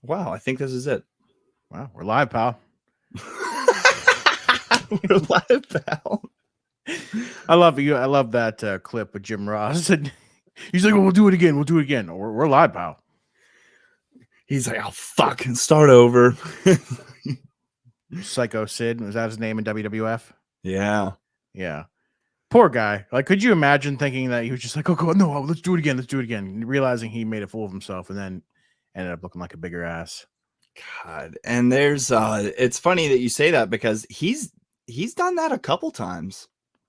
Wow, I think this is it. Wow, we're live, pal. We're live, pal. I love you. I love that clip with Jim Ross. He's like, well, "We'll do it again. We'll do it again." We're live, pal. He's like, "Oh fuck, and start over." Psycho Sid, was that his name in WWF? Yeah. Yeah. Poor guy. Like, could you imagine thinking that he was just like, "Oh God, no, let's do it again. Let's do it again," realizing he made a fool of himself, and then ended up looking like a bigger ass. God, and there's it's funny that you say that because he's done that a couple times.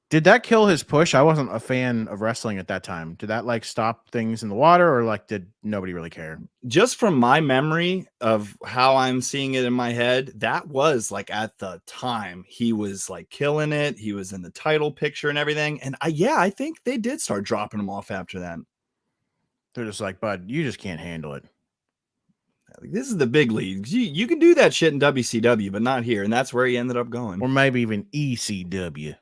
Did that kill his push? I wasn't a fan of wrestling at that time. Did that like stop things in the water, or like did nobody really care? Just from my memory of how I'm seeing it in my head, that was like at the time he was like killing it. He was in the title picture and everything. And I think they did start dropping him off after that. They're just like, "Bud, you just can't handle it." Like, this is the big leagues. You can do that shit in WCW, but not here. And that's where he ended up going. Or maybe even ECW.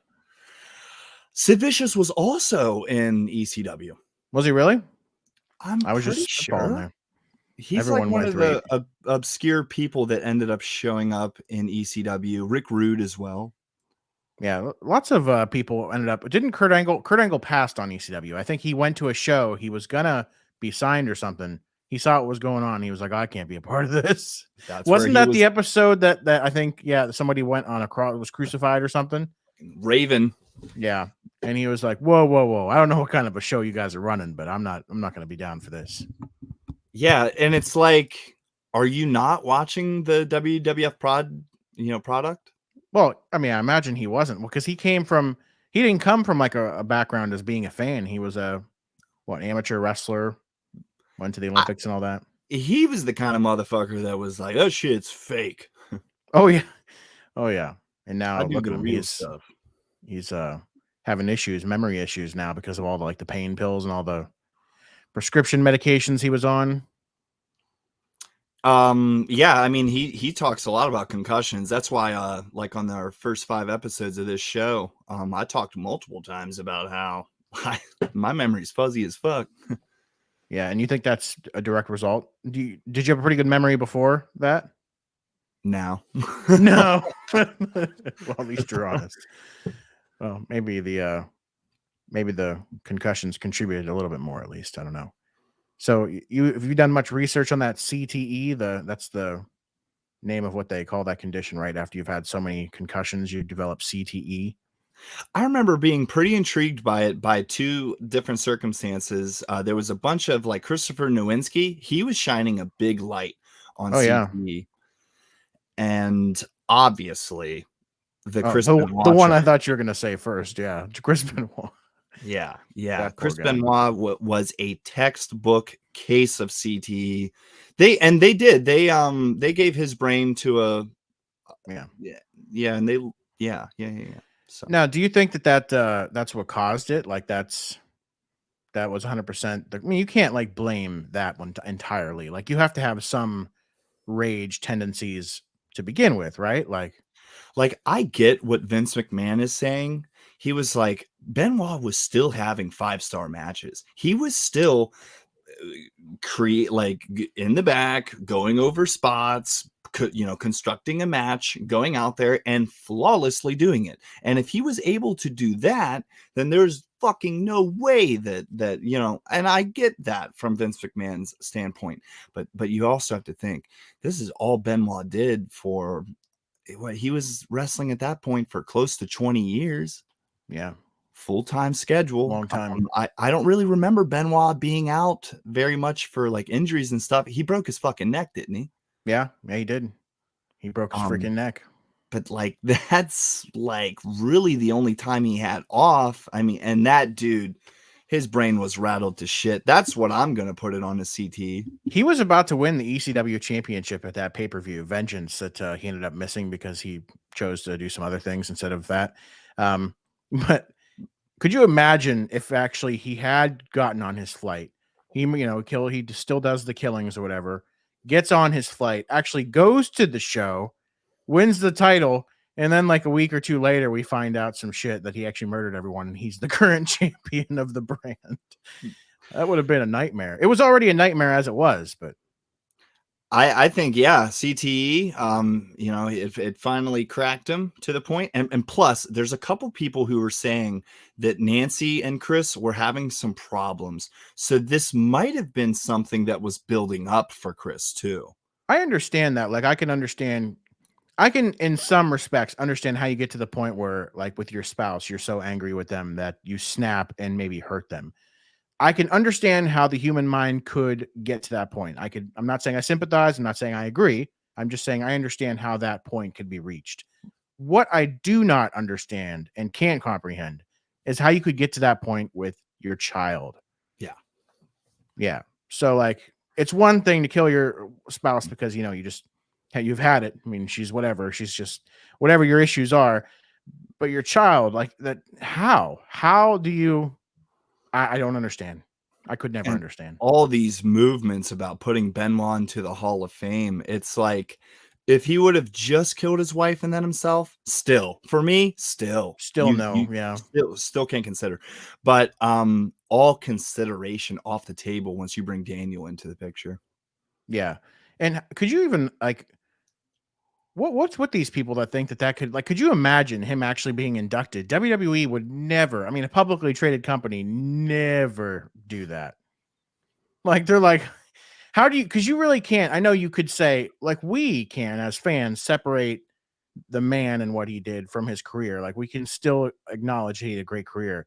Sid Vicious was also in ECW. Was he really? I'm I was pretty just spitballing sure. there. He's like Everyone one went of through the obscure people that ended up showing up in ECW. Rick Rude as well. Yeah, lots of people ended up. Didn't Kurt Angle? Kurt Angle passed on ECW. I think he went to a show. He was gonna be signed or something. He saw what was going on. He was like, "I can't be a part of this." That's where Wasn't he that was. the episode that I think? Yeah, somebody went on a cross, was crucified or something. Raven. Yeah, and he was like, "Whoa, whoa, whoa! I don't know what kind of a show you guys are running, but I'm not gonna be down for this." Yeah, and it's like, are you not watching the WWF product? Well, I mean, I imagine he wasn't, because he didn't come from like a background as being a fan. He was a amateur wrestler, went to the Olympics and all that. He was the kind of motherfucker that was like, "Oh shit, it's fake." Oh yeah, oh yeah. And I now do look the at him. real stuff. He's having memory issues now because of all the pain pills and all the prescription medications he was on. Yeah, I mean he talks a lot about concussions. That's why like on our first 5 episodes of this show, I talked multiple times about how my memory's fuzzy as fuck. Yeah, and you think that's a direct result? Did you have a pretty good memory before that? Now. No. Well, at least you're honest. Well, maybe the concussions contributed a little bit more, at least. I don't know. So have you done much research on that CTE? That's the name of what they call that condition, right? After you've had so many concussions, you develop CTE. I remember being pretty intrigued by it by 2 different circumstances. There was a bunch of like Christopher Nowinski. He was shining a big light on Oh yeah. CTE. And obviously the Chris The Benoit one I thought you were going to say first. Yeah. Chris Benoit. Yeah. That poor Chris guy. Benoit was a textbook case of CTE. They gave his brain to a Yeah. and yeah. So Now, do you think that's what caused it? Like that was 100%. I mean, you can't like blame that one entirely. Like you have to have some rage tendencies to begin with, right? Like I get what Vince McMahon is saying. He was like, Benoit was still having 5-star matches. He was still in the back, going over spots, constructing a match, going out there and flawlessly doing it. And if he was able to do that, then there's fucking no way that and I get that from Vince McMahon's standpoint, but you also have to think this is all Benoit did for what he was wrestling at that point for close to 20 years. Yeah. Full-time schedule. Long time. I don't really remember Benoit being out very much for like injuries and stuff. He broke his fucking neck, didn't he? Yeah, he did. He broke his freaking neck. But like that's like really the only time he had off. I mean, and that dude, his brain was rattled to shit. That's what I'm gonna put it on a CT. He was about to win the ECW championship at that pay-per-view, Vengeance, that he ended up missing because he chose to do some other things instead of that. But could you imagine if actually he had gotten on his flight? He still does the killings or whatever, gets on his flight, actually goes to the show, wins the title, and then like a week or 2 later, we find out some shit that he actually murdered everyone and he's the current champion of the brand. That would have been a nightmare. It was already a nightmare as it was, but I think, yeah, CTE, you know, it finally cracked him to the point. And plus, there's a couple people who were saying that Nancy and Chris were having some problems. So this might have been something that was building up for Chris too. I understand that. Like, I can, in some respects, understand how you get to the point where, like, with your spouse, you're so angry with them that you snap and maybe hurt them. I can understand how the human mind could get to that point. I'm not saying I sympathize. I'm not saying I agree. I'm just saying I understand how that point could be reached. What I do not understand and can't comprehend is how you could get to that point with your child. Yeah. Yeah. So, like, it's one thing to kill your spouse because, you know, you've had it. I mean, she's whatever. She's just whatever your issues are. But your child, like that, how do you, I don't understand. I could never And understand. all these movements about putting Benoit into the Hall of Fame, it's like if he would have just killed his wife and then himself, still, for me, still, Still no. Yeah. still can't consider. But all consideration off the table once you bring Daniel into the picture. Yeah. And could you even like what's with these people that think that could, like, could you imagine him actually being inducted? WWE would never, I mean, a publicly traded company never do that. Like, they're like, how do you, because you really can't. I know you could say, like, we can as fans separate the man and what he did from his career. Like, we can still acknowledge he had a great career,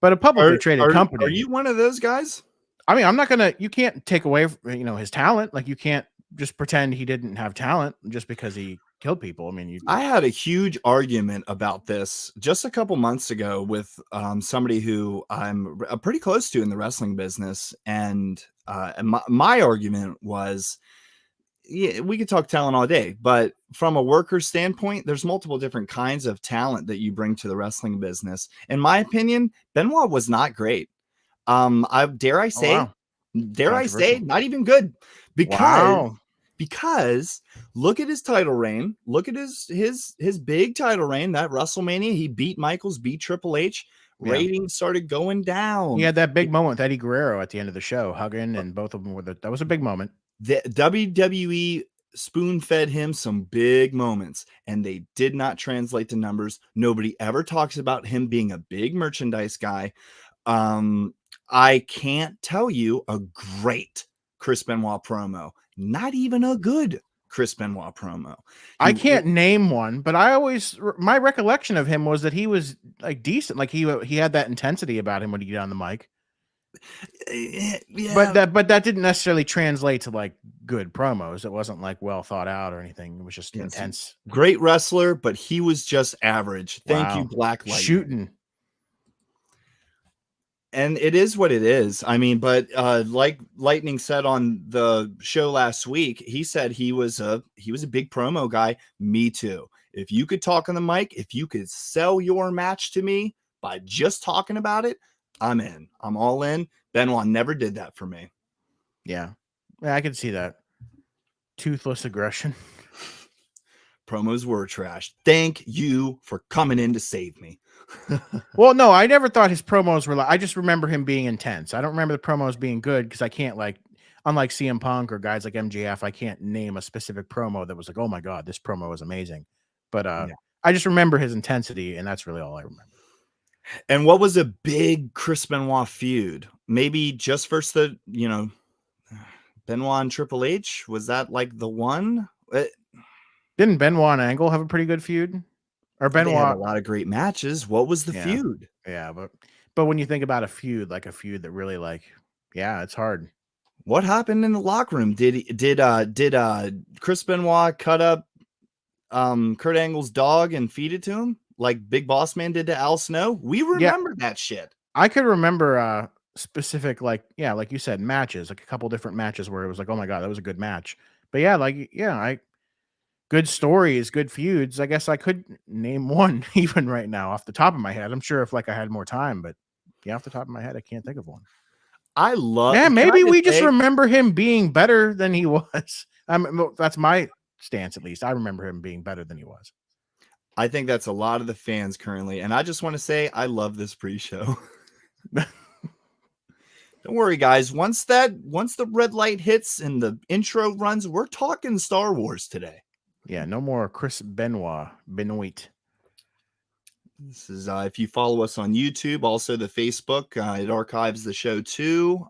but a publicly Are traded are company, you one of those guys? I mean, I'm not gonna. You can't take away, his talent. Like, you can't just pretend he didn't have talent just because he killed people. I mean, you. I had a huge argument about this just a couple months ago with somebody who I'm pretty close to in the wrestling business, and my argument was, yeah, we could talk talent all day, but from a worker standpoint, there's multiple different kinds of talent that you bring to the wrestling business. In my opinion, Benoit was not great. I dare I Oh say, wow, controversial. not even good, because Wow. because look at his title reign. Look at his big title reign. That WrestleMania, he beat Michaels, beat Triple H. Yeah, Ratings started going he down. had that big moment with Eddie Guerrero at the end of the show, hugging, and both of them were that was a big moment. The WWE spoon fed him some big moments, and they did not translate to numbers. Nobody ever talks about him being a big merchandise guy. Um, I can't tell you a great Chris Benoit promo. Not even a good Chris Benoit promo. I can't name one, but my recollection of him was that he was like decent. Like, he had that intensity about him when he got on the mic. But Yeah, that didn't necessarily translate to like good promos. It wasn't like well thought out or anything. It was just yes, intense. great wrestler, but he was just average. Thank you, Wow. Black Lightning. Shooting. And it is what it is. I mean, but like Lightning said on the show last week, he said he was a big promo guy. Me too. If you could talk on the mic, if you could sell your match to me by just talking about it, I'm in. I'm all in. Benoit never did that for me. Yeah. Yeah, I can see that. Toothless aggression. Promos were trash. Thank you for coming in to save me. Well, no, I never thought his promos were like, I just remember him being intense. I don't remember the promos being good because I can't, like, unlike CM Punk or guys like MJF, I can't name a specific promo that was like, oh my God, this promo was amazing. But Yeah. I just remember his intensity, and that's really all I remember. And what was a big Chris Benoit feud? Maybe just versus the, Benoit and Triple H? Was that like the one? Didn't Benoit and Angle have a pretty good feud? Or They had a Benoit? lot of great matches. What was the Yeah. feud? Yeah, but when you think about a feud, like a feud that really, like, yeah, it's hard. What happened in the locker room? Did Chris Benoit cut up Kurt Angle's dog and feed it to him like Big Boss Man did to Al Snow? We Yeah, remember that shit. I could remember specific, like, yeah, like you said, matches, like a couple different matches where it was like, oh my God, that was a good match. But yeah, like, yeah, good stories, good feuds. I guess I could name one even right now off the top of my head. I'm sure if, like, I had more time, but yeah, off the top of my head, I can't think of one. I love. Yeah, Can I maybe just we just say, remember him being better than he was. That's my stance, at least. I remember him being better than he was. I think that's a lot of the fans currently, and I just want to say I love this pre-show. Don't worry, guys. Once the red light hits and the intro runs, we're talking Star Wars today. Yeah, no more Chris Benoit. This is if you follow us on YouTube, also the Facebook, it archives the show too.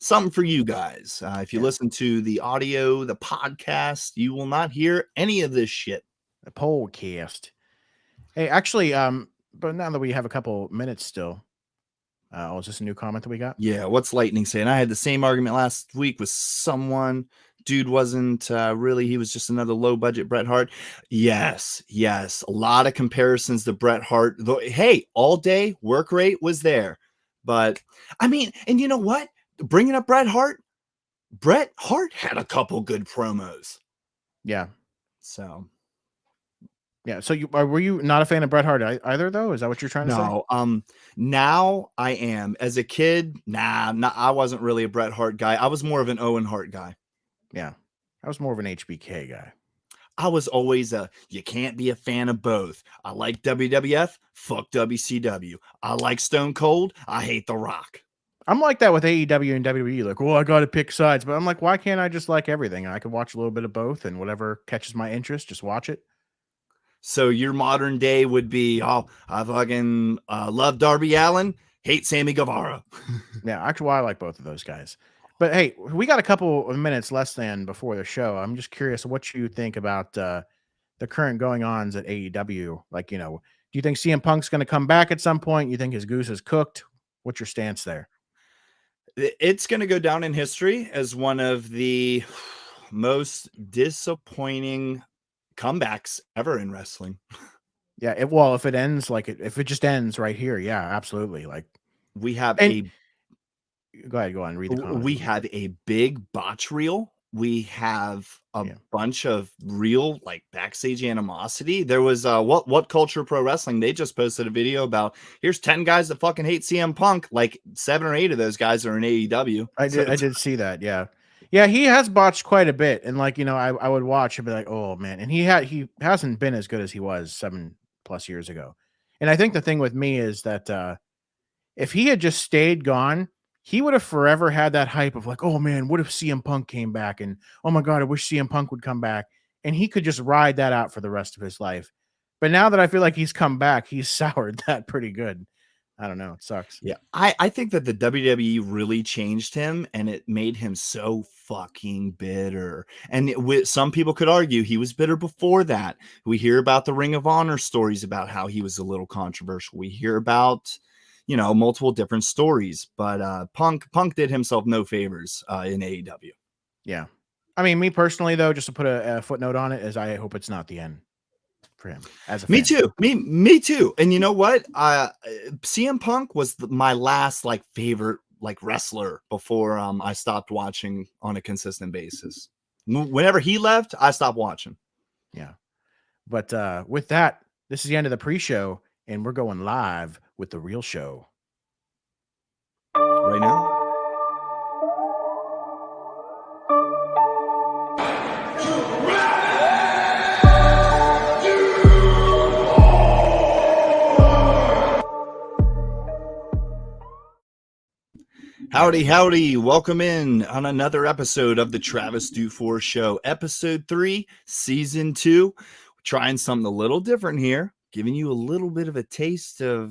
Something for you guys. If you listen to the audio, the podcast, you will not hear any of this shit. The podcast. Hey, actually, but now that we have a couple minutes still, is this a new comment that we got? Yeah, what's Lightning saying? I had the same argument last week with someone. Dude wasn't really, he was just another low budget Bret Hart. Yes. A lot of comparisons to Bret Hart. Though, hey, all day work rate was there. But I mean, and you know what? Bringing up Bret Hart had a couple good promos. Yeah. So. Yeah. So were you not a fan of Bret Hart either, though? Is that what you're trying to say? No. Now I am. As a kid, I wasn't really a Bret Hart guy. I was more of an Owen Hart guy. Yeah. I was more of an HBK guy. I was always you can't be a fan of both. I like WWF, fuck WCW. I like Stone Cold, I hate The Rock. I'm like that with AEW and WWE. Like, I got to pick sides. But I'm like, why can't I just like everything? I could watch a little bit of both, and whatever catches my interest, just watch it. So your modern day would be, I fucking love Darby Allin, hate Sammy Guevara. Yeah, actually, I like both of those guys. But hey, we got a couple of minutes less than before the show. I'm just curious what you think about the current going-ons at AEW. Like, do you think CM Punk's going to come back at some point? You think his goose is cooked? What's your stance there? It's going to go down in history as one of the most disappointing comebacks ever in wrestling. Yeah, if it ends if it just ends right here, yeah, absolutely. Like we have go on, read the comments. We have a big botch reel. We have a bunch of real backstage animosity. There was what Culture Pro Wrestling, they just posted a video about here's 10 guys that fucking hate CM Punk. Like 7 or 8 of those guys are in AEW. I did see that. Yeah, he has botched quite a bit, and I would watch and be like, oh man, and he hasn't been as good as he was 7+ years ago. And I think the thing with me is that if he had just stayed gone, he would have forever had that hype of like, oh man, what if CM Punk came back? And oh my God, I wish CM Punk would come back. And he could just ride that out for the rest of his life. But now that I feel like he's come back, he's soured that pretty good. I don't know. It sucks. Yeah. I think that the WWE really changed him and it made him so fucking bitter. And some people could argue he was bitter before that. We hear about the Ring of Honor stories about how he was a little controversial. We hear about, multiple different stories, but Punk did himself no favors in AEW. Yeah. I mean, me personally, though, just to put a footnote on it, is I hope it's not the end for him as a fan. Me too. Me too. And you know what? CM Punk was my last favorite wrestler before I stopped watching on a consistent basis. Whenever he left, I stopped watching. Yeah. But with that, this is the end of the pre-show, and we're going live with the real show right now. Howdy. Welcome in on another episode of the Travis DuFour Show, episode 3, season 2. We're trying something a little different here, giving you a little bit of a taste of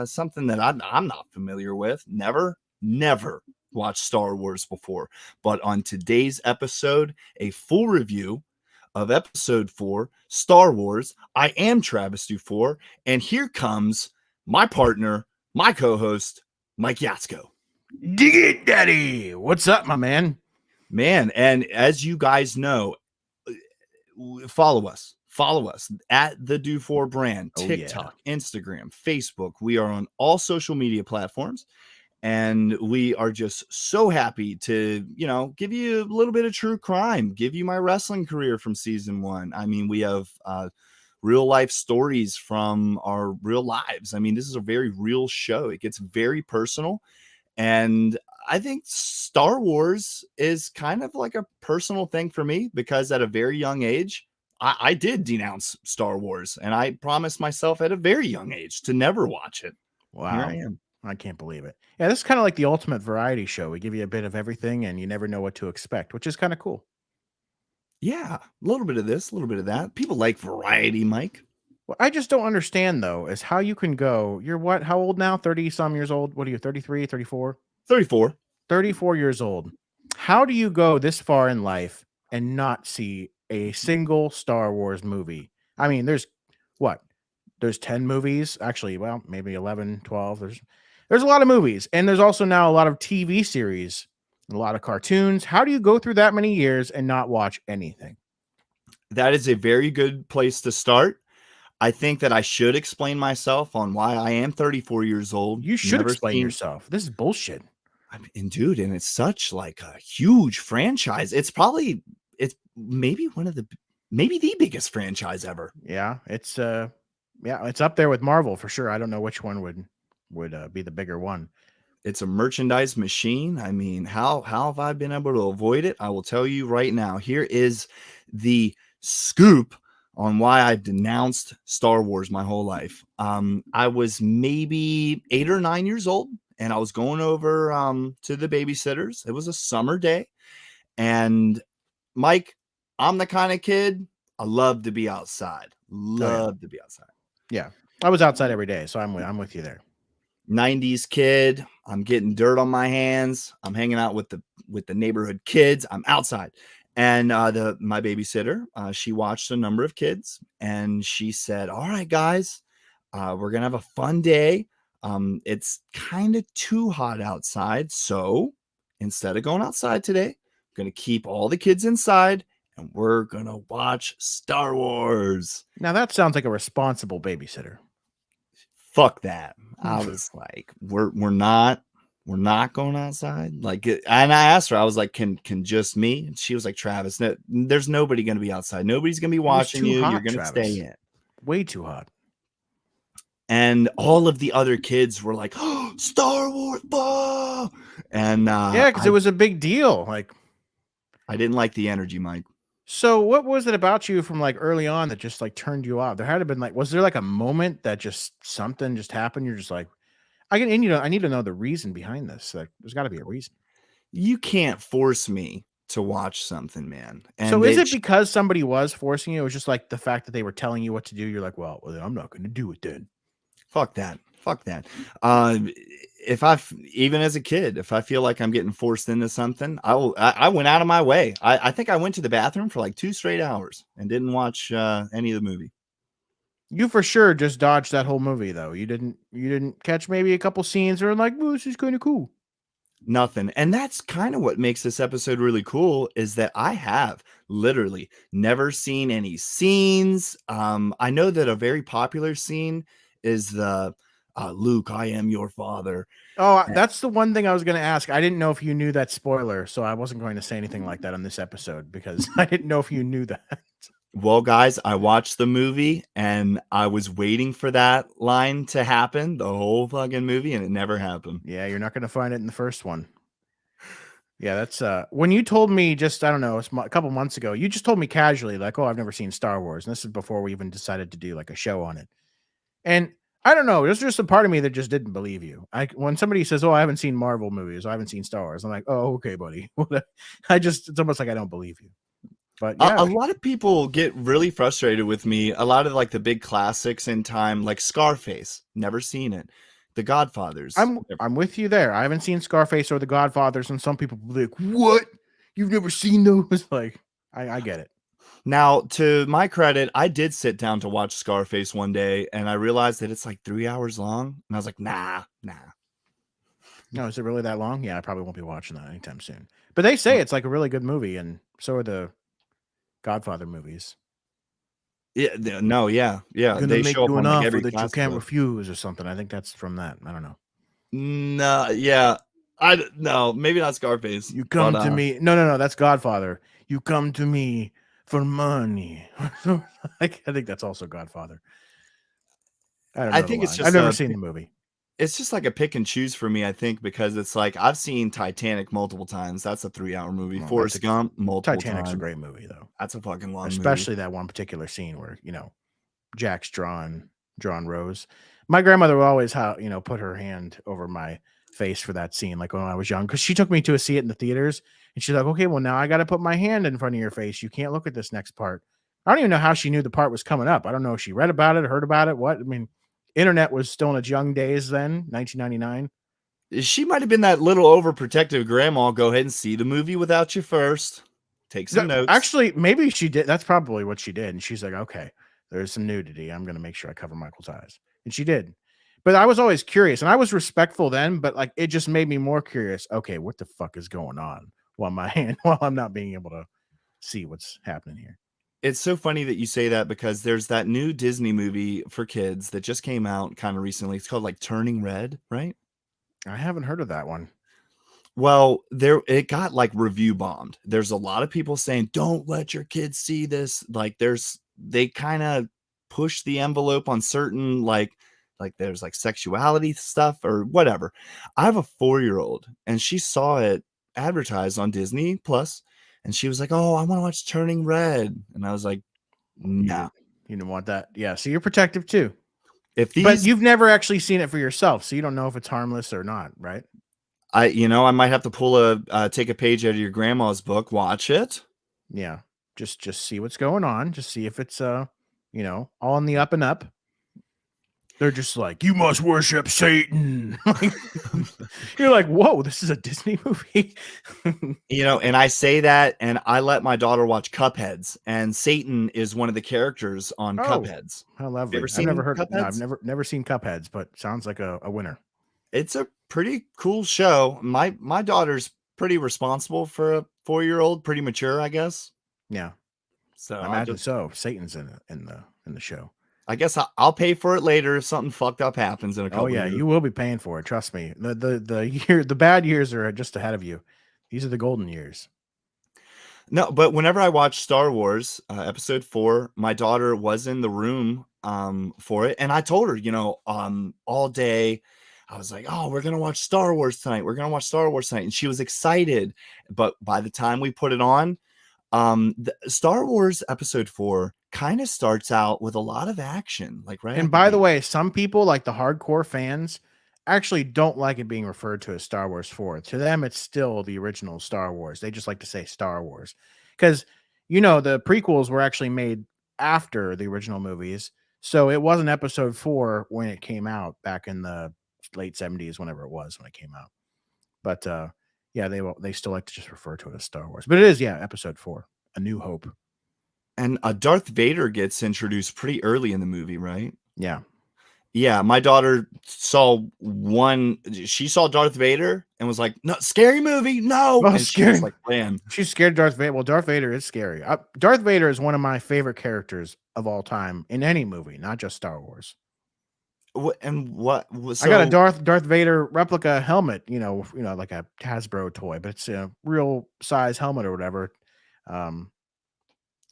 something that I'm not familiar with. Never watched Star Wars before. But on today's episode, a full review of episode 4, Star Wars. I am Travis DuFour, and here comes my partner, my co-host, Mike Yatsco. Dig it, daddy. What's up, my man? And as you guys know, follow us at the DuFour brand, TikTok, Instagram, Facebook. We are on all social media platforms, and we are just so happy to, give you a little bit of true crime, give you my wrestling career from season 1. I mean, we have real life stories from our real lives. I mean, this is a very real show. It gets very personal. And I think Star Wars is kind of like a personal thing for me because at a very young age, I did denounce Star Wars, and I promised myself at a very young age to never watch it. Wow. Here I am. I can't believe it. Yeah, this is kind of like the ultimate variety show. We give you a bit of everything, and you never know what to expect, which is kind of cool. Yeah, a little bit of this, a little bit of that. People like variety, Mike. What I just don't understand though is how you can go. You're what? How old now? 30 some years old. What are you? 33, 34? 34. 34 years old. How do you go this far in life and not see a single Star Wars movie? I mean, there's what? There's 10 movies. Actually, well, maybe 11, 12. There's a lot of movies, and there's also now a lot of TV series, a lot of cartoons. How do you go through that many years and not watch anything? That is a very good place to start. I think that I should explain myself on why I am 34 years old. You should Never explain seen, yourself. This is bullshit. I mean, and dude, and it's such like a huge franchise. It's maybe maybe the biggest franchise ever. Yeah, it's up there with Marvel for sure. I don't know which one would be the bigger one. It's a merchandise machine. I mean, how have I been able to avoid it? I will tell you right now. Here is the scoop on why I've denounced Star Wars my whole life. I was maybe 8 or 9 years old, and I was going over to the babysitters. It was a summer day, and Mike, I'm the kind of kid I love to be outside. Love to be outside. Yeah, I was outside every day, so I'm with you there. 90s kid. I'm getting dirt on my hands. I'm hanging out with the neighborhood kids. I'm outside. And my babysitter, she watched a number of kids, and she said, "All right, guys, we're gonna have a fun day. It's kind of too hot outside, so instead of going outside today, I'm gonna keep all the kids inside, and we're gonna watch Star Wars." Now that sounds like a responsible babysitter. Fuck that. I was like, we're not going outside. Like, and I asked her, I was like, can just me? And she was like, Travis, no, there's nobody going to be outside. Nobody's going to be watching you. You're going to stay in. Way too hot. And all of the other kids were like, "Oh, Star Wars, bah!" And yeah, because it was a big deal. Like, I didn't like the energy, Mike. So what was it about you from like early on that just like turned you off? There had to have been like, was there like a moment that just something just happened? You're just like, I need to know the reason behind this. Like, there's got to be a reason. You can't force me to watch something, man. And so is it because somebody was forcing you? It was just like the fact that they were telling you what to do. You're like, well, I'm not going to do it then. Fuck that. Even as a kid, if I feel like I'm getting forced into something, I went out of my way. I think I went to the bathroom for like 2 straight hours and didn't watch any of the movie. You for sure just dodged that whole movie though. You didn't catch maybe a couple scenes or like, oh, this is kind of cool. Nothing. And that's kind of what makes this episode really cool, is that I have literally never seen any scenes. I know that a very popular scene is the Luke, I am your father. Oh, that's the one thing I was going to ask. I didn't know if you knew that spoiler, so I wasn't going to say anything like that on this episode because I didn't know if you knew that. Well, guys, I watched the movie and I was waiting for that line to happen the whole fucking movie, and it never happened. Yeah, you're not going to find it in the first one. Yeah, that's when you told me just, I don't know, a couple months ago, you just told me casually, like, oh, I've never seen Star Wars. And this is before we even decided to do like a show on it. And I don't know, there's just a part of me that just didn't believe you. When somebody says, oh, I haven't seen Marvel movies, I haven't seen Star Wars, I'm like, oh, okay, buddy. It's almost like I don't believe you. But yeah. A lot of people get really frustrated with me. A lot of like the big classics in time, like Scarface, never seen it. The Godfathers. I'm with you there. I haven't seen Scarface or The Godfathers, and some people be like, what? You've never seen those? Like, I get it. Now, to my credit, I did sit down to watch Scarface one day, and I realized that it's like 3 hours long, and I was like, nah. No, is it really that long? Yeah, I probably won't be watching that anytime soon. But they say it's like a really good movie, and so are the Godfather movies. Yeah, no, yeah. They show up on like every that you can't refuse or something. I think that's from that. I don't know. No, yeah. No, maybe not Scarface. You come to me. No, that's Godfather. You come to me for money. I think that's also Godfather. I don't know. I think it's just I've never seen the movie. It's just like a pick and choose for me, I think, because it's like I've seen Titanic multiple times. That's a 3-hour movie. Forrest Gump, multiple Titanic's times. a great movie, though. That's a fucking long Especially that one particular scene where, Jack's drawn Rose. My grandmother would always put her hand over my face for that scene, like when I was young, because she took me to see it in the theaters, and she's like, "Okay, well now I got to put my hand in front of your face. You can't look at this next part." I don't even know how she knew the part was coming up. I don't know if she read about it, heard about it. What I mean, internet was still in its young days then, 1999. She might have been that little overprotective grandma. Go ahead and see the movie without you first. Take some notes. Actually, maybe she did. That's probably what she did. And she's like, okay, there's some nudity. I'm going to make sure I cover Michael's eyes. And she did. But I was always curious, and I was respectful then, but like it just made me more curious. Okay, what the fuck is going on while I'm not being able to see what's happening here? It's so funny that you say that because there's that new Disney movie for kids that just came out kind of recently. It's called like Turning Red, right? I haven't heard of that one. Well, it got like review bombed. There's a lot of people saying, "Don't let your kids see this." Like they kind of push the envelope on certain like there's like sexuality stuff or whatever. I have a 4-year-old and she saw it advertised on Disney Plus and she was like, "Oh, I want to watch Turning Red." And I was like, "No." You didn't want that. Yeah. So you're protective too. If But these you've never actually seen it for yourself, so you don't know if it's harmless or not, right? I might have to take a page out of your grandma's book, watch it. Yeah. Just see what's going on. Just see if it's all in the up and up. They're just like, you must worship Satan. You're like, whoa, this is a Disney movie. And I say that, and I let my daughter watch Cupheads, and Satan is one of the characters on Oh, Cupheads. how Have you lovely. ever I've never seen heard. No, I've Cupheads? never seen Cupheads, but sounds like a winner. It's a pretty cool show. My daughter's pretty responsible for a 4-year-old, pretty mature, I guess. Yeah, So I imagine so. Satan's in the show. I guess I'll pay for it later if something fucked up happens in a Oh couple yeah, years. you will be paying for it. Trust me. The bad years are just ahead of you. These are the golden years. No, but whenever I watch Star Wars Episode 4, my daughter was in the room for it, and I told her, all day, I was like, "Oh, we're gonna watch Star Wars tonight. We're gonna watch Star Wars tonight," and she was excited. But by the time we put it on, the Star Wars Episode 4 kind of starts out with a lot of action, like right And out the by the gate. way, some people, like the hardcore fans, actually don't like it being referred to as Star Wars 4. To them, it's still the original Star Wars. They just like to say Star Wars because, the prequels were actually made after the original movies. So it wasn't episode 4 when it came out back in the late 70s, whenever it was when it came out. But yeah, they still like to just refer to it as Star Wars. But it is, yeah, episode 4, A New Hope. And Darth Vader gets introduced pretty early in the movie, right? Yeah. Yeah, my daughter she saw Darth Vader and was like, "No, scary movie, no." Oh, And she just scary. like ran. She's scared of Darth Vader. Well, Darth Vader is scary. Darth Vader is one of my favorite characters of all time in any movie, not just Star Wars. I got a So Darth Vader replica helmet, like a Hasbro toy, but it's a real size helmet or whatever. Um,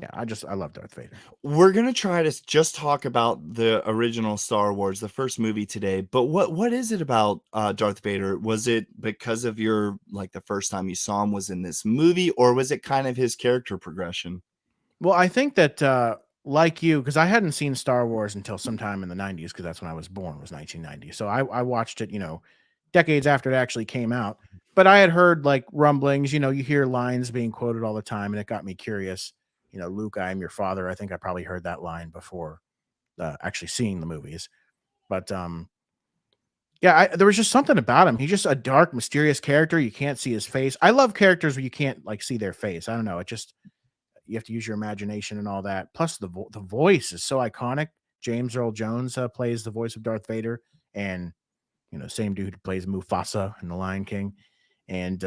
yeah, I love Darth Vader. we're gonna try to just talk about the original Star Wars, the first movie today. But what is it about Darth Vader? Was it because of your like the first time you saw him was in this movie, or was it kind of his character progression? Well, I think that like you, because I hadn't seen Star Wars until sometime in the 90s, because that's when I was born, was 1990. So I watched it, decades after it actually came out. But I had heard like rumblings, you hear lines being quoted all the time, and it got me curious. Luke, I am your father. I think I probably heard that line before actually seeing the movies. But yeah, there was just something about him. He's just a dark, mysterious character. You can't see his face. I love characters where you can't like see their face. I don't know. It just you have to use your imagination and all that. Plus, the voice is so iconic. James Earl Jones plays the voice of Darth Vader, and same dude who plays Mufasa in The Lion King, and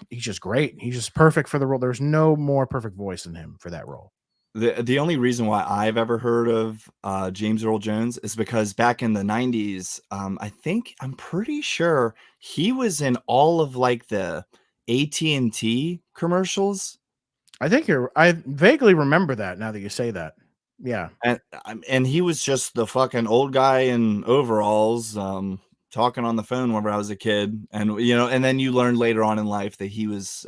he's just great. He's just perfect for the role. There's no more perfect voice than him for that role. The only reason why I've ever heard of James Earl Jones is because back in the 90s, I'm pretty sure he was in all of like the AT&T commercials. I vaguely remember that now that you say that. Yeah. And he was just the fucking old guy in overalls, talking on the phone whenever I was a kid. And then you learn later on in life that he's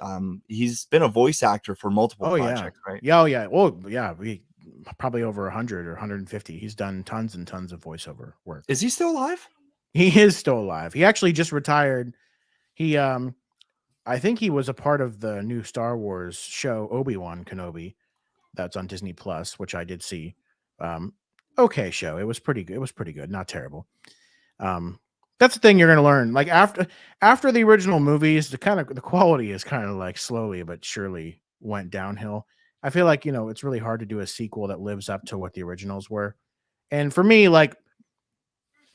been a voice actor for multiple Oh yeah. projects, right? Yeah. Oh yeah. Oh yeah. probably over 100 or 150. He's done tons and tons of voiceover work. Is he still alive? He is still alive. He actually just retired. He I think he was a part of the new Star Wars show Obi-Wan Kenobi that's on Disney Plus, which I did see. Um, okay show. It was pretty good. It was pretty good, not terrible. That's the thing you're going to learn. Like after the original movies, the quality is kind of like slowly but surely went downhill. I feel like, it's really hard to do a sequel that lives up to what the originals were. And for me, like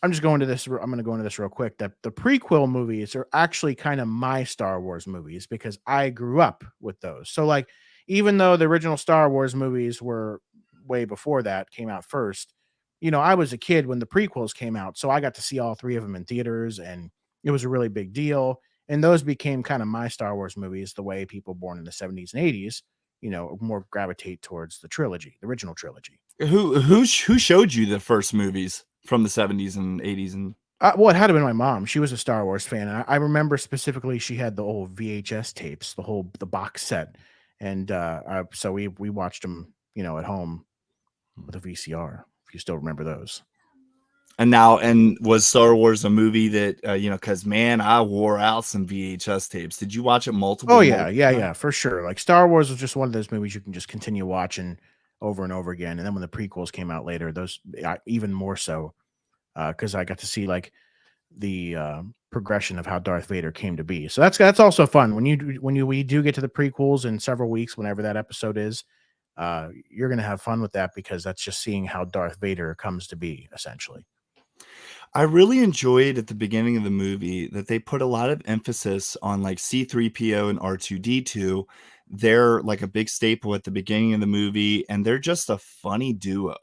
I'm going to go into this real quick. That the prequel movies are actually kind of my Star Wars movies because I grew up with those. So like, even though the original Star Wars movies were way before that came out first, I was a kid when the prequels came out, so I got to see all three of them in theaters, and it was a really big deal. And those became kind of my Star Wars movies, the way people born in the 70s and 80s, more gravitate towards the trilogy, the original trilogy. Who showed you the first movies from the 70s and 80s? And Well, it had to been my mom. She was a Star Wars fan, and I remember specifically she had the old VHS tapes, the box set, and so we watched them, at home with a VCR. If you still remember those. and was Star Wars a movie that because man, I wore out some VHS tapes. Did you watch it multiple? Oh yeah, multiple yeah, times? yeah, for sure. Like Star Wars was just one of those movies you can just continue watching over and over again. And then when the prequels came out later, those even more so, because I got to see like the progression of how Darth Vader came to be. So that's also fun we do get to the prequels in several weeks, whenever that episode is. You're gonna have fun with that because that's just seeing how Darth Vader comes to be, essentially. I really enjoyed at the beginning of the movie that they put a lot of emphasis on like C3PO and R2D2. They're like a big staple at the beginning of the movie, and they're just a funny duo.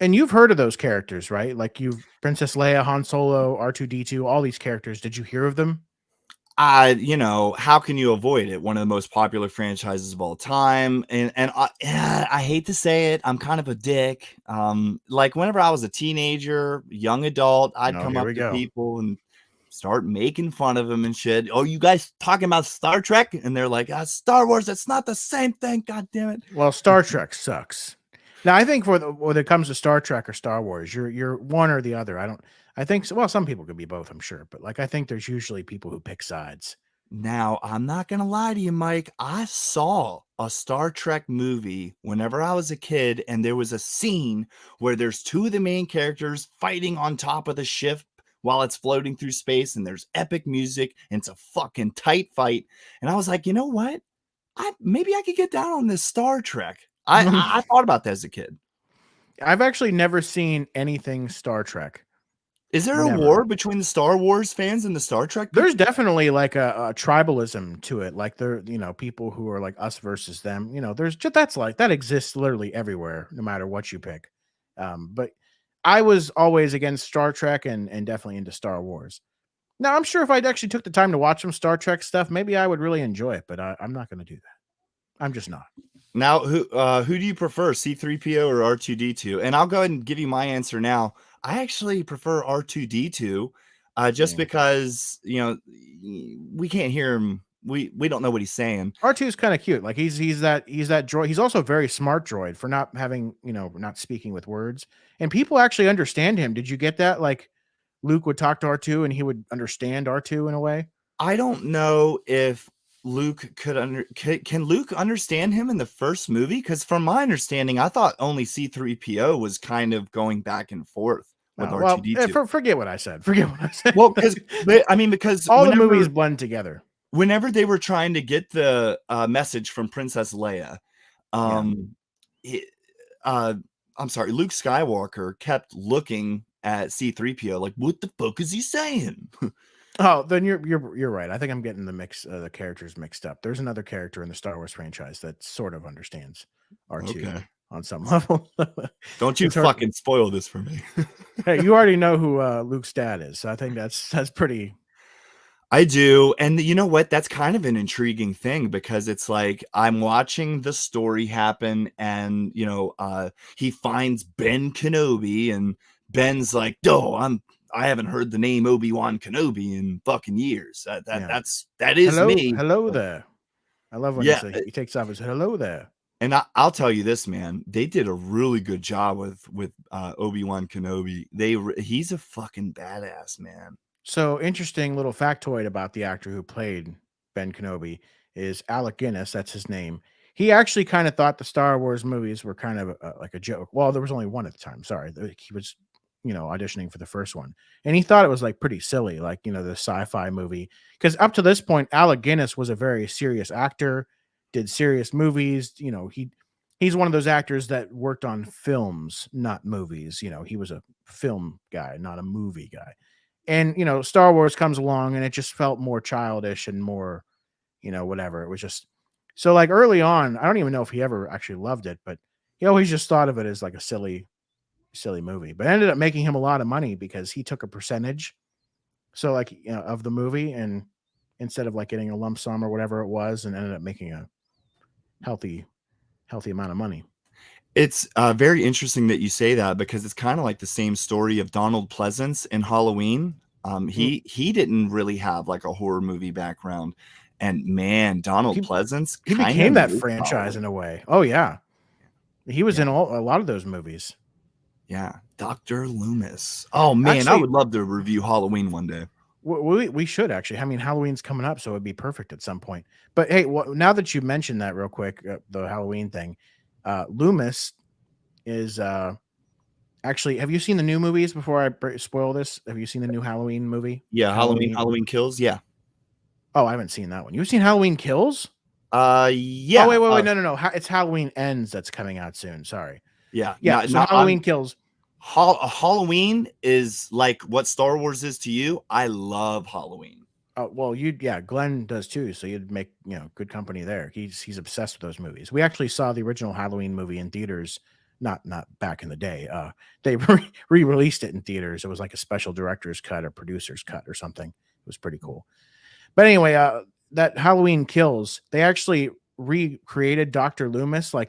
And you've heard of those characters, right? Like you've Princess Leia, Han Solo, R2D2, all these characters. Did you hear of them? How can you avoid it? One of the most popular franchises of all time, and I hate to say it, I'm kind of a dick. Like whenever I was a teenager, young adult, I'd No, come here up we to go. people and start making fun of them and shit. Oh, you guys talking about Star Trek? And they're like, Star Wars. That's not the same thing. God damn it. Well, Star Trek sucks. Now, I think when it comes to Star Trek or Star Wars, you're one or the other. I think so. Well, some people could be both, I'm sure, but like I think there's usually people who pick sides. Now, I'm not going to lie to you, Mike. I saw a Star Trek movie whenever I was a kid, and there was a scene where there's two of the main characters fighting on top of the ship while it's floating through space, and there's epic music, and it's a fucking tight fight. And I was like, you know what? Maybe I could get down on this Star Trek. I thought about that as a kid. I've actually never seen anything Star Trek. Is there a Never. war between the Star Wars fans and the Star Trek people? There's definitely like a tribalism to it. Like there, people who are like us versus them. There's just that exists literally everywhere, no matter what you pick. But I was always against Star Trek and definitely into Star Wars. Now I'm sure if I'd actually took the time to watch some Star Trek stuff, maybe I would really enjoy it. But I'm not going to do that. I'm just not. Now, who do you prefer, C3PO or R2D2? And I'll go ahead and give you my answer now. I actually prefer R2D2, just Yeah. because we can't hear him. We don't know what he's saying. R2 is kind of cute. Like he's that droid. He's also a very smart droid for not having, not speaking with words. And people actually understand him. Did you get that? Like Luke would talk to R2 and he would understand R2 in a way. I don't know if Luke can Luke understand him in the first movie? Because from my understanding, I thought only C3PO was kind of going back and forth with Well, R2D2. forget what I said. Forget what I said. Well, because all the movies blend together. Whenever they were trying to get the message from Princess Leia, I'm sorry, Luke Skywalker kept looking at C3PO like, what the fuck is he saying? Oh, then you're right. I think I'm getting the characters mixed up. There's another character in the Star Wars franchise that sort of understands R2 on some level. Don't you fucking spoil this for me. Hey, you already know who Luke's dad is, so I think that's pretty. I do. And you know what? That's kind of an intriguing thing because it's like I'm watching the story happen and, he finds Ben Kenobi and Ben's like, I haven't heard the name Obi-Wan Kenobi in fucking years. That is me. Hello there. I love when he takes off his hello there. And I'll tell you this, man, they did a really good job with Obi-Wan Kenobi. He's a fucking badass, man. So interesting little factoid about the actor who played Ben Kenobi is Alec Guinness. That's his name. He actually kind of thought the Star Wars movies were kind of like a joke. Well, there was only one at the time. Sorry, he was, auditioning for the first one, and he thought it was like pretty silly, like the sci-fi movie. Because up to this point, Alec Guinness was a very serious actor, did serious movies. He's one of those actors that worked on films, not movies. He was a film guy, not a movie guy. And Star Wars comes along and it just felt more childish and more, whatever. It was just so like early on, I don't even know if he ever actually loved it, but he always just thought of it as like a silly movie. But it ended up making him a lot of money because he took a percentage, so like of the movie, and instead of like getting a lump sum or whatever it was, and ended up making a healthy amount of money. It's very interesting that you say that because it's kind of like the same story of Donald Pleasance in Halloween. He didn't really have like a horror movie background, and man, Donald He Pleasance he kind became of that made franchise solid. in a way. Oh yeah, he was Yeah, in a lot of those movies. yeah, Dr. Loomis. Oh man, I Actually, would love to review Halloween one day. we should actually. I mean, Halloween's coming up, so it'd be perfect at some point. But hey, now that you mentioned that real quick, the Halloween thing, Loomis is actually. Have you seen the new movies? Before I spoil this, have you seen the new Halloween movie? Yeah, Halloween. Halloween Kills. Yeah, Oh, I haven't seen that one. You've seen Halloween Kills? Oh, yeah, wait. No. It's Halloween Ends that's coming out soon. Sorry. yeah. Yeah. So I'm Halloween Kills. Halloween is like what Star Wars is to you. I love Halloween. Oh, well, yeah, Glenn does too. So you'd make, good company there. He's obsessed with those movies. We actually saw the original Halloween movie in theaters, not back in the day. They re-released it in theaters. It was like a special director's cut or producer's cut or something. It was pretty cool. But anyway, that Halloween Kills, they actually recreated Dr. Loomis. I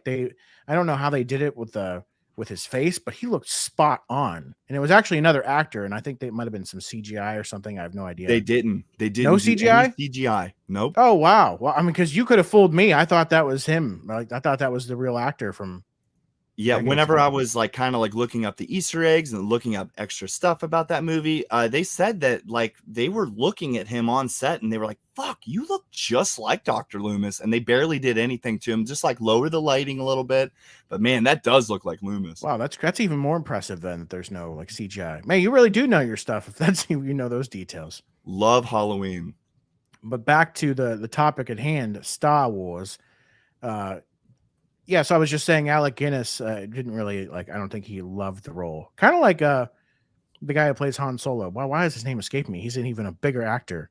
don't know how they did it with his face, but he looked spot on. And it was actually another actor, and I think they might have been some CGI or something. I have no idea. They No didn't do any CGI? CGI. Nope. Oh wow. Well, I mean, because you could have fooled me. I thought that was him. Like I thought that was the real actor from Yeah, decades whenever I ago. was like kind of like looking up the Easter eggs and looking up extra stuff about that movie, they said that like they were looking at him on set and they were like, "Fuck, you look just like Dr. Loomis," and they barely did anything to him, just like lower the lighting a little bit. But man, that does look like Loomis. Wow, that's even more impressive than that there's no like CGI. Man, you really do know your stuff if that's you know those details. Love Halloween. But back to the topic at hand, Star Wars. Uh yeah, so I was just saying Alec Guinness didn't really like I don't think he loved the role. Kind of like the guy who plays Han Solo. Why is his name escaping me? He's an even a bigger actor.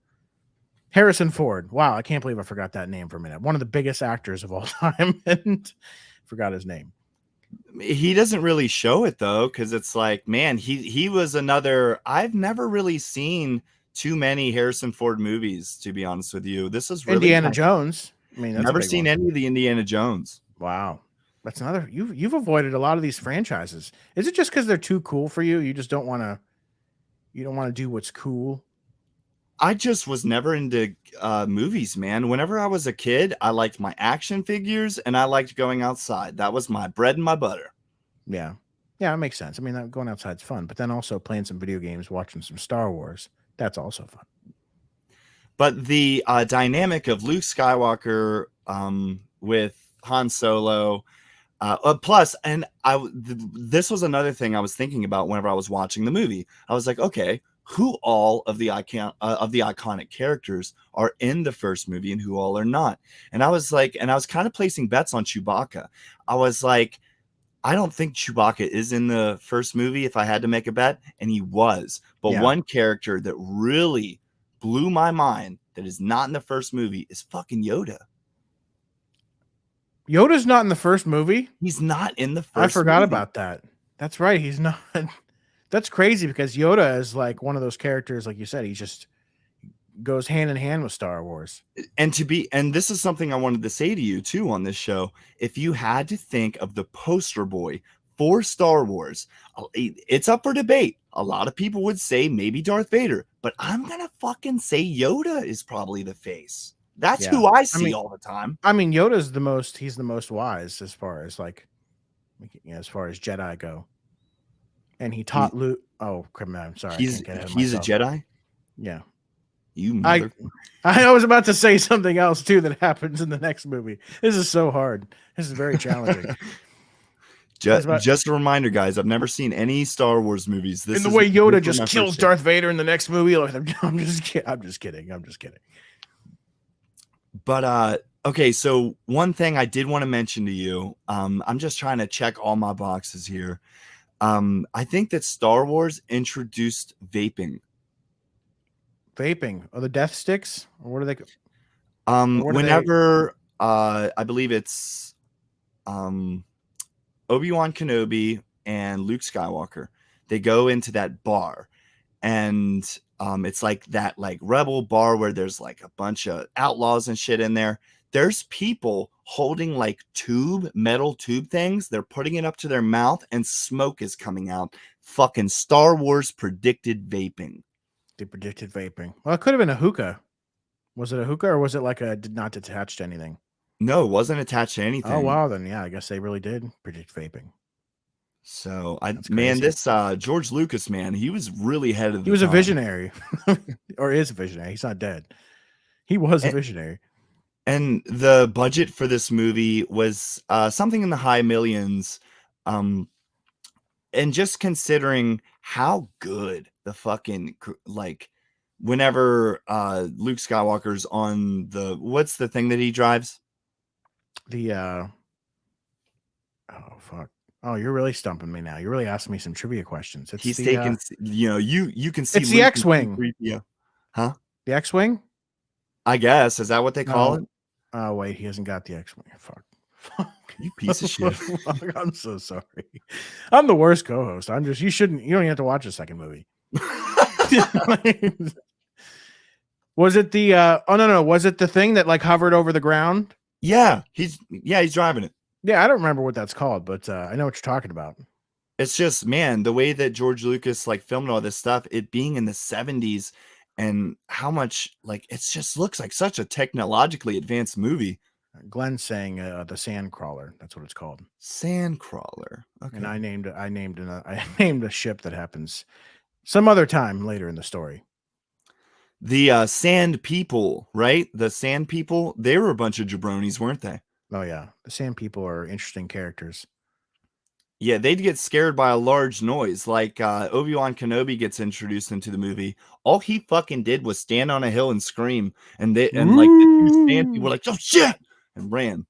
Harrison Ford. Wow, I can't believe I forgot that name for a minute. One of the biggest actors of all time, and forgot his name. He doesn't really show it though, because it's like, man, he was another. I've never really seen too many Harrison Ford movies, to be honest with you. This is really Indiana Jones. I mean, that's a never big seen one. any of the Indiana Jones. Wow, that's another. You've avoided a lot of these franchises. Is it just because they're too cool for you? You just don't want to. You don't want to do what's cool. I just was never into movies, man. Whenever I was a kid, I liked my action figures and I liked going outside. That was my bread and my butter. Yeah, yeah, it makes sense. I mean, going outside's fun, but then also playing some video games, watching some Star Wars, that's also fun. But the dynamic of Luke Skywalker with Han Solo, plus, and this was another thing I was thinking about whenever I was watching the movie. I was like, okay, who all of the iconic characters are in the first movie and who all are not? And I was like, and I was kind of placing bets on Chewbacca. I was like, I don't think Chewbacca is in the first movie if I had to make a bet, and he was. But Yeah, one character that really blew my mind that is not in the first movie is fucking Yoda. Yoda's not in the first movie. He's not in the I first forgot movie. about that. That's right. He's not. That's crazy because Yoda is like one of those characters, like you said, he just goes hand in hand with Star Wars. And this is something I wanted to say to you too on this show. If you had to think of the poster boy for Star Wars, it's up for debate. A lot of people would say maybe Darth Vader, but I'm gonna fucking say Yoda is probably the face. That's Yeah. who I I see mean, all the time. Yoda's he's the most wise as far as like, as far as Jedi go. And he He taught Luke. Oh, crap, man, I'm sorry. I he's can't get ahead of he's a myself. Jedi. Yeah. You I mother. I was about to say something else too that happens in the next movie. This is so hard. This is very challenging. It's about Just a reminder, guys. I've never seen any Star Wars movies. in This the is way Yoda was just my kills first take. Darth Vader in the next movie. I'm just kidding. I'm just kidding. I'm just kidding. But okay, so one thing I did want to mention to you, I'm just trying to check all my boxes here. I think that Star Wars introduced vaping. Vaping. Oh, the death sticks? Or what are they? What are they? Whenever I believe it's Obi-Wan Kenobi and Luke Skywalker, they go into that bar, and it's like that like rebel bar where there's like a bunch of outlaws and shit in there. There's people holding like metal tube things. They're putting it up to their mouth and smoke is coming out. Fucking Star Wars predicted vaping. They predicted vaping. Well, it could have been a hookah. Was it a hookah or was it like a did not attach to anything? No, it wasn't attached to Oh anything. wow, then yeah, I guess they really did predict vaping. So That's man, crazy. this George Lucas, man, he was really ahead of the He was a time. visionary, or is a visionary. He's not dead. He was a And, visionary. and the budget for this movie was something in the high millions. And just considering how good the fucking like whenever Luke Skywalker's on what's the thing that he drives? The oh fuck. Oh, you're really stumping me now. You're really asking me some trivia questions. It's He's the taking, you can see it's the Luke and X-Wing. C-3PO. Huh? The X-Wing? I guess. Is that what they call No. it? Oh wait, he hasn't got the X-Wing. Fuck. You piece of shit. Fuck, I'm so sorry. I'm the worst co-host. You don't even have to watch a second movie. Was it the oh no, was it the thing that like hovered over the ground? Yeah, he's driving it. Yeah, I don't remember what that's called, but I know what you're talking about. It's just, man, the way that George Lucas like filmed all this stuff, it being in the 70s and how much like it just looks like such a technologically advanced movie. Glenn's saying the Sandcrawler. That's what it's called. Sandcrawler. Okay. And I named a ship that happens some other time later in the story. The Sand People, right? The Sand People, they were a bunch of jabronis, weren't they? Oh yeah, the Sand People are interesting characters. Yeah, they'd get scared by a large noise. Like Obi-Wan Kenobi gets introduced into the movie. All he fucking did was stand on a hill and scream, and like the two Sand People were like, "Oh shit!" and ran.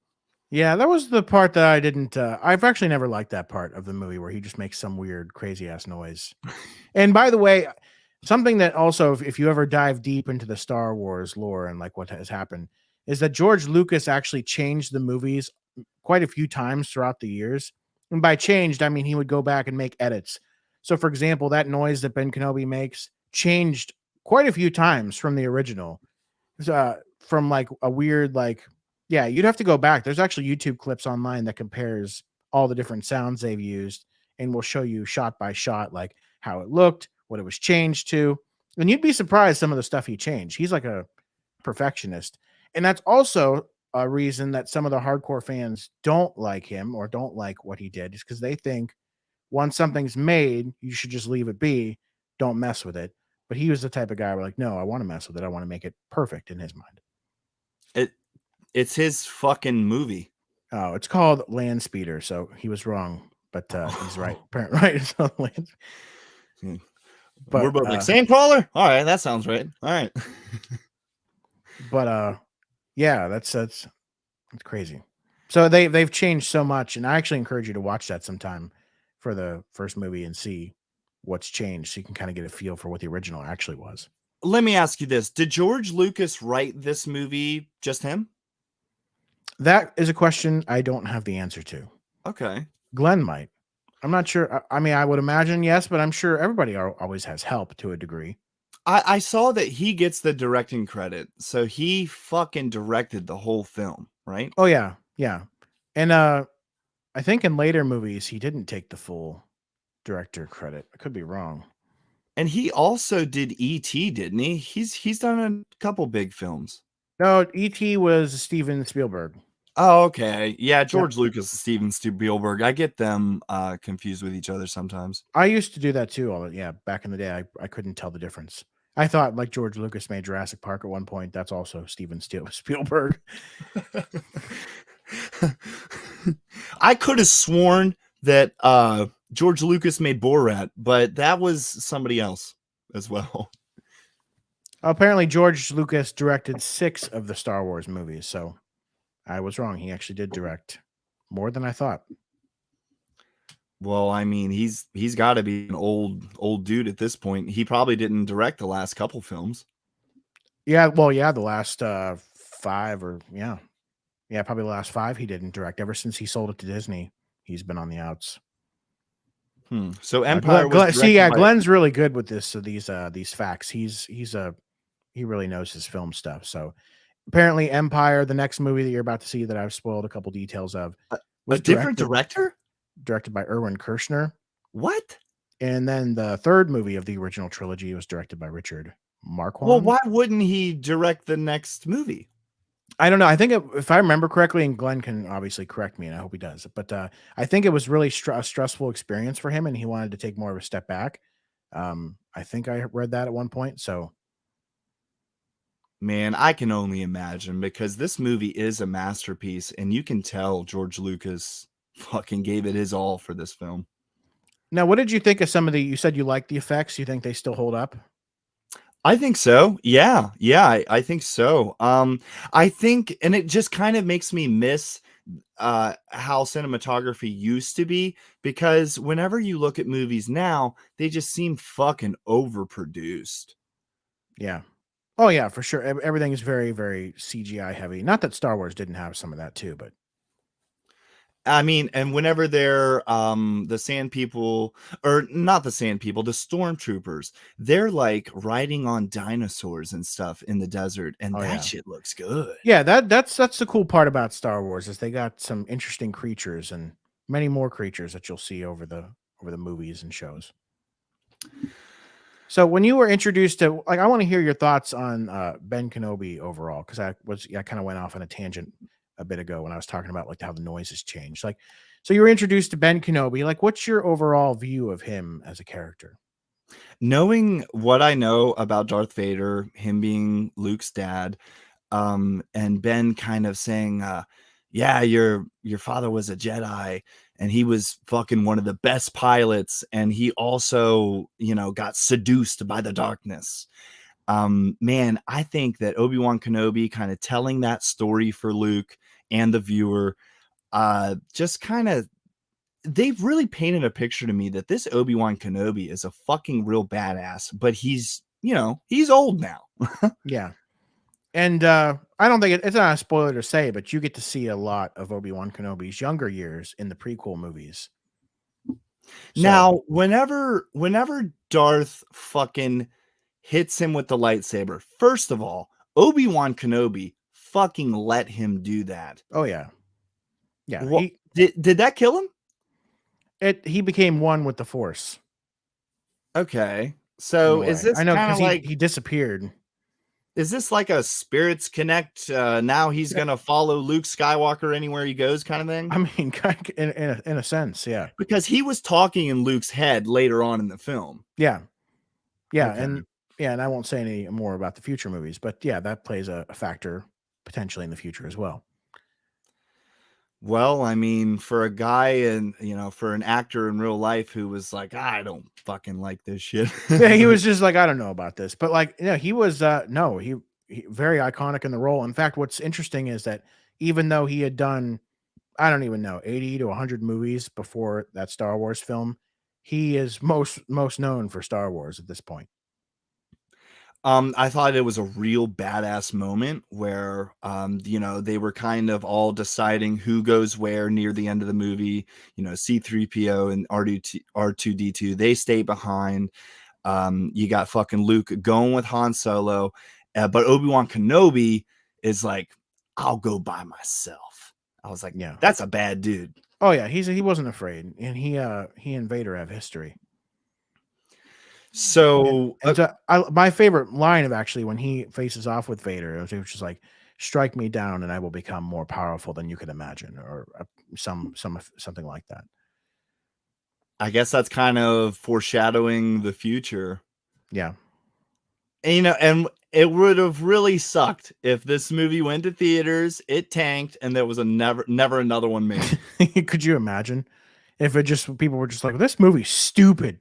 Yeah, that was the part that I didn't. I've actually never liked that part of the movie where he just makes some weird, crazy ass noise. And by the way, something that also, if you ever dive deep into the Star Wars lore and like what has happened, is that George Lucas actually changed the movies quite a few times throughout the years. And by changed, I mean he would go back and make edits. So, for example, that noise that Ben Kenobi makes changed quite a few times from the original. From like a weird like. Yeah, you'd have to go back. There's actually YouTube clips online that compares all the different sounds they've used and will show you shot by shot, like how it looked, what it was changed to. And you'd be surprised some of the stuff he changed. He's like a perfectionist. And that's also a reason that some of the hardcore fans don't like him or don't like what he did, is because they think once something's made, you should just leave it be. Don't mess with it. But he was the type of guy where like, no, I want to mess with it. I want to make it perfect in his mind. It's his fucking movie. Oh, it's called Land Speeder, so he was wrong, but he's right. Right, it's on Land. But we're both like Sandcrawler. All right, that sounds right. All right. But yeah, that's crazy. So they've changed so much, and I actually encourage you to watch that sometime for the first movie and see what's changed, so you can kind of get a feel for what the original actually was. Let me ask you this: did George Lucas write this movie just him? That is a question I don't have the answer to. Okay. Glenn might. I'm not sure. I mean, I would imagine yes, but I'm sure everybody always has help to a degree. I saw that he gets the directing credit, so he fucking directed the whole film, right? Oh yeah, yeah. And I think in later movies he didn't take the full director credit. I could be wrong. And he also did E.T., didn't he? He's done a couple big films. No, E.T. was Steven Spielberg. Oh, okay. Yeah, Yep. George Lucas and Steven Spielberg. I get them confused with each other sometimes. I used to do that too. Yeah, back in the day, I couldn't tell the difference. I thought like George Lucas made Jurassic Park at one point. That's also Steven Spielberg. I could have sworn that George Lucas made Borat, but that was somebody else as well. Apparently, George Lucas directed 6 of the Star Wars movies, so I was wrong. He actually did direct more than I thought. Well, I mean, he's got to be an old dude at this point. He probably didn't direct the last couple films. Yeah, well, yeah, the last 5 or yeah, probably the last 5 he didn't direct. Ever since he sold it to Disney, he's been on the outs. So Empire was See, directed yeah, by. Glenn's really good with this. So these facts. He really knows his film stuff. So apparently, Empire, the next movie that you're about to see that I've spoiled a couple details of, A was different director? directed by Erwin Kershner. What? And then the third movie of the original trilogy was directed by Richard Well, Marquand. why wouldn't he direct the next movie? I don't know. I think if I remember correctly, and Glenn can obviously correct me, and I hope he does. But I think it was really a stressful experience for him, and he wanted to take more of a step back. I think I read that at one point. So Man, I can only imagine because this movie is a masterpiece, and you can tell George Lucas fucking gave it his all for this film. now, what did you think of some of the? You said you liked the effects. You think they still hold up? I think so. Yeah. Yeah, I think so. I think, and it just kind of makes me miss how cinematography used to be, because whenever you look at movies now, they just seem fucking overproduced. Yeah. Oh yeah, for sure. Everything is very, very CGI heavy. Not that Star Wars didn't have some of that too, but I mean, and whenever they're the sand people, or not the sand people, the stormtroopers, they're like riding on dinosaurs and stuff in the desert, and oh that yeah, shit looks good. yeah. That's the cool part about Star Wars is they got some interesting creatures and many more creatures that you'll see over the movies and shows. So when you were introduced to, like, I want to hear your thoughts on Ben Kenobi overall, because I kind of went off on a tangent a bit ago when I was talking about like how the noise has changed. Like, so you were introduced to Ben Kenobi. Like, what's your overall view of him as a character? Knowing what I know about Darth Vader, him being Luke's dad, and Ben kind of saying, "Yeah, your father was a Jedi, and he was fucking one of the best pilots, and he also, got seduced by the darkness." Man, I think that Obi-Wan Kenobi kind of telling that story for Luke and the viewer, just kind of they've really painted a picture to me that this Obi-Wan Kenobi is a fucking real badass, but he's old now. Yeah. And I don't think it's not a spoiler to say, but you get to see a lot of Obi-Wan Kenobi's younger years in the prequel movies. So, Now, whenever Darth fucking hits him with the lightsaber, first of all, Obi-Wan Kenobi fucking let him do that. oh yeah, yeah, What did that kill him? he became one with the Force Okay. in a So way. I know because he disappeared. is this like a spirits connect? Now he's Yeah, gonna follow Luke Skywalker anywhere he goes, kind of thing? I mean, in a sense, yeah, Because he was talking in Luke's head later on in the film. yeah, yeah, Okay. and I won't say any more about the future movies, but yeah, that plays a factor potentially in the future as well. Well, I mean, for a guy and for an actor in real life who was like, I don't fucking like this shit. Yeah, he was just like, I don't know about this, but like, yeah, he was no, he very iconic in the role. In fact, what's interesting is that even though he had done, I don't even know, 80 to 100 movies before that Star Wars film, he is most known for Star Wars at this point. I thought it was a real badass moment where, they were kind of all deciding who goes where near the end of the movie. C-3PO and R2D2, they stay behind. You got fucking Luke going with Han Solo, but Obi-Wan Kenobi is like, I'll go by myself. I was like, Yeah. that's a bad dude. Oh yeah, he wasn't afraid, and he and Vader have history. So, And my favorite line of actually when he faces off with Vader, it was just like, strike me down and I will become more powerful than you could imagine, or something like that. I guess that's kind of foreshadowing the future. Yeah. And, and it would have really sucked if this movie went to theaters, it tanked, and there was a never another one made. Could you imagine if it just people were just like, this movie's stupid?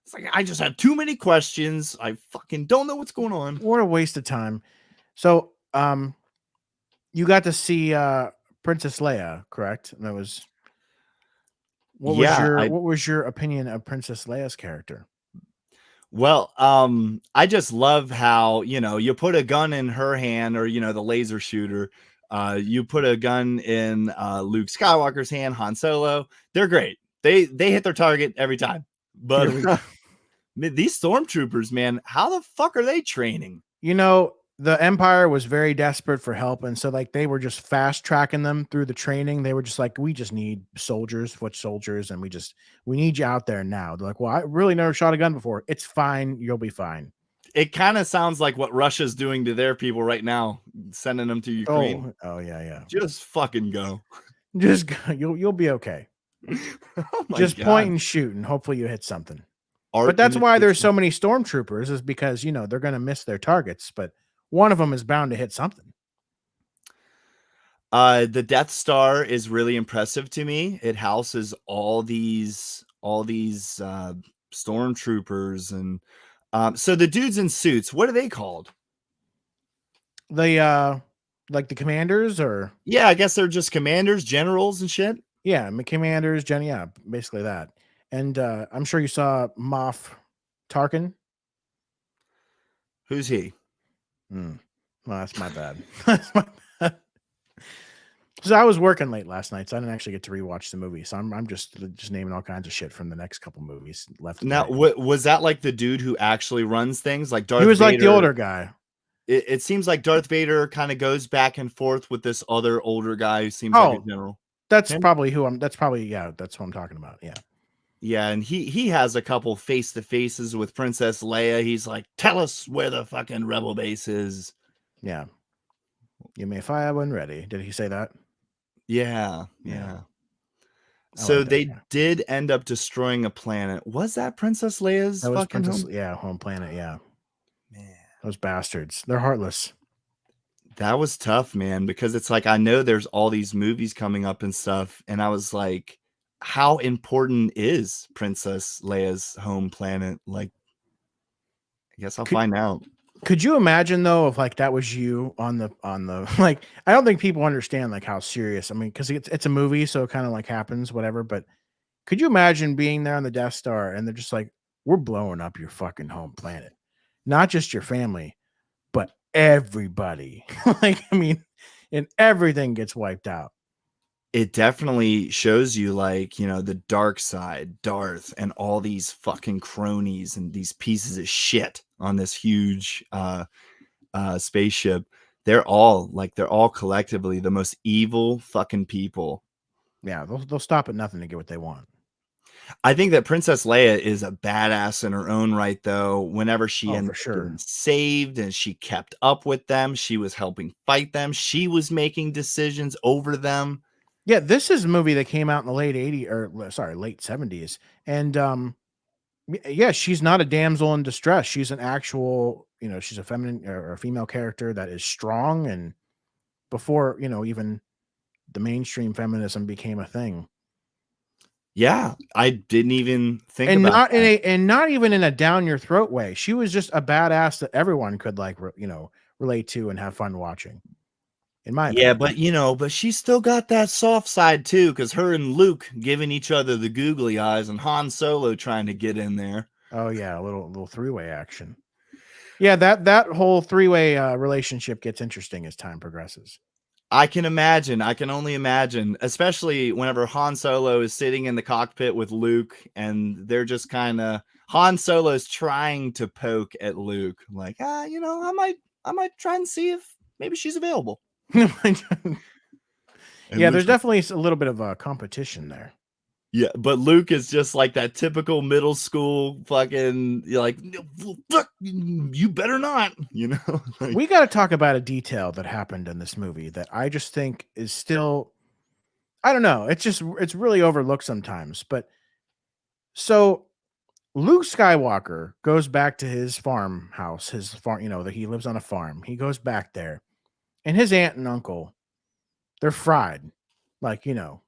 It's like, I just have too many questions. I fucking don't know what's going on. What a waste of time. So, you got to see Princess Leia, correct? And that was what was Yeah, your opinion of Princess Leia's character? well, I just love how, you put a gun in her hand, or, the laser shooter. You put a gun in Luke Skywalker's hand, Han Solo. They're great. They hit their target every time. But Here we go. these stormtroopers, man, how the fuck are they training? The Empire was very desperate for help, and so like they were just fast tracking them through the training. They were just like, we just need foot soldiers, and we need you out there now. They're like, well, I really never shot a gun before. It's fine, you'll be fine. It kind of sounds like what Russia's doing to their people right now, sending them to Ukraine. Oh yeah. Just fucking go. Just go. You'll be okay. Oh my Just God. point and shoot, and hopefully you hit something. Art But that's why there's imitation. so many stormtroopers, is because they're going to miss their targets, but one of them is bound to hit something. The Death Star is really impressive to me. It houses all these stormtroopers, and so the dudes in suits, what are they called? The like the commanders, or Yeah, I guess they're just commanders, generals, and shit. yeah, commanders, Jenny, yeah, basically that. And I'm sure you saw Moff Tarkin. Who's he? Well, that's my bad. That's my bad. So I was working late last night, so I didn't actually get to rewatch the movie. So I'm just naming all kinds of shit from the next couple movies left. Now, was that like the dude who actually runs things, like Darth He was Vader? like the older guy. It seems like Darth Vader kind of goes back and forth with this other older guy who seems like a general. That's Him? probably that's who I'm talking about. Yeah. Yeah, and he has a couple face-to-faces with Princess Leia. He's like, tell us where the fucking rebel base is. Yeah. You may fire when ready. Did he say that? Yeah. Yeah. So like that, they yeah. did end up destroying a planet. Was that Princess Leia's That was fucking Princess, home? yeah, home planet, yeah. Man, Those bastards. They're heartless. that was tough, man, because it's like, I know there's all these movies coming up and stuff, and I was like, how important is Princess Leia's home planet? Like, I guess I'll find out. Could you imagine though if like that was you on the like, I don't think people understand like how serious. I mean, because it's a movie, so it kind of like happens, whatever. But could you imagine being there on the Death Star and they're just like, we're blowing up your fucking home planet, not just your family, but everybody. Like, I mean, and everything gets wiped out. It definitely shows you, like, the dark side, Darth, and all these fucking cronies and these pieces of shit on this huge spaceship. They're all collectively the most evil fucking people. Yeah, they'll stop at nothing to get what they want. I think that Princess Leia is a badass in her own right, though. Whenever she ended up getting saved and she kept up with them, she was helping fight them. She was making decisions over them. Yeah, this is a movie that came out in the late 80s, or sorry, late 70s. And yeah, she's not a damsel in distress. She's an actual, she's a feminine or a female character that is strong. And before, even the mainstream feminism became a thing. Yeah, I didn't even think about that. And not even in a down your throat way. She was just a badass that everyone could relate to and have fun watching. In my opinion. But she's still got that soft side too, because her and Luke giving each other the googly eyes, and Han Solo trying to get in there. Oh yeah, a little three-way action. Yeah, that whole three-way relationship gets interesting as time progresses. I can only imagine, especially whenever Han Solo is sitting in the cockpit with Luke, and they're just kind of, Han Solo's trying to poke at Luke, like, I might try and see if maybe she's available. Yeah, there's definitely a little bit of a competition there. Yeah, but Luke is just like that typical middle school fucking, you're like, "No, fuck, you better not, you know? Like, We got to talk about a detail that happened in this movie that I just think is still, I don't know. It's really overlooked sometimes. But so Luke Skywalker goes back to his farmhouse, his farm, that he lives on a farm. He goes back there, and his aunt and uncle, they're fried. Like, you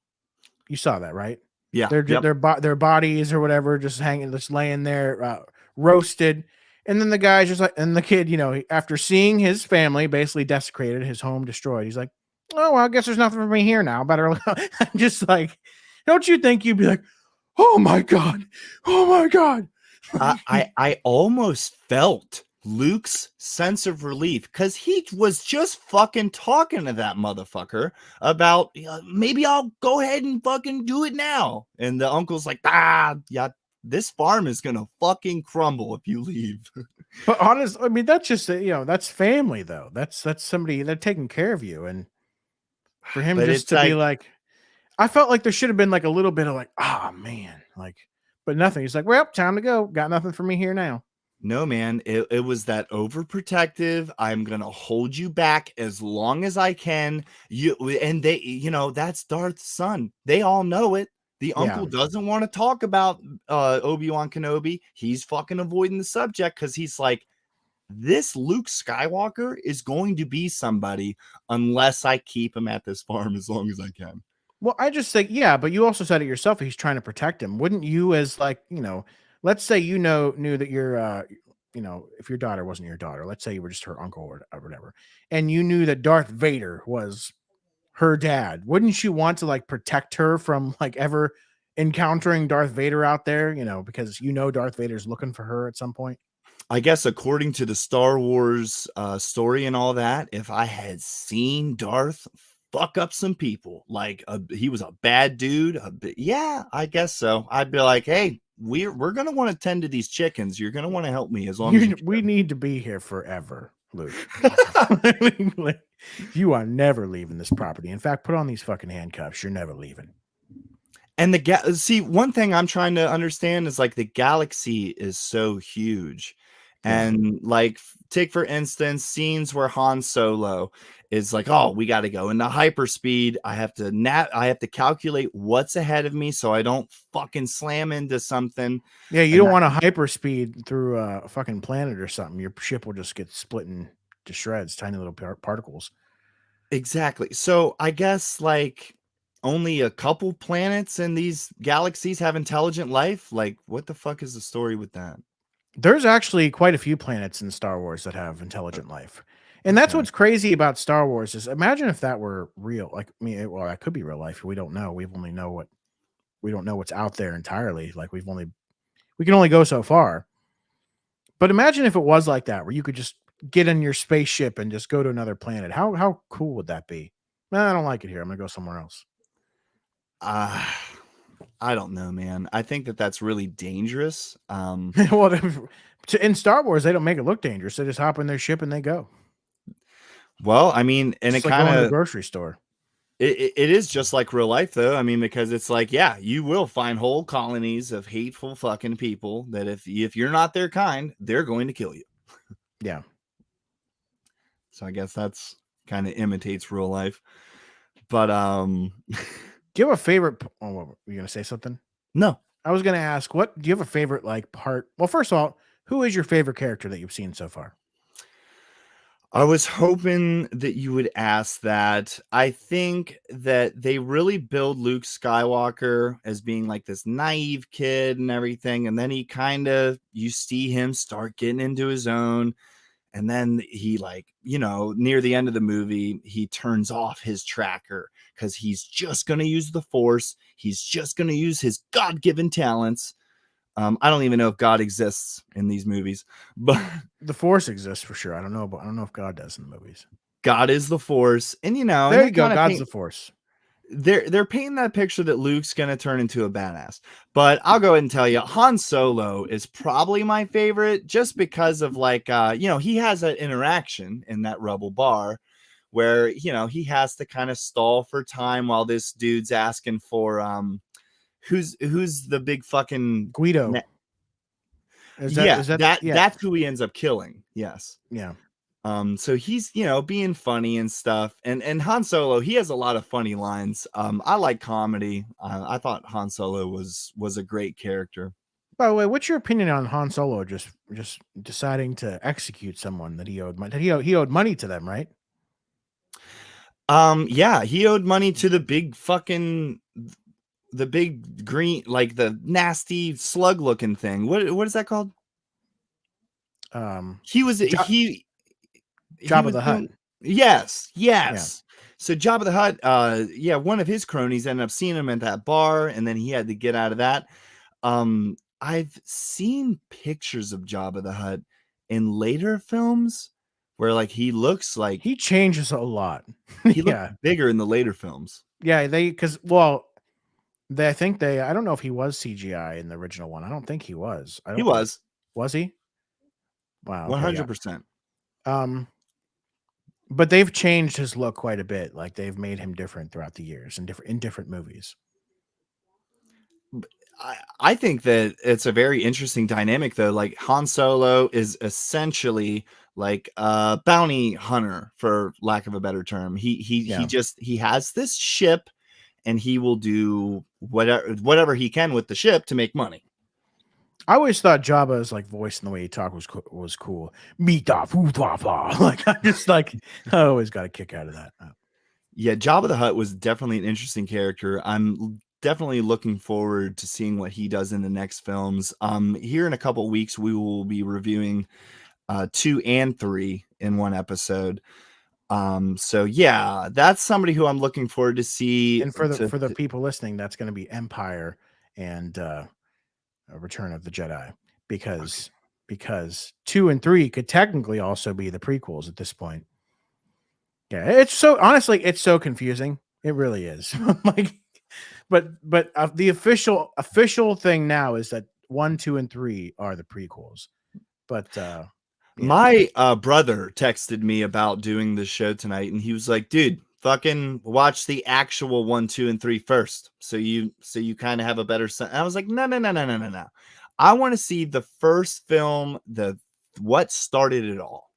saw that, right? yeah, Their yep. their bodies or whatever just hanging, just laying there, roasted. And then the guy's just like, and the kid, after seeing his family basically desecrated, his home destroyed, he's like, "Oh, well, I guess there's nothing for me here now. Better." I'm just like, don't you think you'd be like, "Oh my god, oh my god." I almost felt Luke's sense of relief because he was just fucking talking to that motherfucker about maybe I'll go ahead and fucking do it now. And the uncle's like, yeah, this farm is gonna fucking crumble if you leave. But honestly, I mean, that's just that's family though. That's somebody they're taking care of you, and for him But just it's to be like, like, I felt like there should have been like a little bit of like, oh man, like, but nothing. He's like, well, time to go. Got nothing for me here now. no, man, it was that overprotective. I'm gonna hold you back as long as I can. And they, that's Darth's son. They all know it. The Yeah. uncle doesn't want to talk about Obi-Wan Kenobi. He's fucking avoiding the subject because he's like, this Luke Skywalker is going to be somebody unless I keep him at this farm as long as I can. Well, I just think, yeah, but you also said it yourself. He's trying to protect him. Wouldn't you, as like, let's say knew that if your daughter wasn't your daughter, let's say you were just her uncle or whatever, and you knew that Darth Vader was her dad, wouldn't you want to like protect her from like ever encountering Darth Vader out there? Because Darth Vader's looking for her at some point. I guess according to the Star Wars story and all that, if I had seen Darth fuck up some people, like he was a bad dude, yeah, I guess so. I'd be like, hey, we're gonna want to tend to these chickens. You're gonna want to help me as long as you We can. need to be here forever, Luke. Like, you are never leaving this property. In fact, put on these fucking handcuffs. You're never leaving. And see, one thing I'm trying to understand is like the galaxy is so huge. Yeah. And like take for instance scenes where Han Solo is like, oh, we got to go into hyperspeed. I have to calculate what's ahead of me so I don't fucking slam into something. Yeah, you And don't want to hyperspeed through a fucking planet or something. Your ship will just get split into shreds, tiny little particles. exactly. So I guess like only a couple planets in these galaxies have intelligent life. Like, what the fuck is the story with that? There's actually quite a few planets in Star Wars that have intelligent life. And that's Okay. what's crazy about Star Wars is imagine if that were real. Like, I mean, well, that could be real life. We don't know. We don't know what's out there entirely. Like we can only go so far. But imagine if it was like that, where you could just get in your spaceship and just go to another planet. How cool would that be? I don't like it here. I'm gonna go somewhere else. Uh, I don't know, man. I think that that's really dangerous. Well, in Star Wars, they don't make it look dangerous. They just hop in their ship and they go. Well, I mean, and It's it like kind going to the of grocery store. it is just like real life, though. I mean, because it's like, yeah, you will find whole colonies of hateful fucking people that if you're not their kind, they're going to kill you. Yeah. So I guess that's kind of imitates real life. But Do you have a favorite? Oh, what, were you gonna say something? no. I was gonna ask, what do you have a favorite like part? Well, first of all, who is your favorite character that you've seen so far? I was hoping that you would ask that. I think that they really build Luke Skywalker as being like this naive kid and everything. And then you see him start getting into his own. And then he, like, near the end of the movie, he turns off his tracker because he's just going to use the Force. He's just going to use his God given talents. I don't even know if God exists in these movies, but The Force exists for sure. I don't know if God does in the movies. God is the Force, and and There they you go. kind of God's paint the Force. they're painting that picture that Luke's gonna turn into a badass. But I'll go ahead and tell you, Han Solo is probably my favorite, just because of like he has an interaction in that Rebel bar where he has to kind of stall for time while this dude's asking for who's the big fucking Guido. yeah, Is that yeah, that's who he ends up killing. Yes. yeah. So he's, being funny and stuff. And Han Solo, he has a lot of funny lines. I like comedy. I thought Han Solo was a great character. By the way, what's your opinion on Han Solo just deciding to execute someone that he owed money? That he owed money to them, right? Yeah, he owed money to the big green, like the nasty slug looking thing. What is that called? He was he Jabba was the Hutt. doing, yes, Yeah. So Jabba the Hutt, yeah, one of his cronies ended up seeing him at that bar, and then he had to get out of that. I've seen pictures of Jabba the Hutt in later films where like he looks like He changes a lot. he looked Yeah. bigger in the later films. Yeah, I think I don't know if he was CGI in the original one. I don't think he was. He was Was he? Wow, okay, yeah. 100%. But they've changed his look quite a bit. Like they've made him different throughout the years in different movies. I think that it's a very interesting dynamic though. Like Han Solo is essentially like a bounty hunter, for lack of a better term. He has this ship, and he will do whatever he can with the ship to make money. I always thought Jabba's like voice and the way he talked was cool. Like I always got a kick out of that. Yeah, Jabba the Hutt was definitely an interesting character. I'm definitely looking forward to seeing what he does in the next films. Here in a couple of weeks, we will be reviewing 2 and 3 in one episode. So yeah, that's somebody who I'm looking forward to see. And for the people listening, that's going to be Empire and Return of the Jedi, because 2 and 3 could technically also be the prequels at this point. Yeah, it's so confusing. It really is. Like, but the official thing now is that 1, 2, and 3 are the prequels. But yeah. My brother texted me about doing this show tonight, and he was like, "Dude, fucking watch the actual 1, 2, and 3 first, so you kind of have a better sense." I was like, "No. I want to see the first film, what started it all."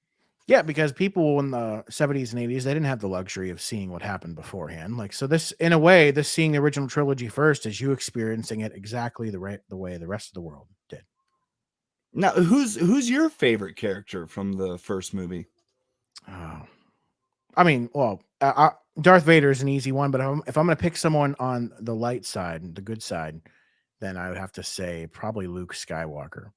Yeah, because people in the 70s and 80s, they didn't have the luxury of seeing what happened beforehand. Like, so this, in a way, this seeing the original trilogy first is you experiencing it exactly the way the rest of the world did. Now, who's your favorite character from the first movie? Oh, I mean, well, Darth Vader is an easy one, but if I'm going to pick someone on the light side, the good side, then I would have to say probably Luke Skywalker.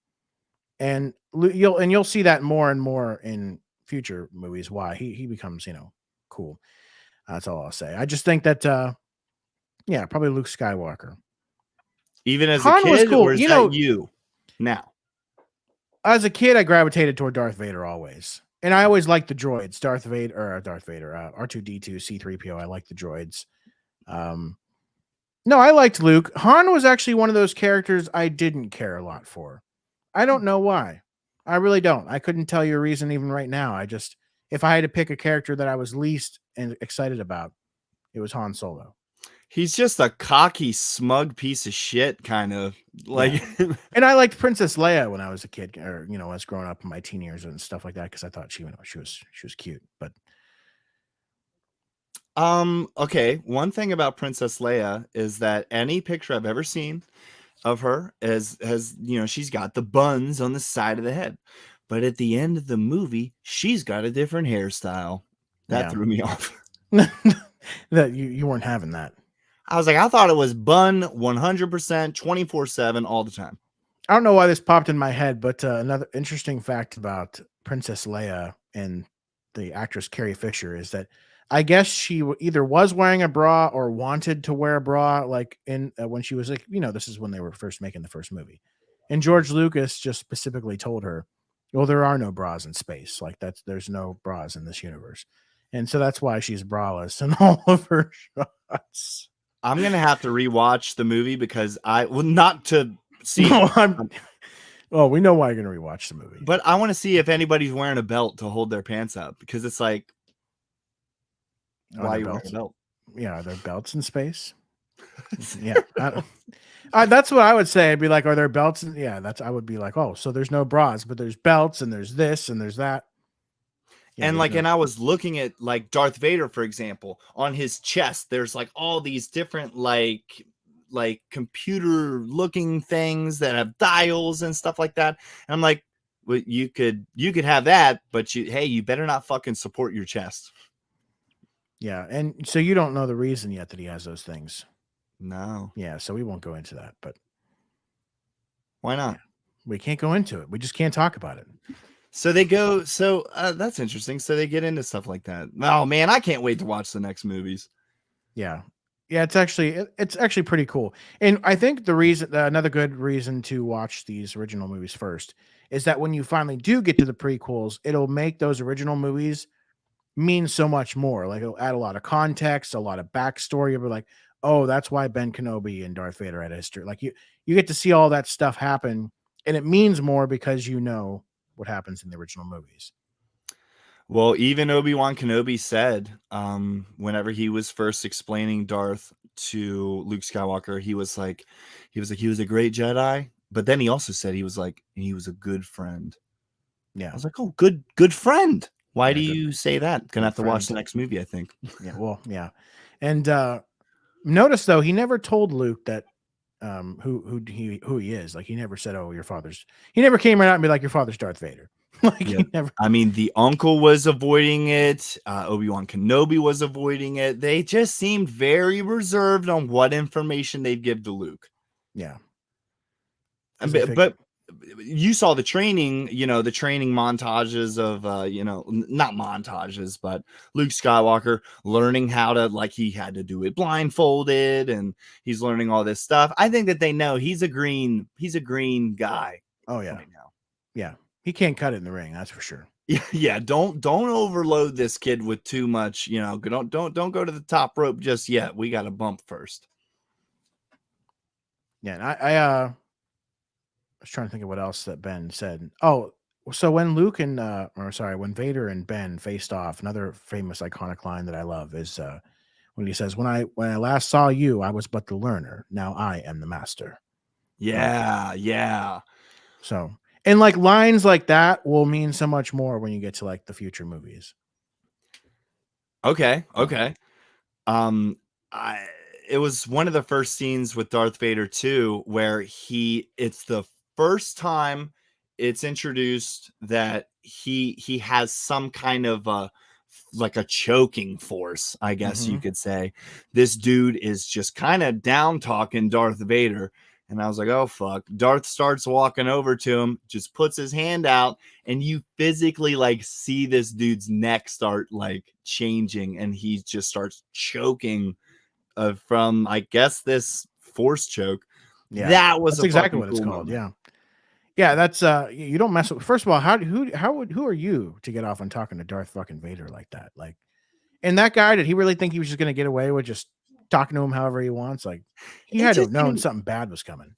And you'll see that more and more in future movies. Why he becomes cool. That's all I'll say. I just think that yeah, probably Luke Skywalker. Even as Han a kid, was cool. or is that you now? As a kid, I gravitated toward Darth Vader always. And I always liked the droids. Darth Vader, R2D2, C3PO. I liked the droids. No, I liked Luke. Han was actually one of those characters I didn't care a lot for. I don't know why. I really don't. I couldn't tell you a reason even right now. If I had to pick a character that I was least excited about, it was Han Solo. He's just a cocky, smug piece of shit, kind of like. Yeah. And I liked Princess Leia when I was a kid, or I was growing up in my teen years and stuff like that, because I thought she was cute. But okay, one thing about Princess Leia is that any picture I've ever seen of her has she's got the buns on the side of the head, but at the end of the movie, she's got a different hairstyle. That threw me off. That you weren't having that. I was like, I thought it was bun 100%, 24/7 all the time. I don't know why this popped in my head, but another interesting fact about Princess Leia and the actress Carrie Fisher is that I guess she either was wearing a bra or wanted to wear a bra, like in when she was like, this is when they were first making the first movie. And George Lucas just specifically told her, well, there are no bras in space. Like there's no bras in this universe. And so that's why she's braless in all of her shots. I'm going to have to rewatch the movie because not to see. Well, we know why you're going to rewatch the movie. But I want to see if anybody's wearing a belt to hold their pants up, because it's like, why are you wearing a belt? Yeah, are there belts in space? Yeah. That's what I would say. I'd be like, are there belts? Yeah, I would be like, oh, so there's no bras, but there's belts and there's this and there's that. Yeah, And there's like, no. and I was looking at like Darth Vader, for example, on his chest, there's like all these different like computer looking things that have dials and stuff like that. And I'm like, well, you could have that, but you better not fucking support your chest. Yeah, and so you don't know the reason yet that he has those things. No. Yeah, so we won't go into that, but Why yeah, not? we can't go into it. We just can't talk about it. So they go. So that's interesting. So they get into stuff like that. Oh man, I can't wait to watch the next movies. Yeah. Yeah, it's actually pretty cool. And I think the reason another good reason to watch these original movies first is that when you finally do get to the prequels, it'll make those original movies mean so much more. Like it'll add a lot of context, a lot of backstory. You'll be like, oh, that's why Ben Kenobi and Darth Vader had a history. Like you get to see all that stuff happen, and it means more because you know what happens in the original movies. Well, even Obi-Wan Kenobi said, whenever he was first explaining Darth to Luke Skywalker, he was like, he was a great Jedi, but then he also said he was a good friend. Yeah. I was like, oh, good friend. Why do good- you say that? Gonna have to watch friend. the next movie, I think. Yeah, well, yeah. And notice though, he never told Luke that who he is. Like he never said, "Oh, your father's." He never came right out and be like, "Your father's Darth Vader." Like Yeah. he never. I mean, the uncle was avoiding it. Obi-Wan Kenobi was avoiding it. They just seemed very reserved on what information they'd give to Luke. Yeah. But you saw the training, the training montages of, not montages, but Luke Skywalker learning how to, like, he had to do it blindfolded, and he's learning all this stuff. I think that they know he's a green guy. Oh yeah. Right now. Yeah. He can't cut it in the ring. That's for sure. Yeah. Don't overload this kid with too much. Don't go to the top rope just yet. We got a bump first. Yeah. And I was trying to think of what else that Ben said. Oh, so when when Vader and Ben faced off, another famous iconic line that I love is when he says, when I last saw you, I was but the learner. Now I am the master. Yeah. Yeah. So, and like lines like that will mean so much more when you get to like the future movies. Okay. It was one of the first scenes with Darth Vader too, where it's the first time it's introduced that he has some kind of like a choking force, I guess you could say. This dude is just kind of down talking Darth Vader. And I was like, oh, fuck. Darth starts walking over to him, just puts his hand out, and you physically like see this dude's neck start like changing, and he just starts choking from, I guess, this force choke. Yeah, That was that's exactly what it's cool called. moment. Yeah, that's you don't mess with. First of all, who are you to get off on talking to Darth fucking Vader like that? Like, and that guy, did he really think he was just going to get away with just talking to him however he wants? Like, he had to have known something bad was coming.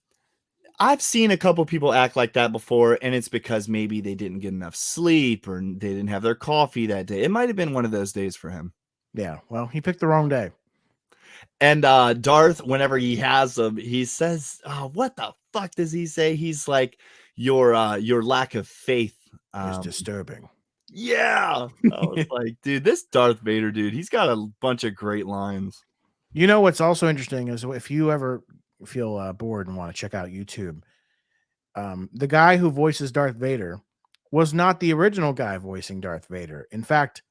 I've seen a couple people act like that before, and it's because maybe they didn't get enough sleep or they didn't have their coffee that day. It might have been one of those days for him. Yeah, well, he picked the wrong day. And Darth, whenever he has them, he says, what the fuck does he say? He's like, your lack of faith Is disturbing. Yeah. I was like, dude, this Darth Vader dude, he's got a bunch of great lines. You know what's also interesting is if you ever feel bored and want to check out YouTube, the guy who voices Darth Vader was not the original guy voicing Darth Vader. In fact,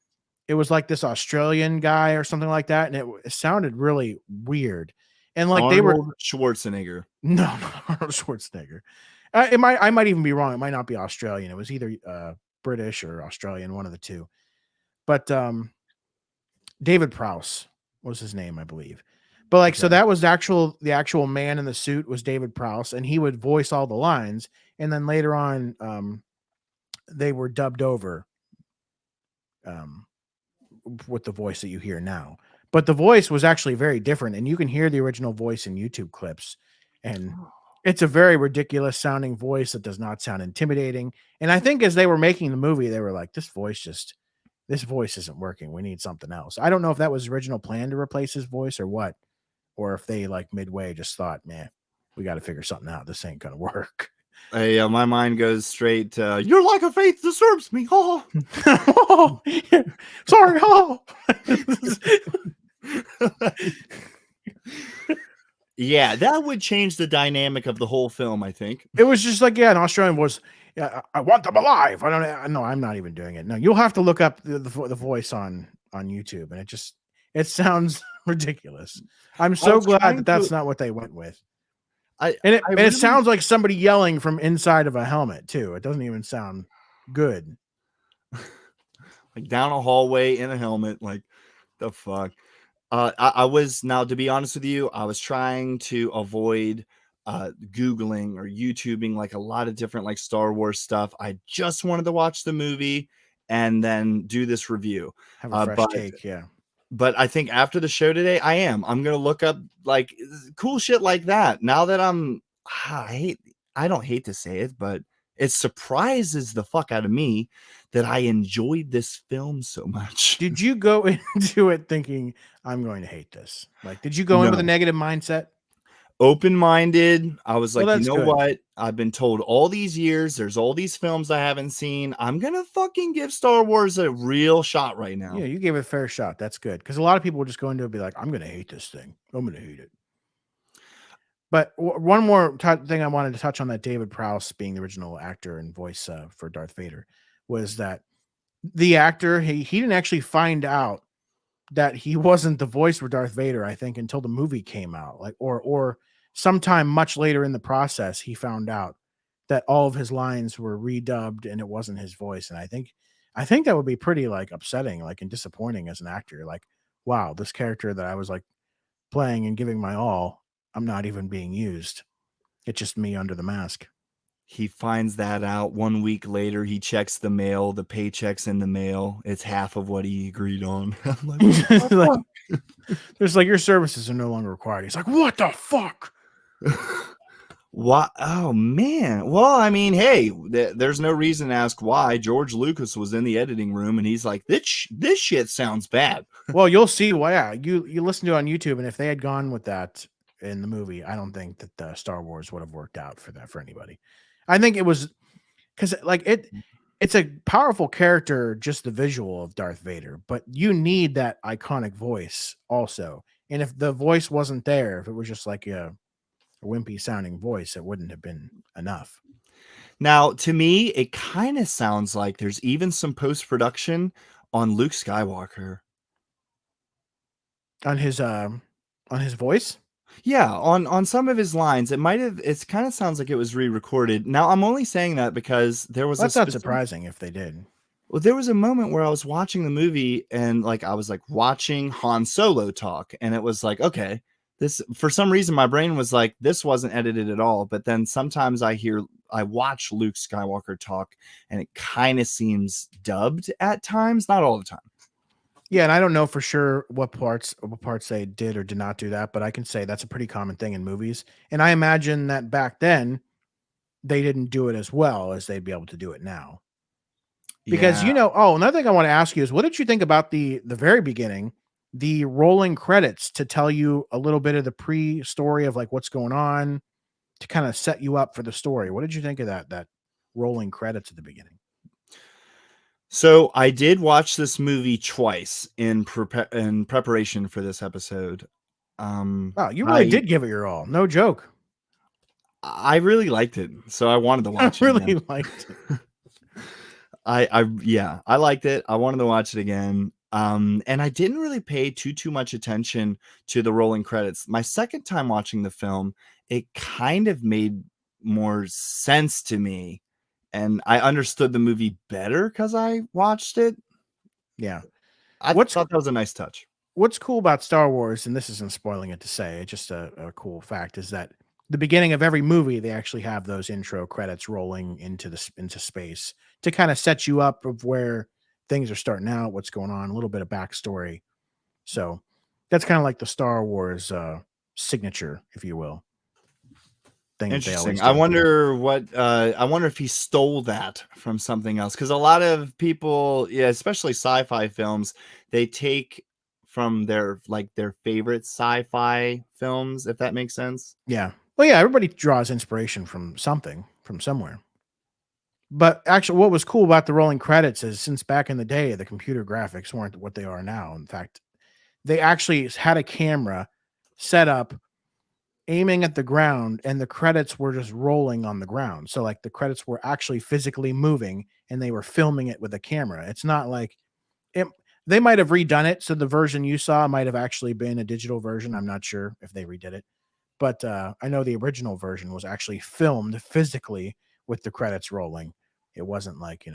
it was like this Australian guy or something like that, and it sounded really weird. And like Arnold Schwarzenegger. No, not Arnold Schwarzenegger. I might even be wrong. It might not be Australian. It was either British or Australian, one of the two. But David Prowse was his name, I believe. But like, so that was the actual man in the suit was David Prowse, and he would voice all the lines. And then later on, they were dubbed over with the voice that you hear now. But the voice was actually very different, and you can hear the original voice in YouTube clips. And it's a very ridiculous sounding voice that does not sound intimidating. And I think as they were making the movie, they were like, this voice isn't working. We need something else. I don't know if that was the original plan to replace his voice or what, or if they like midway just thought, man, we got to figure something out. This ain't gonna work. My mind goes straight to, your lack of faith disturbs me. Oh. Oh, sorry. Oh. Yeah, that would change the dynamic of the whole film, I think. It was just like, yeah, an Australian was, yeah, I want them alive. No, I'm not even doing it. No, you'll have to look up the voice on YouTube, and it sounds ridiculous. I'm so glad that that's not what they went with. And it sounds like somebody yelling from inside of a helmet too. It doesn't even sound good. Like down a hallway in a helmet, like the fuck. I was, now to be honest with you, I was trying to avoid Googling or YouTubing like a lot of different like Star Wars stuff. I just wanted to watch the movie and then do this review. Have a fresh take, yeah. But I think after the show today, I'm gonna look up like cool shit like that. Now that I don't hate to say it, but it surprises the fuck out of me that I enjoyed this film so much. Did you go into it thinking, I'm going to hate this? Like, did you go in with a negative mindset? Open-minded. I was like, well, you know good. What? I've been told all these years, there's all these films I haven't seen. I'm going to fucking give Star Wars a real shot right now. Yeah, you gave it a fair shot. That's good. Because a lot of people will just go into it and be like, I'm going to hate this thing. I'm going to hate it. But one more thing I wanted to touch on, that David Prowse being the original actor and voice for Darth Vader, was that the actor, he didn't actually find out that he wasn't the voice for Darth Vader, I think, until the movie came out, like, or sometime much later in the process, he found out that all of his lines were redubbed and it wasn't his voice. And I think that would be pretty like upsetting, like, and disappointing as an actor. Like, wow, this character that I was like playing and giving my all, I'm not even being used. It's just me under the mask. He finds that out 1 week later. He checks the mail. The paycheck's in the mail. It's half of what he agreed on. Like, there's like, your services are no longer required. He's like, what the fuck? What? Oh man. Well, I mean, hey, there's no reason to ask why. George Lucas was in the editing room and he's like, this shit sounds bad. Well, you'll see why. Yeah, you listen to it on YouTube, and if they had gone with that in the movie, I don't think that Star Wars would have worked out for anybody. I think it was because like it's a powerful character, just the visual of Darth Vader, but you need that iconic voice also. And if the voice wasn't there, if it was just like a wimpy sounding voice, it wouldn't have been enough. Now, to me, it kind of sounds like there's even some post-production on Luke Skywalker. On his voice? Yeah, on some of his lines, it kind of sounds like it was re-recorded. Now, I'm only saying that because there was that's not surprising if they did. Well, there was a moment where I was watching the movie and like I was like watching Han Solo talk, and it was like, okay, this, for some reason my brain was like, this wasn't edited at all. But then sometimes I watch Luke Skywalker talk and it kind of seems dubbed at times, not all the time. Yeah, and I don't know for sure what parts they did or did not do that, but I can say that's a pretty common thing in movies. And I imagine that back then they didn't do it as well as they'd be able to do it now. Because another thing I want to ask you is, what did you think about the very beginning, the rolling credits to tell you a little bit of the pre-story of like what's going on to kind of set you up for the story? What did you think of that rolling credits at the beginning? So I did watch this movie twice in preparation for this episode. Wow, you really did give it your all. No joke. I really liked it, so I wanted to watch it. I really liked it. I liked it. I wanted to watch it again. And I didn't really pay too much attention to the rolling credits. My second time watching the film, it kind of made more sense to me. And I understood the movie better because I watched it. Yeah. I thought that was a nice touch. What's cool about Star Wars, and this isn't spoiling it to say, it's just a cool fact, is that the beginning of every movie, they actually have those intro credits rolling into space to kind of set you up of where things are starting out, what's going on, a little bit of backstory. So that's kind of like the Star Wars signature, if you will. Interesting. I wonder if he stole that from something else, because a lot of people, especially sci-fi films, they take from their favorite sci-fi films, if that makes sense. Yeah. Well, yeah, everybody draws inspiration from something, from somewhere. But actually, what was cool about the rolling credits is since back in the day, the computer graphics weren't what they are now. In fact, they actually had a camera set up aiming at the ground, and the credits were just rolling on the ground. So, like, the credits were actually physically moving, and they were filming it with a camera. It's not like it, they might have redone it. So the version you saw might have actually been a digital version. I'm not sure if they redid it, but I know the original version was actually filmed physically with the credits rolling. It wasn't like,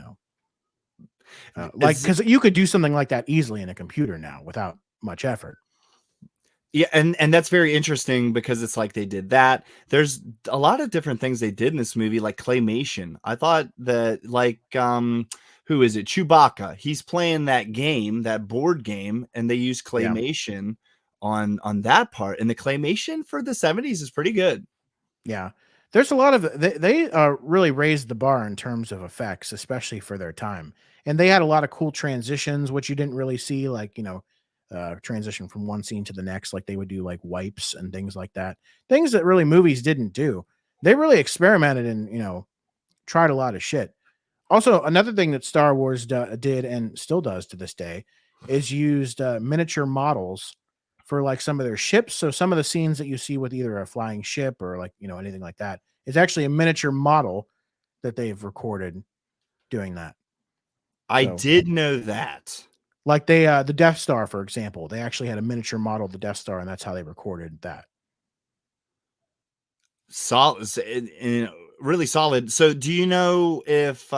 like, It's because you could do something like that easily in a computer now without much effort. Yeah, and that's very interesting because it's like they did that. There's a lot of different things they did in this movie, like claymation. I thought that who is it? Chewbacca. He's playing that game, that board game, and they use Yeah. claymation on that part. And the claymation for the 70s is pretty good. Yeah. There's a lot of they really raised the bar in terms of effects, especially for their time. And they had a lot of cool transitions, which you didn't really see, like, transition from one scene to the next, like they would do like wipes and things like that. Things that really movies didn't do. They really experimented and, tried a lot of shit. Also, another thing that Star Wars did and still does to this day is used miniature models for like some of their ships. So some of the scenes that you see with either a flying ship or like anything like that is actually a miniature model that they've recorded doing that. I So did know that. like the Death Star, for example, they actually had a miniature model of the Death Star, and that's how they recorded that. Solid, really solid. So, do you know if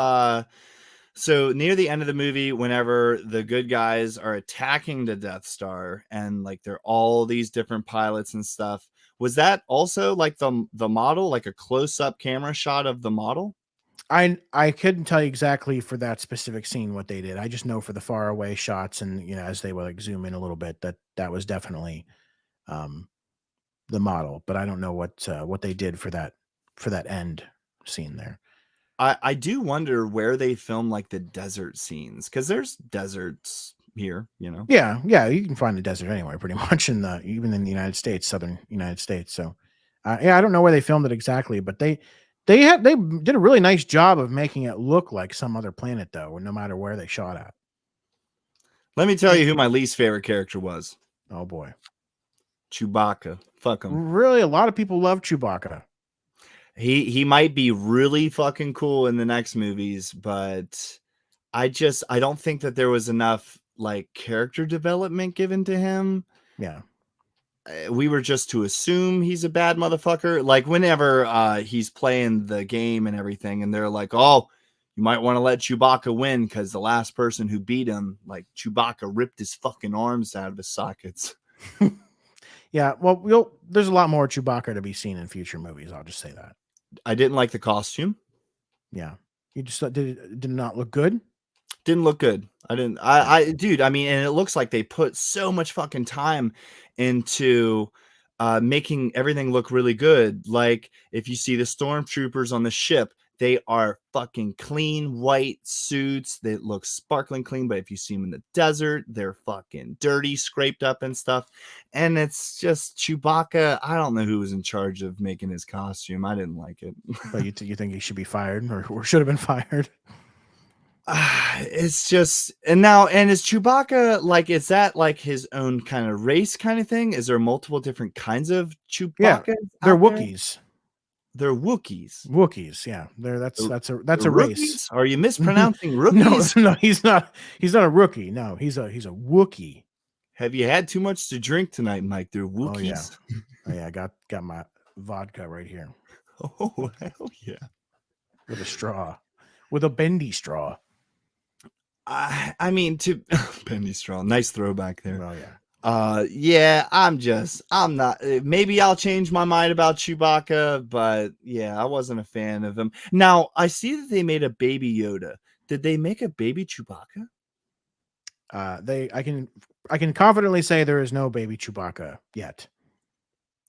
so near the end of the movie, whenever the good guys are attacking the Death Star and like they're all these different pilots and stuff, was that also like the model, like a close up camera shot of the model? I couldn't tell you exactly for that specific scene what they did. I just know for the far away shots and as they would like zoom in a little bit that was definitely um the model, but I don't know what they did for that end scene there. I do wonder where they film like the desert scenes because there's deserts here, you know. Yeah, yeah, you can find the desert anywhere pretty much in the even in the United States, southern United States. So, yeah, I don't know where they filmed it exactly, but they did a really nice job of making it look like some other planet, though, no matter where they shot at. Let me tell And you who my least favorite character was. oh boy, Chewbacca. Fuck him. really, a lot of people love Chewbacca. He might be really fucking cool in the next movies, but I don't think that there was enough like character development given to him. Yeah, We were just to assume he's a bad motherfucker. Like whenever he's playing the game and everything, and they're like, "Oh, you might want to let Chewbacca win because the last person who beat him, like Chewbacca, ripped his fucking arms out of his sockets." yeah. Well, there's a lot more Chewbacca to be seen in future movies. I'll just say that. I didn't like the costume. Yeah, you just did it not look good. Didn't look good. I didn't. Yeah, Dude. I mean, and it looks like they put so much fucking time into making everything look really good. Like if you see the stormtroopers on the ship, they are fucking clean white suits. They look sparkling clean. But if you see them in the desert, they're fucking dirty, scraped up and stuff. And it's just Chewbacca. I don't know who was in charge of making his costume. I didn't like it. but you think he should be fired or should have been fired? It's just and is Chewbacca like is that like his own kind of race kind of thing? Is there multiple different kinds of Yeah, Chewbaccas they're out there? Wookiees. They're Wookiees. Wookiees, yeah. The That's a race. rookies? Are you mispronouncing No, rookies? no, he's not a rookie. No, he's a Wookie. Have you had too much to drink tonight, Mike? They're Oh yeah. Wookiees. Oh yeah, I got my vodka right here Oh hell yeah! with a straw. With a bendy straw. I mean, to Penny Straw, nice throwback there. Well, yeah. Yeah, I'm not, maybe I'll change my mind about Chewbacca, but yeah, I wasn't a fan of him. Now, I see that they made a baby Yoda. Did they make a baby Chewbacca? I can confidently say there is no baby Chewbacca yet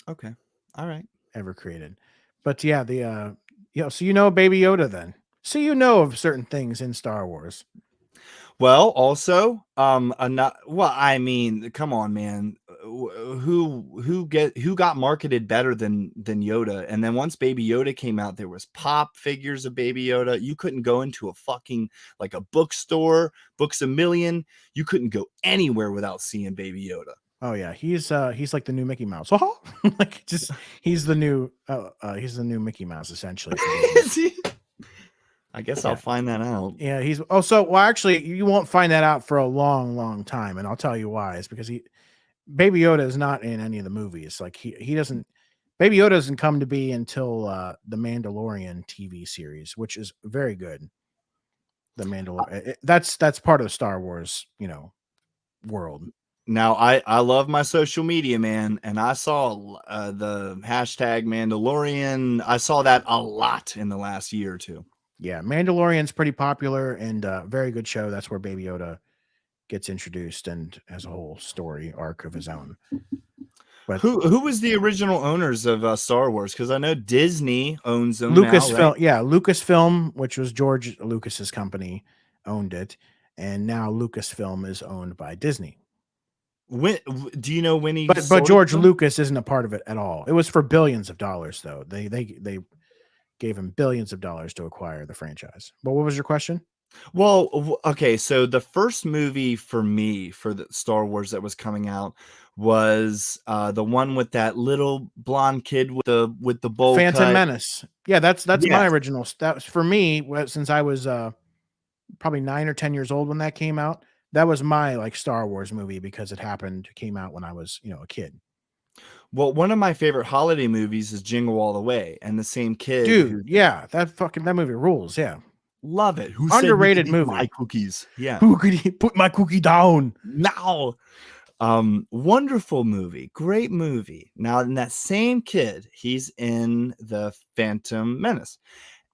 Okay. All right. ever created. But yeah, so Baby Yoda then. So of certain things in Star Wars. Well, also, well, I mean, come on, man. Who got marketed better than Yoda? And then once Baby Yoda came out, there was pop figures of Baby Yoda. You couldn't go into a fucking like a bookstore, Books a Million. You couldn't go anywhere without seeing Baby Yoda. Oh yeah, he's like the new Mickey Mouse. Like just he's the new Mickey Mouse essentially for Disney. I guess I'll Yeah. find that out. Yeah, he's well actually you won't find that out for a long, long time, and I'll tell you why. It's because Baby Yoda is not in any of the movies. Like he doesn't Baby Yoda doesn't come to be until the Mandalorian TV series, which is very good. The Mandalorian that's part of the Star Wars, world. Now I love my social media, man, and I saw the hashtag Mandalorian. I saw that a lot in the last year or two. Yeah, Mandalorian's pretty popular and very good show. That's where Baby Yoda gets introduced and has a whole story arc of his own. But who was the original owners of Star Wars? Because I know Disney owns them Lucasfilm, now, right? yeah, Lucasfilm, which was George Lucas's company, owned it, and now Lucasfilm is owned by Disney. When do you know when he? But George Lucas isn't a part of it at all. It was for billions of dollars, though. They gave him billions of dollars to acquire the franchise. But what was your question? Well, okay, so the first movie for me for the Star Wars that was coming out was the one with that little blonde kid with the bowl Phantom cut. Menace. Yeah, that's Yes. my original. That was for me since I was probably 9 or 10 years old when that came out. That was my like Star Wars movie because it came out when I was, a kid. Well, one of my favorite holiday movies is Jingle All the Way, and the same kid Dude, yeah, that movie rules, yeah. love it. Who Underrated said you could eat movie. my cookies? Yeah. Who could he put my cookie down? Now, wonderful movie, great movie. Now, in that same kid, he's in the Phantom Menace.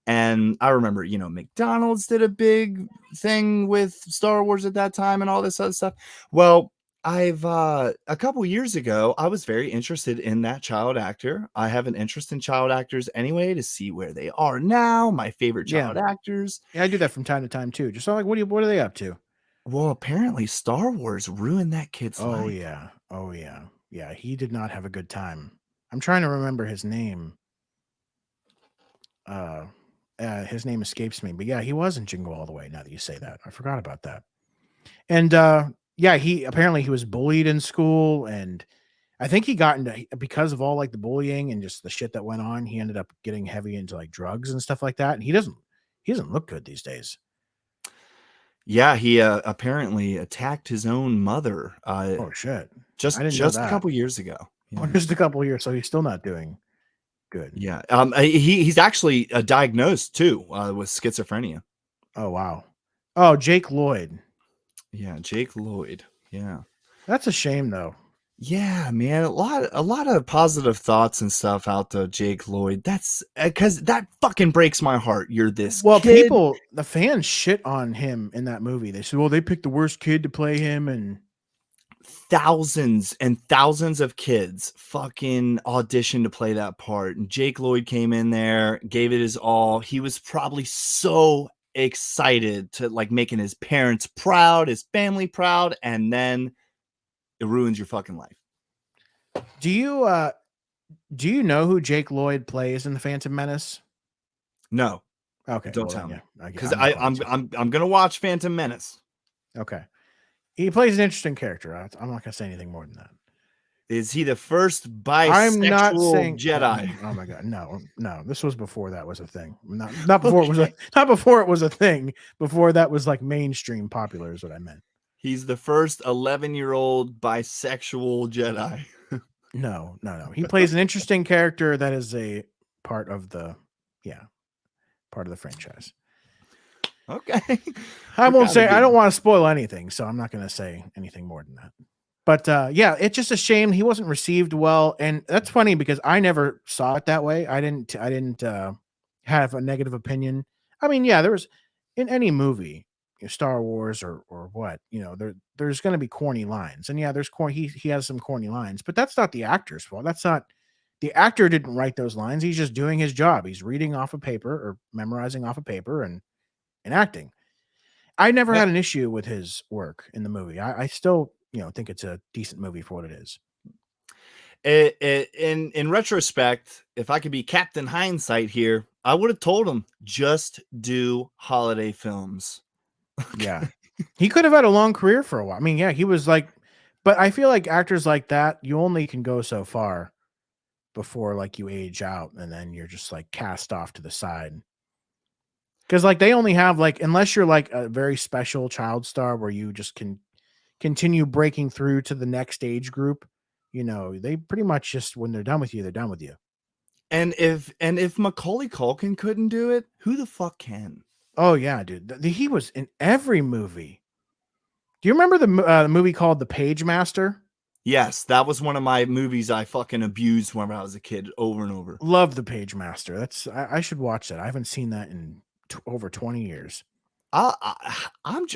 And I remember, McDonald's did a big thing with Star Wars at that time and all this other stuff. Well, I've a couple years ago, I was very interested in that child actor. I have an interest in child actors anyway to see where they are now, my favorite child actors. Yeah, I do that from time to time too. Just like what are they up to? Well, apparently Star Wars ruined that kid's life. Oh yeah. Yeah, he did not have a good time. I'm trying to remember his name. His name escapes me, but yeah, he was in Jingle All the Way. Now that you say that, I forgot about that. And yeah, he was bullied in school, and I think he got into because of all like the bullying and just the shit that went on. He ended up getting heavy into like drugs and stuff like that, and he doesn't look good these days. Yeah, he apparently attacked his own mother. Oh shit! Just a couple years ago. Yeah. Just a couple years, so he's still not doing good. Yeah. He's actually diagnosed too with schizophrenia. Oh wow. Oh, Jake Lloyd. Yeah, Jake Lloyd. Yeah. That's a shame though. Yeah, man. A lot of positive thoughts and stuff out to Jake Lloyd. That's because that fucking breaks my heart. You're this kid. The fans shit on him in that movie. They said, well, they picked the worst kid to play him, and thousands and thousands of kids fucking auditioned to play that part. And Jake Lloyd came in there, gave it his all. He was probably so excited to like making his parents proud, his family proud, and then it ruins your fucking life. Do you know who Jake Lloyd plays in the Phantom Menace? No. Okay. Don't tell me. Because I'm gonna watch Phantom Menace. Okay. He plays an interesting character. I'm not gonna say anything more than that. Is he the first bisexual I'm not saying Jedi? Oh my god, no. This was before that was a thing. Not before it was a thing. Before that was like mainstream popular is what I meant. He's the first 11-year-old bisexual Jedi. No. He plays an interesting character that is a part of the franchise. Okay. I won't say, I don't want to spoil anything, so I'm not going to say anything more than that. But yeah, it's just a shame he wasn't received well. And that's funny because I never saw it that way. I didn't have a negative opinion. I mean, yeah, there was in any movie, Star Wars or what, there's going to be corny lines. And yeah, there's he has some corny lines, but that's not the actor's fault. That's not the actor didn't write those lines. He's just doing his job. He's reading off a paper or memorizing off a paper and acting. I never Yeah. had an issue with his work in the movie. I still, think it's a decent movie for what it is. In retrospect, if I could be Captain Hindsight here, I would have told him just do holiday films. Yeah. He could have had a long career for a while. I mean, yeah, he was like, but I feel like actors like that, you only can go so far before like you age out and then you're just like cast off to the side. Cause like they only have like, unless you're like a very special child star where you just can continue breaking through to the next age group, they pretty much just, when they're done with you, they're done with you. And if Macaulay Culkin couldn't do it, who the fuck can? Oh yeah, dude. He was in every movie. Do you remember the movie called The Page Master? Yes, that was one of my movies I fucking abused when I was a kid over and over. Love The Page Master. I should watch that. I haven't seen that in over 20 years. I'm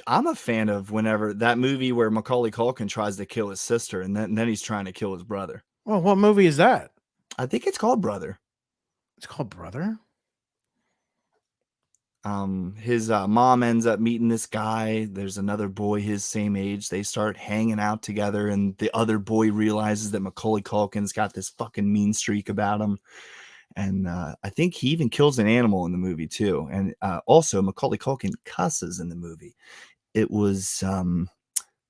a fan of whenever that movie where Macaulay Culkin tries to kill his sister and then he's trying to kill his brother. Well, what movie is that? I think it's called Brother. It's called Brother. His mom ends up meeting this guy. There's another boy his same age. They start hanging out together, and the other boy realizes that Macaulay Culkin's got this fucking mean streak about him. And I think he even kills an animal in the movie too. And also Macaulay Culkin cusses in the movie. It was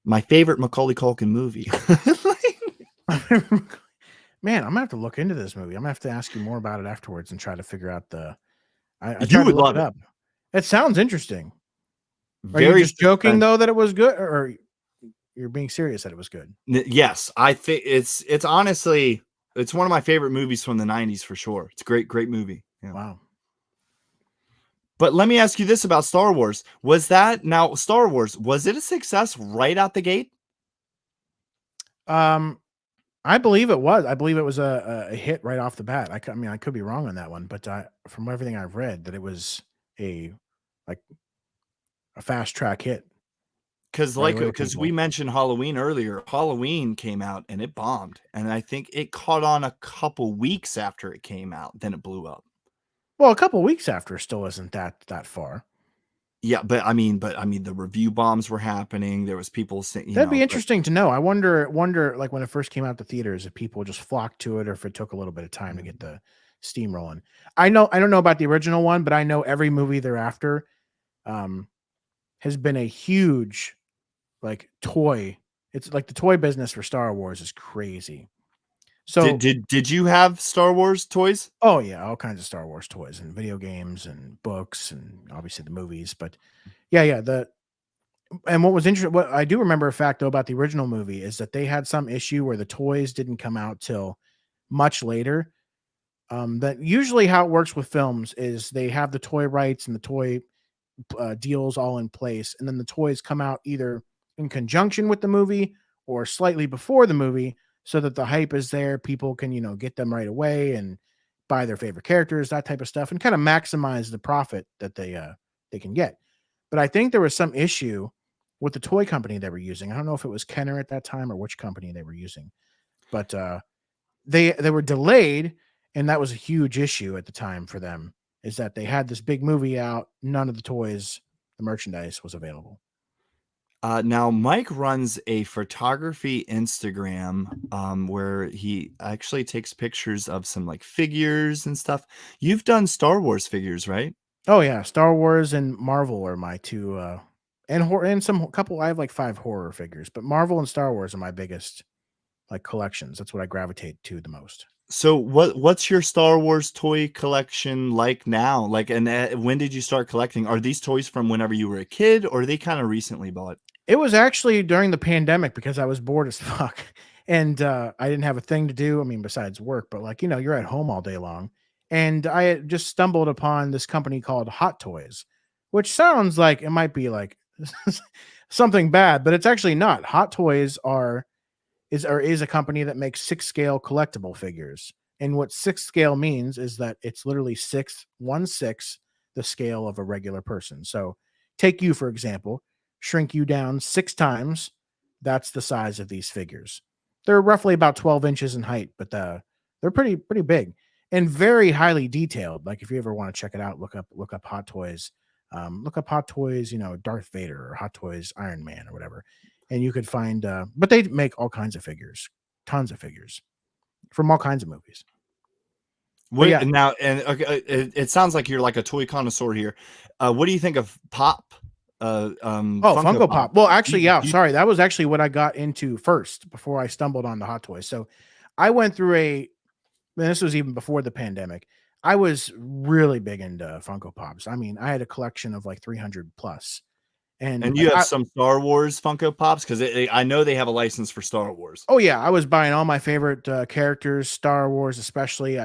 my favorite Macaulay Culkin movie. Man, I'm gonna have to look into this movie. I'm gonna have to ask you more about it afterwards and try to figure out I You tried to would look love it it. up. It sounds interesting. Are you Very just joking suspense. though that it was good, or you're being serious that it was good? Yes, I think it's honestly it's one of my favorite movies from the 90s for sure. It's a great movie. Yeah. Wow. But let me ask you this about Star Wars. Star Wars, was it a success right out the gate? I believe it was. I believe it was a hit right off the bat. I mean, I could be wrong on that one, but from everything I've read, that it was a like a fast track hit right away with Because we people. mentioned Halloween earlier. Halloween came out and it bombed. And I think it caught on a couple weeks after it came out. Then it blew up. Well, a couple weeks after still isn't that far. Yeah, but I mean, the review bombs were happening. There was people saying, That'd be but interesting to know. I wonder like when it first came out to theaters, if people just flocked to it or if it took a little bit of time to get the steam rolling. I don't know about the original one, but I know every movie thereafter um, has been a huge like toy. It's like the toy business for Star Wars is crazy. So, did you have Star Wars toys? oh yeah, all kinds of Star Wars toys and video games and books and obviously the movies. But yeah, and what was interesting, what I do remember a fact though about the original movie is that they had some issue where the toys didn't come out till much later. That usually how it works with films is they have the toy rights and the toy deals all in place, and then the toys come out either in conjunction with the movie or slightly before the movie, so that the hype is there. People can get them right away and buy their favorite characters, that type of stuff, and kind of maximize the profit that they can get. But I think there was some issue with the toy company they were using. I don't know if it was Kenner at that time or which company they were using, but they were delayed, and that was a huge issue at the time for them. Is that they had this big movie out, none of the toys, the merchandise was available. Now Mike runs a photography Instagram where he actually takes pictures of some like figures and stuff. You've done Star Wars figures, right? Oh yeah, Star Wars and Marvel are my two, and some couple. I have like 5 horror figures, but Marvel and Star Wars are my biggest like collections. That's what I gravitate to the most. So what's your Star Wars toy collection like now? Like, and when did you start collecting? Are these toys from whenever you were a kid, or are they kind of recently bought? It was actually during the pandemic because I was bored as fuck, and I didn't have a thing to do. I mean, besides work, but like you're at home all day long, and I had just stumbled upon this company called Hot Toys, which sounds like it might be like something bad, but it's actually not. Hot Toys is a company that makes 6 scale collectible figures. And what 6 scale means is that it's literally 1/6 the scale of a regular person. So take you, for example, shrink you down 6 times. That's the size of these figures. They're roughly about 12 inches in height, but they're pretty big and very highly detailed. Like if you ever want to check it out, look up Hot Toys. Look up Hot Toys, Darth Vader or Hot Toys Iron Man or whatever, and you could find. But they make all kinds of figures, tons of figures from all kinds of movies. But What yeah, now? And okay, it sounds like you're like a toy connoisseur here. What do you think of Pop? oh, Funko Funko Pop. Pop. Well, actually, yeah, Do you- sorry, that was actually what I got into first before I stumbled on the Hot Toys. So I went through and this was even before the pandemic. I was really big into Funko Pops. I mean, I had a collection of like 300 plus. And and you have some Star Wars Funko Pops because I know they have a license for Star Wars. oh yeah, I was buying all my favorite characters, Star Wars especially.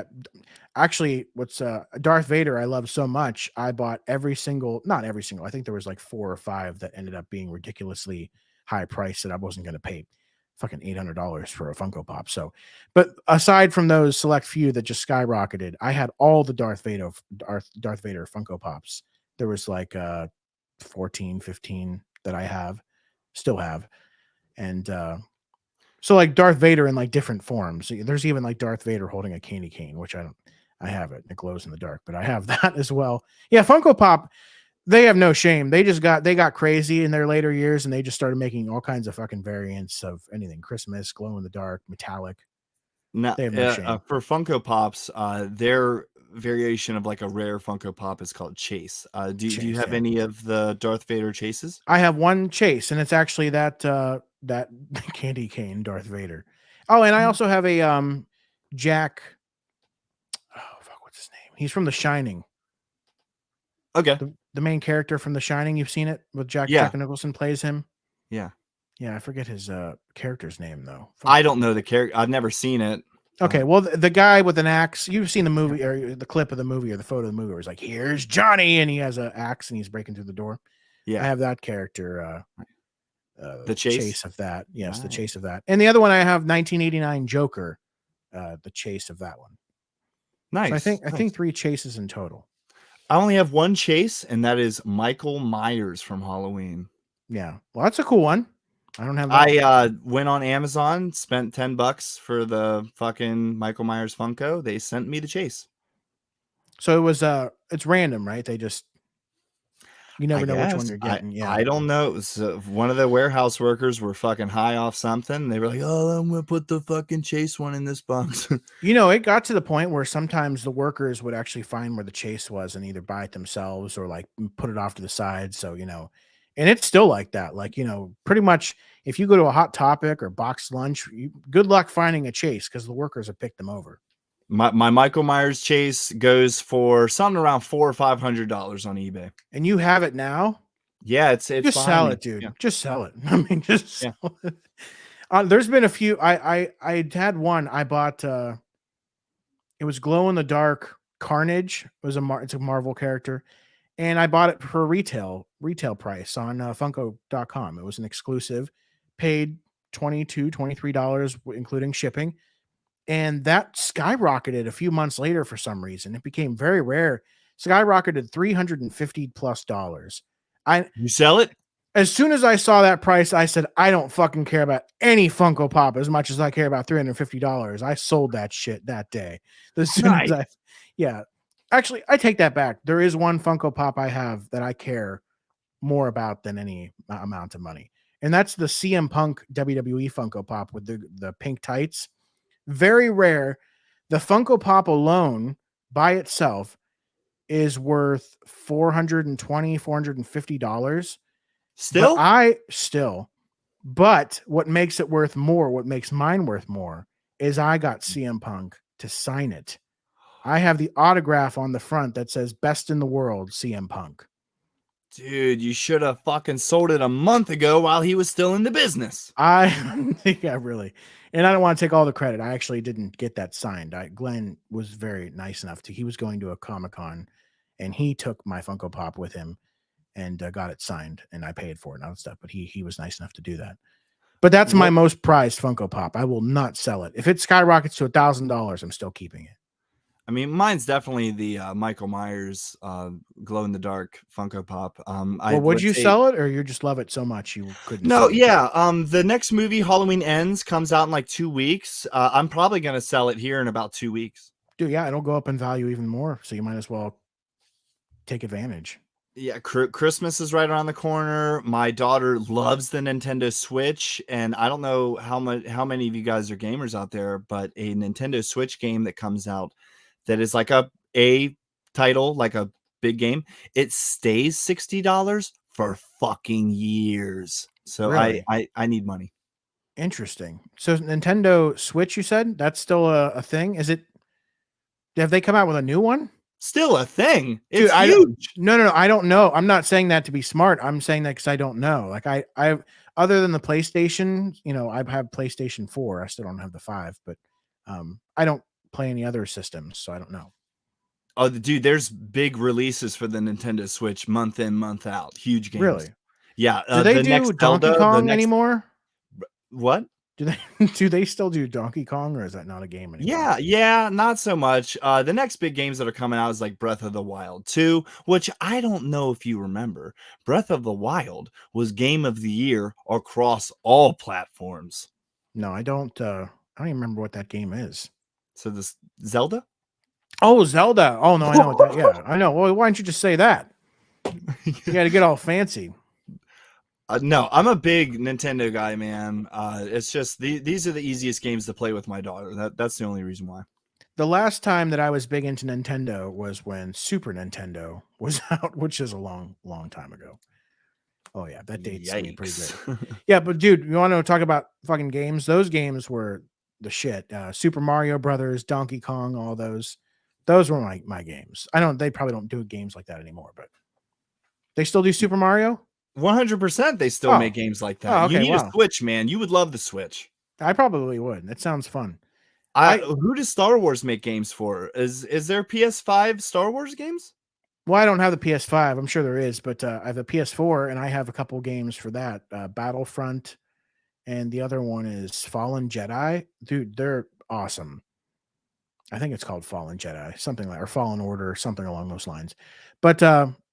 Actually, what's Darth Vader I love so much. I bought not every single. I think there was like 4 or 5 that ended up being ridiculously high price that I wasn't going to pay fucking $800 for a Funko Pop. So, but aside from those select few that just skyrocketed, I had all the Darth Vader Funko Pops. There was like 14, 15 that I still have. And so like Darth Vader in like different forms. There's even like Darth Vader holding a candy cane, which I have it. It glows in the dark, but I have that as well. Yeah, Funko Pop, they have no shame. They got crazy in their later years and they just started making all kinds of fucking variants of anything. Christmas, glow in the dark, metallic. Now, They have no shame. for Funko Pops, their variation of like a rare Funko Pop is called Chase. Do you Chase, have yeah. any of the Darth Vader chases? I have one Chase, and it's actually that candy cane Darth Vader. Oh, and I also have a Jack. Oh fuck, what's his name? He's from The Shining. Okay. The main character from The Shining. You've seen it with Yeah. Jack Nicholson plays him. Yeah. Yeah, I forget his character's name though. Fuck. I don't know the character. I've never seen it. Okay, well, the guy with an axe. You've seen the movie or the clip of the movie or the photo of the movie where it's like, "Here's Johnny," and he has an axe and he's breaking through the door. Yeah. I have that character. The Chase of that. Yes, the Nice. chase of that. And the other one I have 1989 Joker, the chase of that one. Nice. So I nice. think 3 chases in total. I only have one chase, and that is Michael Myers from Halloween. Yeah. Well, that's a cool one. I don't have that. I went on Amazon, spent $10 for the fucking Michael Myers Funko. They sent me the chase. So it was it's random, right? They just you never know which one you're getting. Yeah. I don't know. So one of the warehouse workers were fucking high off something. They were like, "Oh, I'm gonna put the fucking chase one in this box." It got to the point where sometimes the workers would actually find where the chase was and either buy it themselves or like put it off to the side. So, and it's still like that. Like, pretty much if you go to a Hot Topic or Box Lunch, good luck finding a chase because the workers have picked them over. My Michael Myers chase goes for something around $400 or $500 on eBay. And you have it now? Yeah, it's Just sell me. it, dude. Yeah. Just sell it. I mean, just sell it. There's been a few. I had one. I bought. It was glow in the dark Carnage. It was it's a Marvel character, and I bought it for retail price on Funko.com. It was an exclusive. Paid $23 including shipping, and that skyrocketed a few months later for some reason. It became very rare. Skyrocketed $350+. You sell it? As soon as I saw that price, I said, I don't fucking care about any Funko Pop as much as I care about $350. I sold that shit that day. As soon as yeah. Actually, I take that back. There is one Funko Pop I have that I care more about than any amount of money. And that's the CM Punk WWE Funko Pop with the pink tights. Very rare. The Funko Pop alone by itself is worth $420, $450. But what makes it worth more, what makes mine worth more, is I got CM Punk to sign it. I have the autograph on the front that says "Best in the World, CM Punk." Dude, you should have fucking sold it a month ago while he was still in the business. Yeah, really. And I don't want to take all the credit. I actually didn't get that signed. Glenn was very nice enough he was going to a Comic-Con and he took my Funko Pop with him and got it signed, and I paid for it and all that stuff. But he was nice enough to do that. But that's my most prized Funko Pop. I will not sell it. If it skyrockets to $1,000, I'm still keeping it. I mean, mine's definitely the Michael Myers glow in the dark Funko Pop. Would you sell it, or you just love it so much you couldn't? No, yeah. The next movie, Halloween Ends, comes out in like 2 weeks. I'm probably gonna sell it here in about 2 weeks. Dude, yeah, it'll go up in value even more. So you might as well take advantage. Yeah, Christmas is right around the corner. My daughter loves the Nintendo Switch, and I don't know how many of you guys are gamers out there, but a Nintendo Switch game that comes out that is like a title, like a big game, it stays $60 for fucking years. So Really I need money. interesting. So Nintendo Switch, you said that's still a thing. Is it? Have they come out with a new one? Still a thing. Dude, It's huge. no, I don't know. I'm not saying that to be smart. I'm saying that because I don't know. Like I, other than the PlayStation, I have PlayStation 4. I still don't have the 5, but I don't play any other systems, so I don't know. Oh, dude, there's big releases for the Nintendo Switch month in, month out. Huge games. Really? Yeah, Do they the do next Donkey Zelda, the Kong next anymore? what? Do they do they still do Donkey Kong, or is that not a game anymore? Yeah, not so much. The next big games that are coming out is like Breath of the Wild 2, which I don't know if you remember. Breath of the Wild was game of the year across all platforms. No, I don't. I don't even remember what that game is. So this Zelda? Oh, Zelda. Oh no, I know what that. Yeah, I know. Well, why don't you just say that? You got to get all fancy. No, I'm a big Nintendo guy, man. It's just these are the easiest games to play with my daughter. That's the only reason why. The last time that I was big into Nintendo was when Super Nintendo was out, which is a long, long time ago. Oh yeah, that dates me pretty good. Yikes. Yeah, but dude, you want to talk about fucking games? Those games were the shit. Super Mario Brothers, Donkey Kong, all those. Those were my games. I don't. They probably don't do games like that anymore, but they still do Super Mario. 100% they still Oh, make games like that. oh, You okay, need a wow. Switch, man. You would love the Switch. I probably would. That sounds fun. I I who does Star Wars make games for? Is there PS5 Star Wars games? Well, I don't have the PS5. I'm sure there is, but I have a PS4, and I have a couple games for that. Battlefront, and the other one is Fallen Jedi. Dude, they're awesome. I think it's called Fallen Jedi, something like, or Fallen Order, something along those lines. But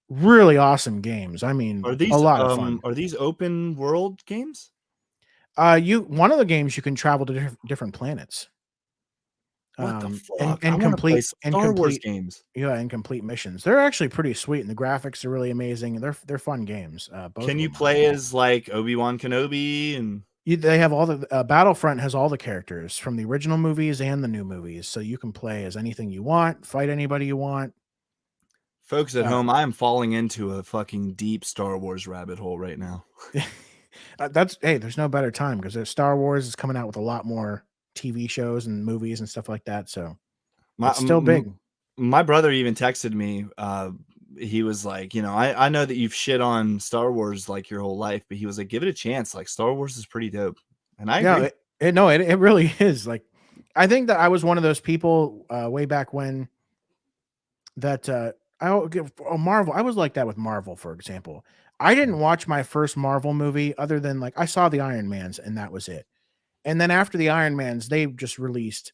really awesome games. I mean, a lot of fun. Are these open world games? You One of the games you can travel to different planets. What the And fuck? I want to play some Star Wars complete games. yeah, and complete missions. They're actually pretty sweet, and the graphics are really amazing. And they're fun games. Both Can of you them are. play as like Obi-Wan Kenobi and They have all the Battlefront has all the characters from the original movies and the new movies, so you can play as anything you want, fight anybody you want. folks at Uh, home? I am falling into a fucking deep Star Wars rabbit hole right now. that's hey, there's no better time because Star Wars is coming out with a lot more TV shows and movies and stuff like that. So My it's still big. my brother even texted me. He was like, I know that you've shit on Star Wars like your whole life, but he was like, give it a chance. Like Star Wars is pretty dope, and I Yeah, agree. it really is. Like, I think that I was one of those people way back when that Marvel. I was like that with Marvel, for example. I didn't watch my first Marvel movie other than like I saw the Iron Mans and that was it. And then after the Iron Mans, they just released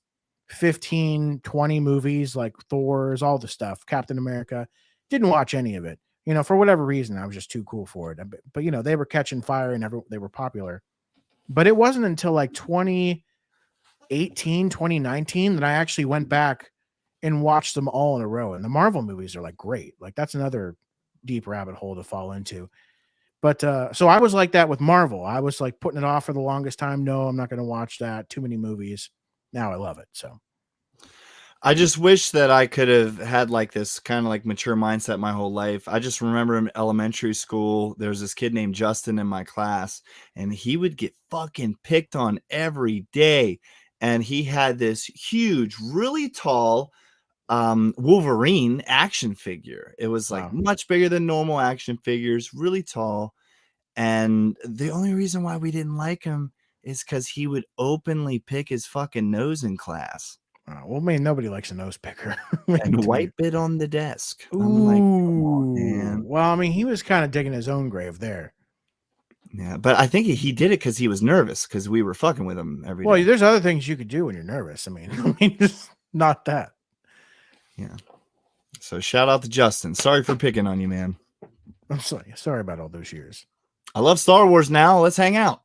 15, 20 movies like Thor's, all the stuff, Captain America. Didn't watch any of it. For whatever reason, I was just too cool for it. But they were catching fire and they were popular. But it wasn't until like 2018, 2019 that I actually went back and watched them all in a row. And the Marvel movies are like great. Like that's another deep rabbit hole to fall into. But so I was like that with Marvel. I was like putting it off for the longest time. No, I'm not going to watch that. Too many movies. Now I love it. So I just wish that I could have had like this kind of like mature mindset my whole life. I just remember in elementary school, there was this kid named Justin in my class, and he would get fucking picked on every day. And he had this huge, really tall Wolverine action figure. It was like wow. much bigger than normal action figures, really tall. And the only reason why we didn't like him is because he would openly pick his fucking nose in class Well, I mean, nobody likes a nose picker. and wipe it on the desk. I'm like, come on, Ooh. man. Well, I mean, he was kind of digging his own grave there. Yeah, but I think he did it because he was nervous because we were fucking with him every Well, day. there's other things you could do when you're nervous. I mean, just not that. Yeah. So shout out to Justin. Sorry for picking on you, man. I'm sorry about all those years. I love Star Wars now. Let's hang out.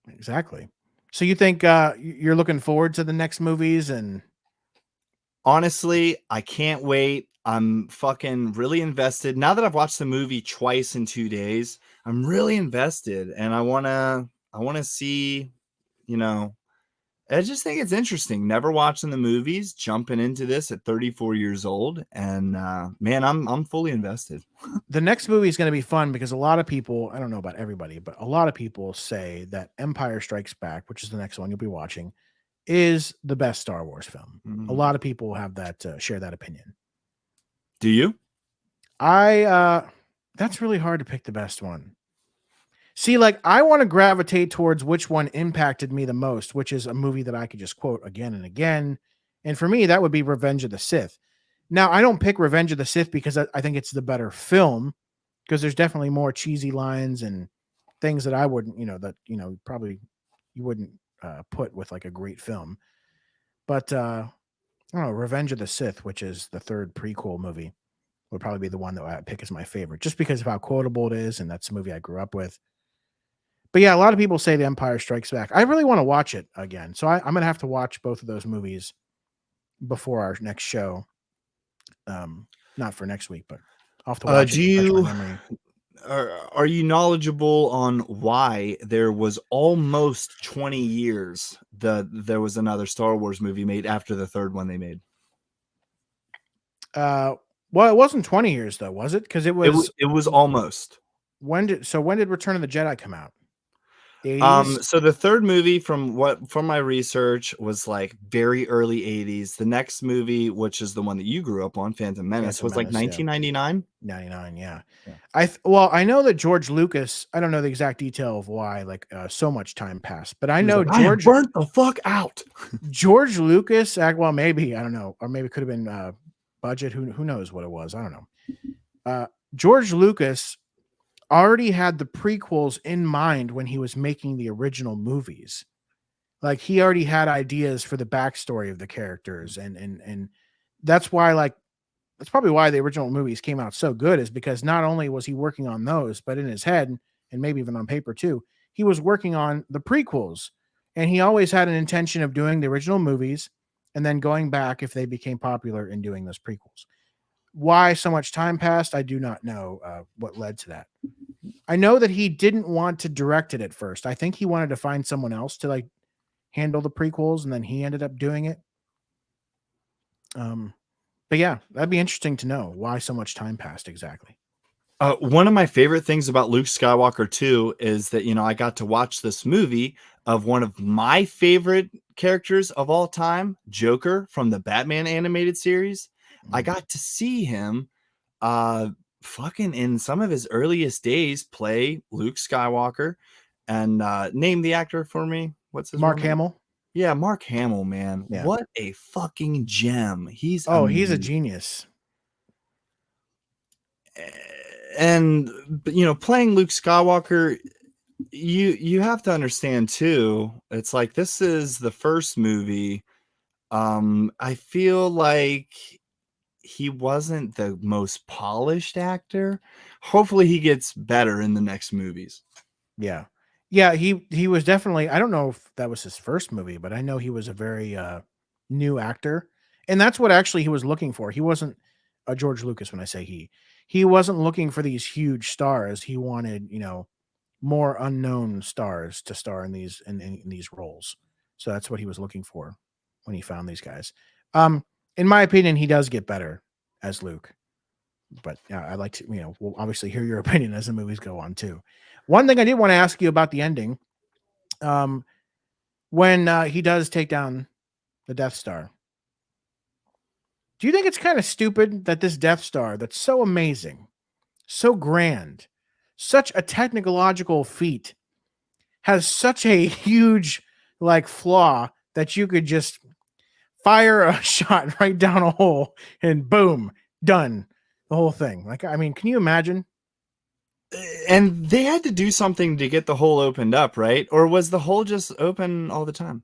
Exactly. So you think you're looking forward to the next movies and Honestly, I can't wait. I'm fucking really invested. Now that I've watched the movie twice in 2 days, I'm really invested and I wanna see, you know, I just think it's interesting. Never watching the movies, jumping into this at 34 years old, and man, I'm fully invested. The next movie is going to be fun because a lot of people, I don't know about everybody, but a lot of people say that Empire Strikes Back, which is the next one you'll be watching, is the best Star Wars film. A Mm. lot of people have that share that opinion. Do you? I that's really hard to pick the best one. See, like I want to gravitate towards which one impacted me the most, which is a movie that I could just quote again and again. And for me, that would be Revenge of the Sith. Now, I don't pick Revenge of the Sith because I think it's the better film, because there's definitely more cheesy lines and things that I wouldn't, probably you wouldn't put with like a great film. But I don't know, Revenge of the Sith, which is the third prequel movie, would probably be the one that I pick as my favorite, just because of how quotable it is, and that's the movie I grew up with. But yeah, a lot of people say The Empire Strikes Back. I really want to watch it again, so I'm gonna have to watch both of those movies before our next show. Not for next week, but I'll have to watch it Do to refresh my you memory. are you knowledgeable on why there was almost 20 years that there was another Star Wars movie made after the third one they made? Well, it wasn't 20 years though, was it? Because it was It was almost. when did Return of the Jedi come out? The 80s? So the third movie from my research was like very early 80s. The next movie, which is the one that you grew up on, Phantom Menace, Phantom was like Menace, yeah. 1999. 99, yeah. Yeah. I know that George Lucas, I don't know the exact detail of why so much time passed, but I He was know like, I am burnt the fuck out. George Lucas, well, maybe, I don't know, or maybe it could have been budget. Who knows what it was? I don't know. George Lucas already had the prequels in mind when he was making the original movies. Like he already had ideas for the backstory of the characters, and that's why that's probably why the original movies came out so good, is because not only was he working on those, but in his head and maybe even on paper too, he was working on the prequels, and he always had an intention of doing the original movies and then going back if they became popular and doing those prequels. Why so much time passed, I do not know what led to that. I know that he didn't want to direct it at first. I think he wanted to find someone else to handle the prequels, and then he ended up doing it. But yeah, that'd be interesting to know why so much time passed exactly. One of my favorite things about Luke Skywalker 2 is that, I got to watch this movie of one of my favorite characters of all time, Joker from the Batman animated series. I got to see him fucking in some of his earliest days play Luke Skywalker. And name the actor for me. What's his Mark real name? Hamill? Yeah, Mark Hamill, man. Yeah. What a fucking gem. He's he's a genius. And playing Luke Skywalker, you have to understand too, it's like this is the first movie. I feel like he wasn't the most polished actor. Hopefully he gets better in the next movies. Yeah, he was definitely, I don't know if that was his first movie, but I know he was a very new actor, and that's what actually he was looking for. He wasn't George Lucas. When I say he wasn't looking for these huge stars. He wanted more unknown stars to star in these roles. So that's what he was looking for when he found these guys. In my opinion, he does get better as Luke, but I'd like to we'll obviously hear your opinion as the movies go on too. One thing I did want to ask you about the ending, when he does take down the Death Star. Do you think it's kind of stupid that this Death Star that's so amazing, so grand, such a technological feat, has such a huge flaw that you could just fire a shot right down a hole and boom, done, the whole thing? Can you imagine? And they had to do something to get the hole opened up, right? Or was the hole just open all the time?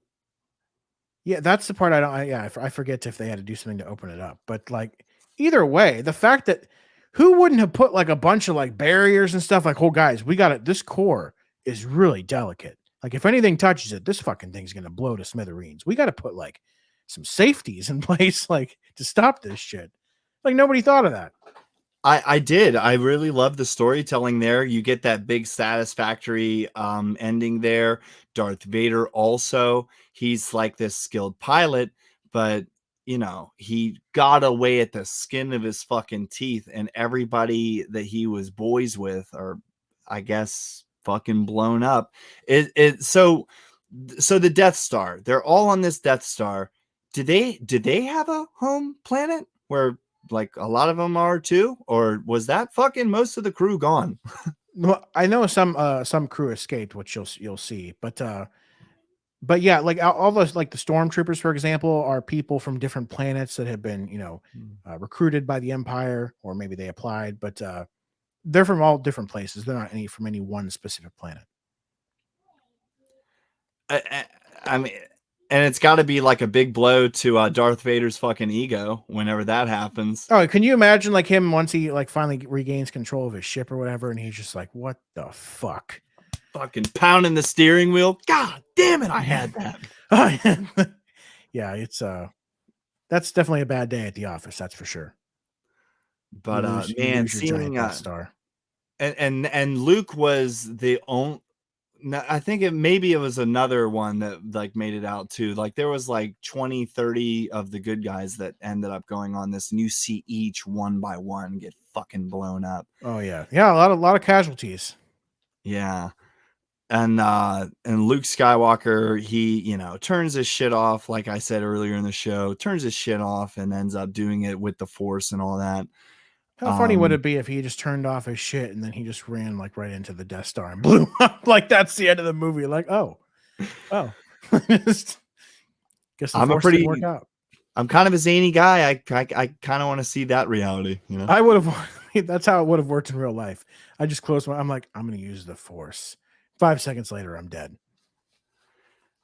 Yeah, that's the part I don't. I forget if they had to do something to open it up. But either way, the fact that who wouldn't have put a bunch of barriers and stuff, oh guys, we got it. This core is really delicate. If anything touches it, this fucking thing's gonna blow to smithereens. We got to put some safeties in place, like to stop this shit. Like nobody thought of that. I did. I really love the storytelling there. You get that big satisfactory ending there. Darth Vader also, he's like this skilled pilot, but you know, he got away at the skin of his fucking teeth, and everybody that he was boys with are, I guess, fucking blown up. So the Death Star, they're all on this Death Star. Did they have a home planet where like a lot of them are too, or was that fucking most of the crew gone? Well, I know some crew escaped, which you'll see, but yeah, like all those, like the stormtroopers, for example, are people from different planets that have been, recruited by the Empire, or maybe they applied, but they're from all different places. They're not from any one specific planet. I mean, and it's got to be like a big blow to Darth Vader's fucking ego whenever that happens. Oh, can you imagine like him once he like finally regains control of his ship or whatever, and he's just like, "What the fuck?" Fucking pounding the steering wheel. God damn it, I had that. Yeah, it's that's definitely a bad day at the office, that's for sure. But You man, lose your giant seeing Death Star. and Luke was the only. I think maybe it was another one that like made it out too. Like there was like 20, 30 of the good guys that ended up going on this, and you see each one by one get fucking blown up. Oh yeah. Yeah, a lot of casualties. Yeah. And Luke Skywalker, he, turns his shit off, like I said earlier in the show, turns his shit off and ends up doing it with the Force and all that. How funny would it be if he just turned off his shit and then he just ran like right into the Death Star and blew up? Like that's the end of the movie. Like, oh. Guess the Force didn't work out. I'm kind of a zany guy. I kind of want to see that reality. I would have. That's how it would have worked in real life. I just closed I'm like, I'm going to use the Force. 5 seconds later, I'm dead.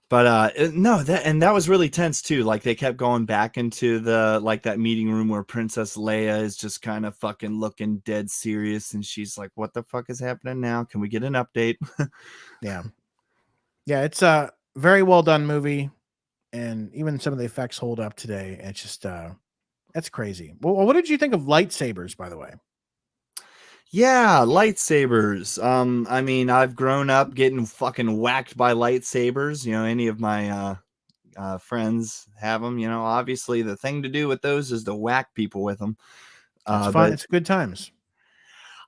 But no, that was really tense too. Like they kept going back into that meeting room where Princess Leia is just kind of fucking looking dead serious, and she's like, "What the fuck is happening now? Can we get an update?" Yeah, it's a very well done movie, and even some of the effects hold up today. It's just that's crazy. Well, what did you think of lightsabers, by the way? Yeah, lightsabers. I mean, I've grown up getting fucking whacked by lightsabers. Any of my friends have them. Obviously, the thing to do with those is to whack people with them. It's fun. It's good times.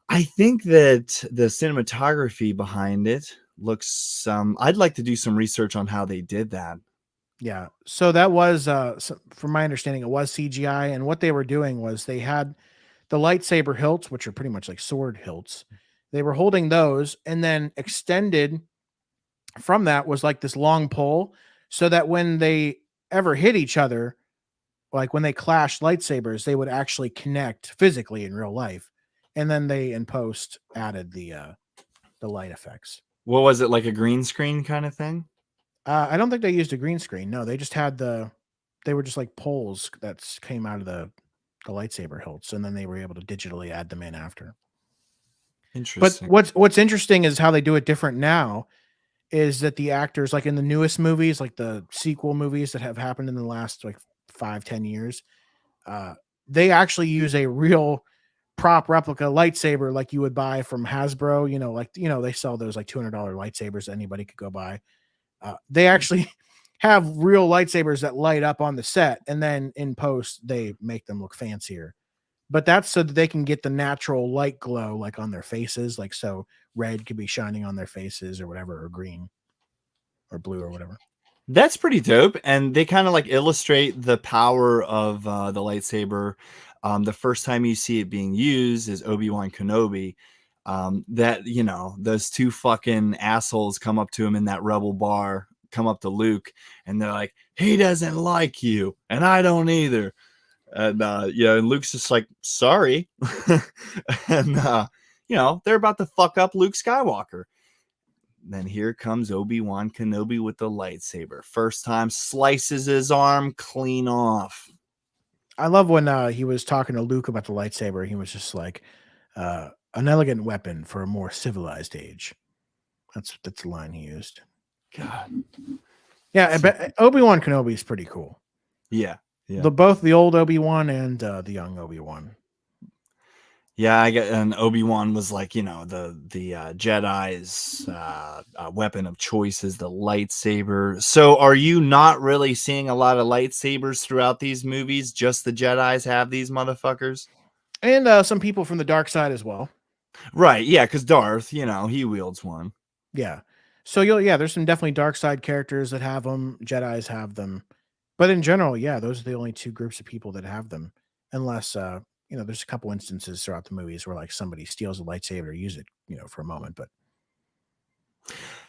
I think that the cinematography behind it looks. I'd like to do some research on how they did that. Yeah. So that was, from my understanding, it was CGI, and what they were doing was they had the lightsaber hilts, which are pretty much like sword hilts. They were holding those, and then extended from that was like this long pole, so that when they ever hit each other, like when they clashed lightsabers, they would actually connect physically in real life. And then they in post added the light effects. What was it, like a green screen kind of thing? I don't think they used a green screen. No, they just had they were just like poles that came out of the lightsaber hilts, and then they were able to digitally add them in after. Interesting. But what's interesting is how they do it different now is that the actors, like in the newest movies, like the sequel movies that have happened in the last like 5-10 years, they actually use a real prop replica lightsaber like you would buy from Hasbro. They sell those like $200 lightsabers that anybody could go buy. They actually have real lightsabers that light up on the set, and then in post they make them look fancier. But that's so that they can get the natural light glow like on their faces, like so red could be shining on their faces or whatever, or green or blue or whatever. That's pretty dope, and they kind of like illustrate the power of the lightsaber. The first time you see it being used is Obi-Wan Kenobi. Those two fucking assholes come up to him in that rebel bar, come up to Luke, and they're like, "He doesn't like you, and I don't either." And and Luke's just like, "Sorry," and they're about to fuck up Luke Skywalker. Then here comes Obi-Wan Kenobi with the lightsaber. First time, slices his arm clean off. I love when he was talking to Luke about the lightsaber. He was just like, "An elegant weapon for a more civilized age." That's the line he used. God. Yeah, but Obi-Wan Kenobi is pretty cool. Yeah. Yeah. Both the old Obi-Wan and the young Obi-Wan. Yeah, I get, and Obi-Wan was like, the Jedi's weapon of choice is the lightsaber. So are you not really seeing a lot of lightsabers throughout these movies? Just the Jedi's have these motherfuckers? And some people from the dark side as well. Right, yeah, because Darth, he wields one. Yeah. So there's some definitely dark side characters that have them. Jedi's have them, but in general, yeah, those are the only two groups of people that have them. Unless there's a couple instances throughout the movies where like somebody steals a lightsaber to use it, for a moment. But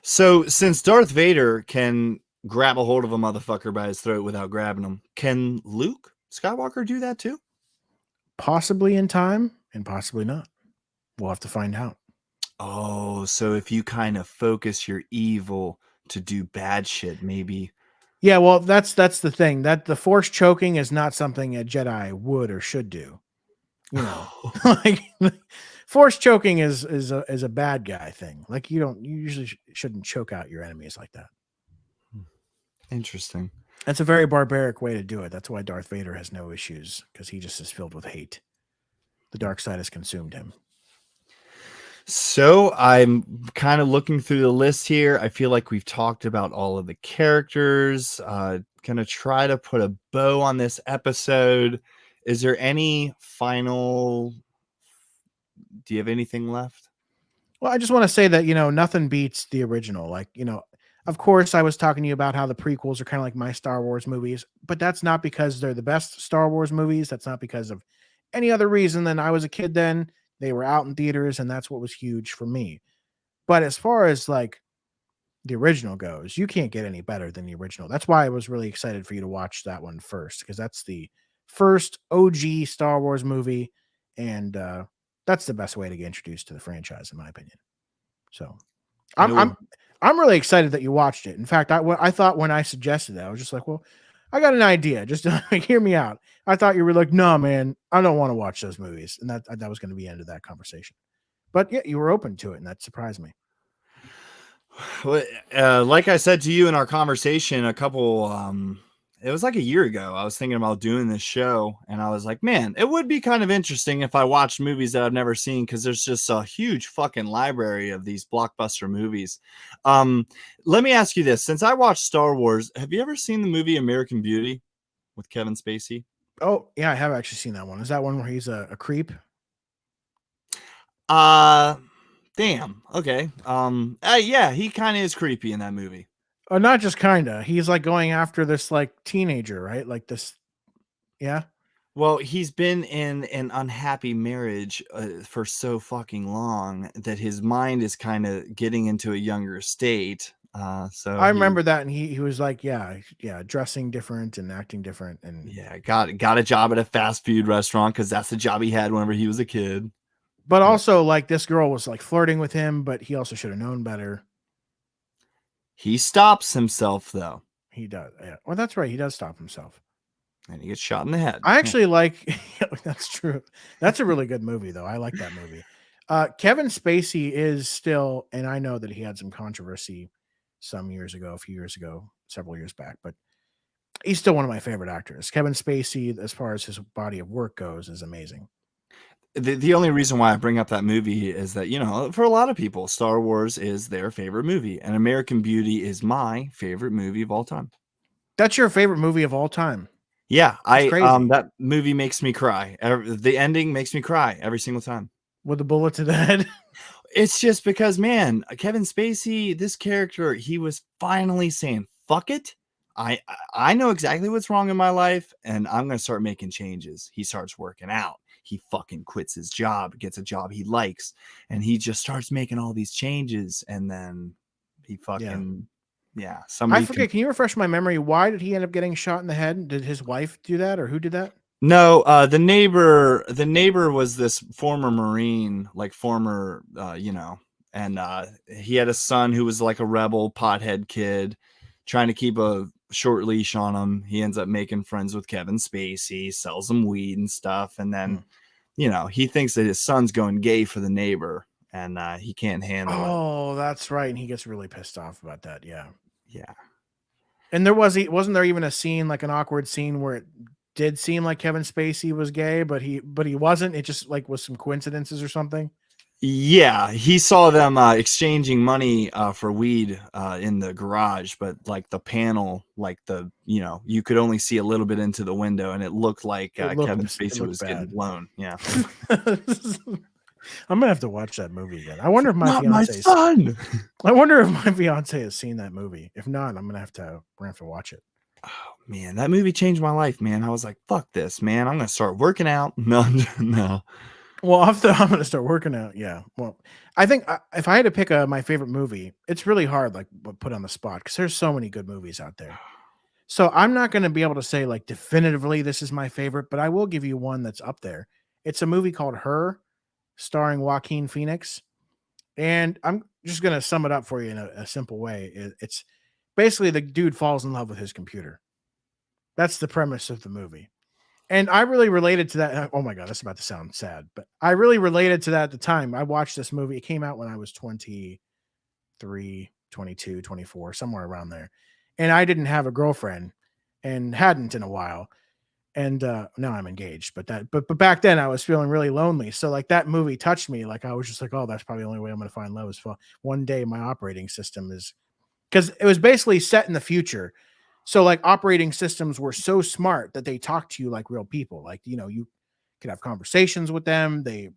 So since Darth Vader can grab a hold of a motherfucker by his throat without grabbing him, can Luke Skywalker do that too? possibly in time, and possibly not. We'll have to find out. Oh, so if you kind of focus your evil to do bad shit, maybe. Yeah, well, that's the thing, that the force choking is not something a Jedi would or should do. Like force choking is a bad guy thing. Like you usually shouldn't choke out your enemies like that. Interesting. That's a very barbaric way to do it. That's why Darth Vader has no issues, because he just is filled with hate. The dark side has consumed him. So I'm kind of looking through the list here. I feel like we've talked about all of the characters. Gonna try to put a bow on this episode. Is there any final? Do you have anything left? Well, I just want to say that, nothing beats the original. Like, of course, I was talking to you about how the prequels are kind of like my Star Wars movies, but that's not because they're the best Star Wars movies. That's not because of any other reason than I was a kid then. They were out in theaters, and that's what was huge for me. But as far as like the original goes, you can't get any better than the original. That's why I was really excited for you to watch that one first, because that's the first OG Star Wars movie, and that's the best way to get introduced to the franchise, in my opinion. So, I'm It'll I'm I'm really excited that you watched it. In fact, I thought when I suggested that, I was just like, well, I got an idea. Just hear me out. I thought you were like, no, man, I don't want to watch those movies, and that was going to be the end of that conversation. But yeah, you were open to it, and that surprised me. Like I said to you in our conversation it was like a year ago, I was thinking about doing this show, and I was like, man, it would be kind of interesting if I watched movies that I've never seen, because there's just a huge fucking library of these blockbuster movies. Let me ask you this. Since I watched Star Wars, have you ever seen the movie American Beauty with Kevin Spacey? Oh yeah, I have actually seen that one. Is that one where he's a creep? Uh Damn. Okay. Yeah, he kind of is creepy in that movie. Not just kinda. He's like going after this like teenager, right? Like this. Yeah. Well, he's been in an unhappy marriage for so fucking long that his mind is kind of getting into a younger state. So I he, remember that, and he was like, yeah, dressing different and acting different, and yeah, got a job at a fast food restaurant because that's the job he had whenever he was a kid. but Yep. also like this girl was like flirting with him, but he also should have known better. He stops himself though, He does. Yeah. Well, that's right. He does stop himself. and he gets shot in the head. I Yeah. actually like. That's true. That's a really good movie, though. I like that movie. Kevin Spacey is still, and I know that he had some controversy some years ago, a few years ago, several years back, but he's still one of my favorite actors. Kevin Spacey, as far as his body of work goes, is amazing. The only reason why I bring up that movie is that, for a lot of people, Star Wars is their favorite movie, and American Beauty is my favorite movie of all time. That's your favorite movie of all time? Yeah, That's crazy. that movie makes me cry. The ending makes me cry every single time. With the bullet to the head. It's just because, man, Kevin Spacey, this character, he was finally saying, "Fuck it. I know exactly what's wrong in my life, and I'm gonna start making changes." He starts working out. He fucking quits his job, gets a job he likes, and he just starts making all these changes. And then he fucking I somebody forget. Can you refresh my memory? Why did he end up getting shot in the head? Did his wife do that, or who did that? No, the neighbor was this former Marine, like former, and he had a son who was like a rebel pothead kid trying to keep a short leash on him. He ends up making friends with Kevin Spacey, sells him weed and stuff. And then, he thinks that his son's going gay for the neighbor, and he can't handle it. Oh, that's right. And he gets really pissed off about that. Yeah. Yeah. And wasn't there even a scene, like an awkward scene where it did seem like Kevin Spacey was gay, but he wasn't. It just like was some coincidences or something. Yeah, he saw them exchanging money for weed in the garage, but like the panel, like you could only see a little bit into the window, and it looked like Kevin It Spacey looked was getting bad. blown. Yeah. I'm gonna have to watch that movie again. I It's wonder like, if my not my fiance's son. I wonder if my fiance has seen that movie. If not, we're gonna have to watch it. Oh, man, that movie changed my life, man. I was like, fuck this, man. I'm gonna start working out. No, no. Well, I'm gonna start working out. Yeah. Well, I think if I had to pick my favorite movie, it's really hard, like put on the spot because there's so many good movies out there. So I'm not gonna be able to say like definitively this is my favorite, but I will give you one that's up there. It's a movie called Her, starring Joaquin Phoenix. And I'm just going to sum it up for you in a simple way. It's basically the dude falls in love with his computer. That's the premise of the movie. And I really related to that. Oh my God, that's about to sound sad, but I really related to that at the time. I watched this movie. It came out when I was 23, 22, 24, somewhere around there. And I didn't have a girlfriend and hadn't in a while. And now I'm engaged, but back then I was feeling really lonely. So like that movie touched me. Like I was just like, oh, that's probably the only way I'm going to find love is for one day my operating system is, because it was basically set in the future. So like operating systems were so smart that they talk to you like real people. Like, you could have conversations with them. They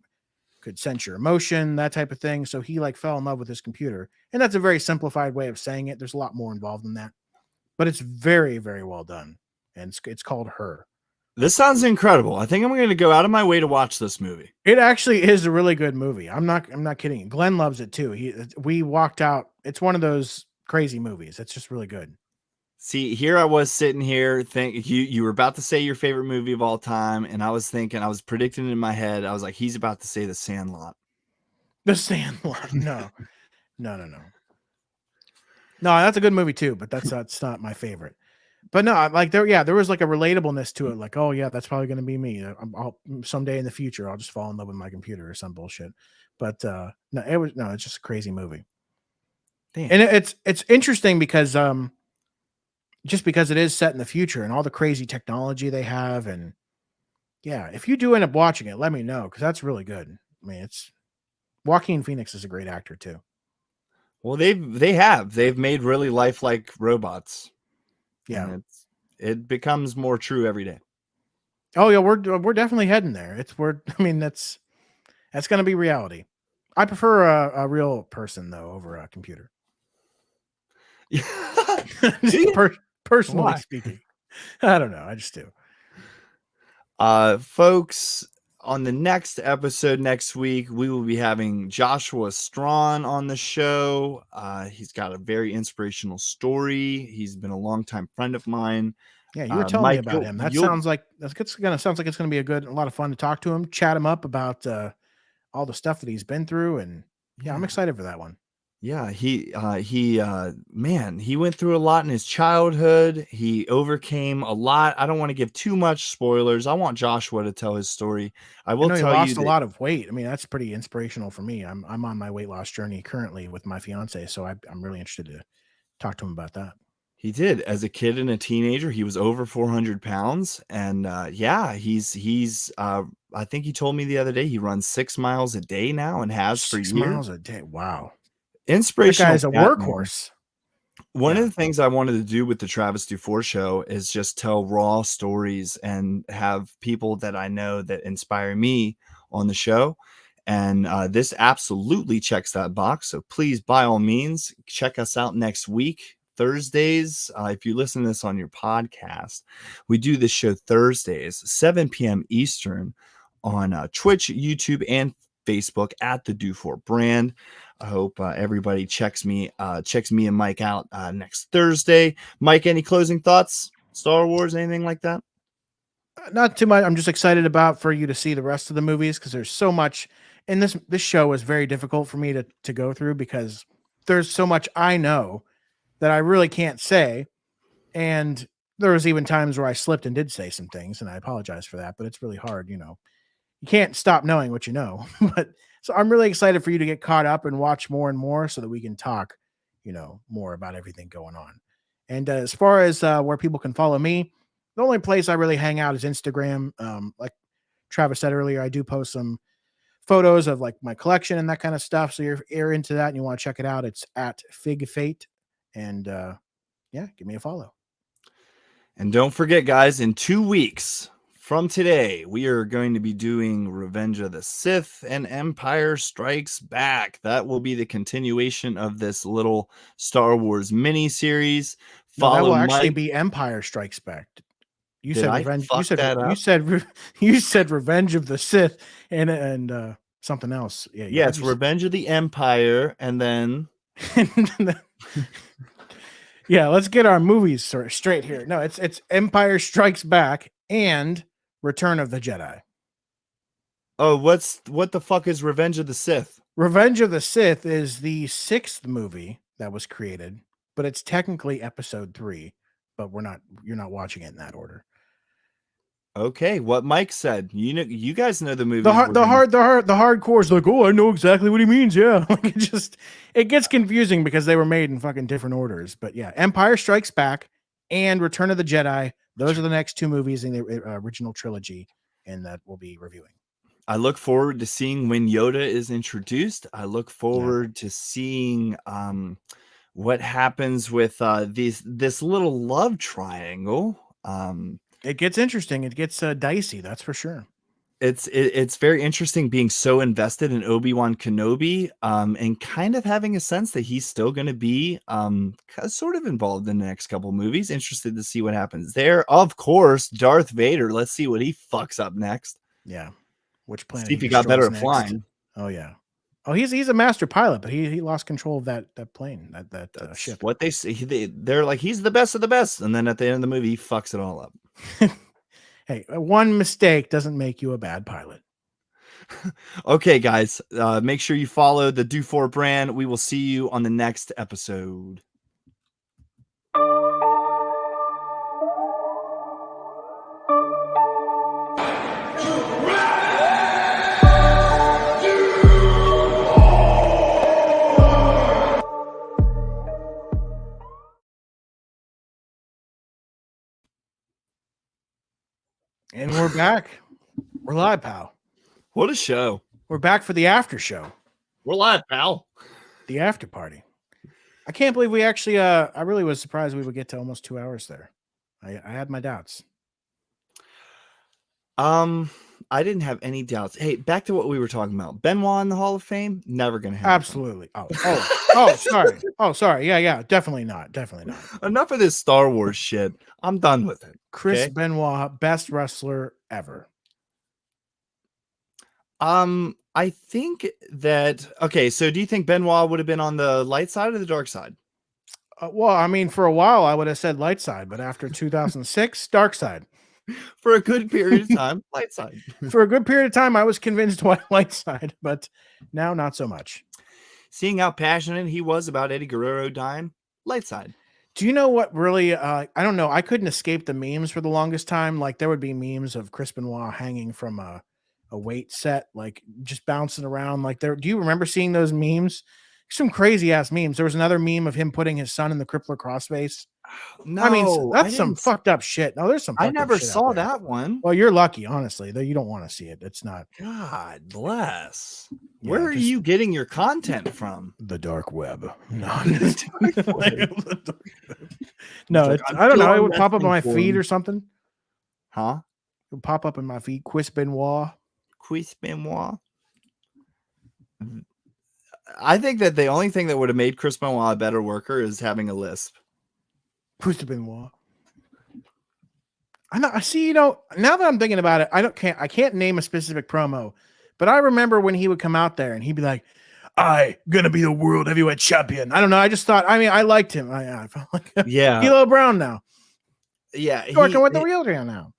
could sense your emotion, that type of thing. So he like fell in love with his computer. And that's a very simplified way of saying it. There's a lot more involved in that, but it's very, very well done. And it's called Her. This sounds incredible. I think I'm going to go out of my way to watch this movie. It actually is a really good movie. I'm not kidding. Glenn loves it too. We walked out. It's one of those crazy movies. It's just really good. See, here I was sitting here think you were about to say your favorite movie of all time, and I was predicting in my head. I was like, he's about to say The Sandlot. The Sandlot. No. No, no, no. No, that's a good movie too, but that's not my favorite. But no, like there was like a relatableness to it. Like, oh yeah, that's probably going to be me. I'll someday in the future, I'll just fall in love with my computer or some bullshit. But it's just a crazy movie. Damn. And it's interesting because just because it is set in the future and all the crazy technology they have, and yeah, if you do end up watching it, let me know because that's really good. I mean, it's Joaquin Phoenix is a great actor too. Well, they've made really lifelike robots. Yeah. And it becomes more true every day. Oh yeah, we're definitely heading there. I mean, that's going to be reality. I prefer a real person though over a computer. Personally Why? speaking, I don't know. I just do. Folks, on the next episode next week, we will be having Joshua Strawn on the show. He's got a very inspirational story. He's been a longtime friend of mine. Yeah, you were telling me about him. That sounds like it's going to be a lot of fun to talk to him, chat him up about all the stuff that he's been through, and yeah, I'm excited for that one. Yeah, man, he went through a lot in his childhood. He overcame a lot. I don't want to give too much spoilers. I want Joshua to tell his story. I will know he tell lost you a that lot of weight. I mean, that's pretty inspirational for me. I'm on my weight loss journey currently with my fiance, so I'm really interested to talk to him about that. he did. As a kid and a teenager, he was over 400 pounds. And yeah, he's I think he told me the other day he runs 6 miles a day now and has for 6 years. miles a day. Wow. That Inspirational. guy's a workhorse. One of the things I wanted to do with the Travis DuFour show is just tell raw stories and have people that I know that inspire me on the show. And this absolutely checks that box. So please, by all means, check us out next week. Thursdays, if you listen to this on your podcast, we do this show Thursdays, 7 p.m. Eastern on Twitch, YouTube, and Facebook at the DuFour brand. I hope everybody checks me and Mike out next Thursday. Mike, any closing thoughts? Star Wars, anything like that? Not too much. I'm just excited for you to see the rest of the movies because there's so much. And this show is very difficult for me to go through because there's so much I know that I really can't say. And there was even times where I slipped and did say some things, and I apologize for that. But it's really hard, you can't stop knowing what you know. But so I'm really excited for you to get caught up and watch more and more so that we can talk, more about everything going on. And as far as where people can follow me, the only place I really hang out is Instagram. Like Travis said earlier, I do post some photos of like my collection and that kind of stuff. So you're into that and you want to check it out, it's at Fig Fate. And yeah, give me a follow. And don't forget, guys, in 2 weeks from today, we are going to be doing Revenge of the Sith and Empire Strikes Back. That will be the continuation of this little Star Wars mini series. No, that will actually Mike. be Empire Strikes Back. You Did said I revenge. fuck that up? You said Revenge of the Sith and something else. Yeah, it's Revenge of the Empire, and then yeah, let's get our movies straight here. No, it's Empire Strikes Back and Return of the Jedi. Oh, what the fuck is Revenge of the Sith? Revenge of the Sith is the 6th movie that was created, but it's technically episode 3, but you're not watching it in that order. Okay, what Mike said. You guys know the movie. The hardcore is like, oh, I know exactly what he means. Yeah, like it gets confusing because they were made in fucking different orders. But yeah, Empire Strikes Back and Return of the Jedi. Those are the next 2 movies in the original trilogy, and that we'll be reviewing. I look forward to seeing when Yoda is introduced. I look forward to seeing what happens with this little love triangle. It gets interesting. It gets dicey. That's for sure. It's very interesting being so invested in Obi-Wan Kenobi and kind of having a sense that he's still going to be sort of involved in the next couple movies. Interested to see what happens there. Of course, Darth Vader. Let's see what he fucks up next. Yeah. Which planet? See if he got better at flying. Oh yeah. Oh, he's a master pilot, but he lost control of that plane, that ship. What they say, they're like, he's the best of the best, and then at the end of the movie, he fucks it all up. Hey, one mistake doesn't make you a bad pilot. Okay, guys, make sure you follow the DuFour brand. We will see you on the next episode. And we're back. We're live, pal. What a show. We're back for the after show. We're live, pal. The after party. I can't believe we actually, I really was surprised we would get to almost 2 hours there. I had my doubts. I didn't have any doubts. Hey, back to what we were talking about. Benoit in the Hall of Fame, never going to happen. Absolutely. Sorry. Oh, sorry. Yeah. Definitely not. Enough of this Star Wars shit. I'm done with it. Chris Benoit, best wrestler ever. I think that, okay, so do you think Benoit would have been on the light side or the dark side? Well, I mean, for a while I would have said light side, but after 2006, dark side. For a good period of time, light side. For a good period of time, I was convinced light side, but now not so much. Seeing how passionate he was about Eddie Guerrero dying, light side. Do you know what really, I don't know. I couldn't escape the memes for the longest time. Like there would be memes of Chris Benoit hanging from a weight set, like just bouncing around like there. Do you remember seeing those memes? Some crazy ass memes. There was another meme of him putting his son in the crippler crossface. No, I mean, that's some fucked up shit. No, there's some. I never saw that one. Well, you're lucky, honestly, though. You don't want to see it. It's not. God bless. Yeah, where are you getting your content from? The dark web. No, No, I don't know. It would pop up on my feed or something. Huh? It would pop up in my feed. Chris Benoit. I think that the only thing that would have made Chris Benoit a better worker is having a lisp. Chris Benoit. I see. You know, now that I'm thinking about it, I can't name a specific promo, but I remember when he would come out there and he'd be like, "I gonna be the world heavyweight champion." I don't know. I just thought. I mean, I liked him. I felt like D'Lo Brown now. Yeah, he's working with the real deal now.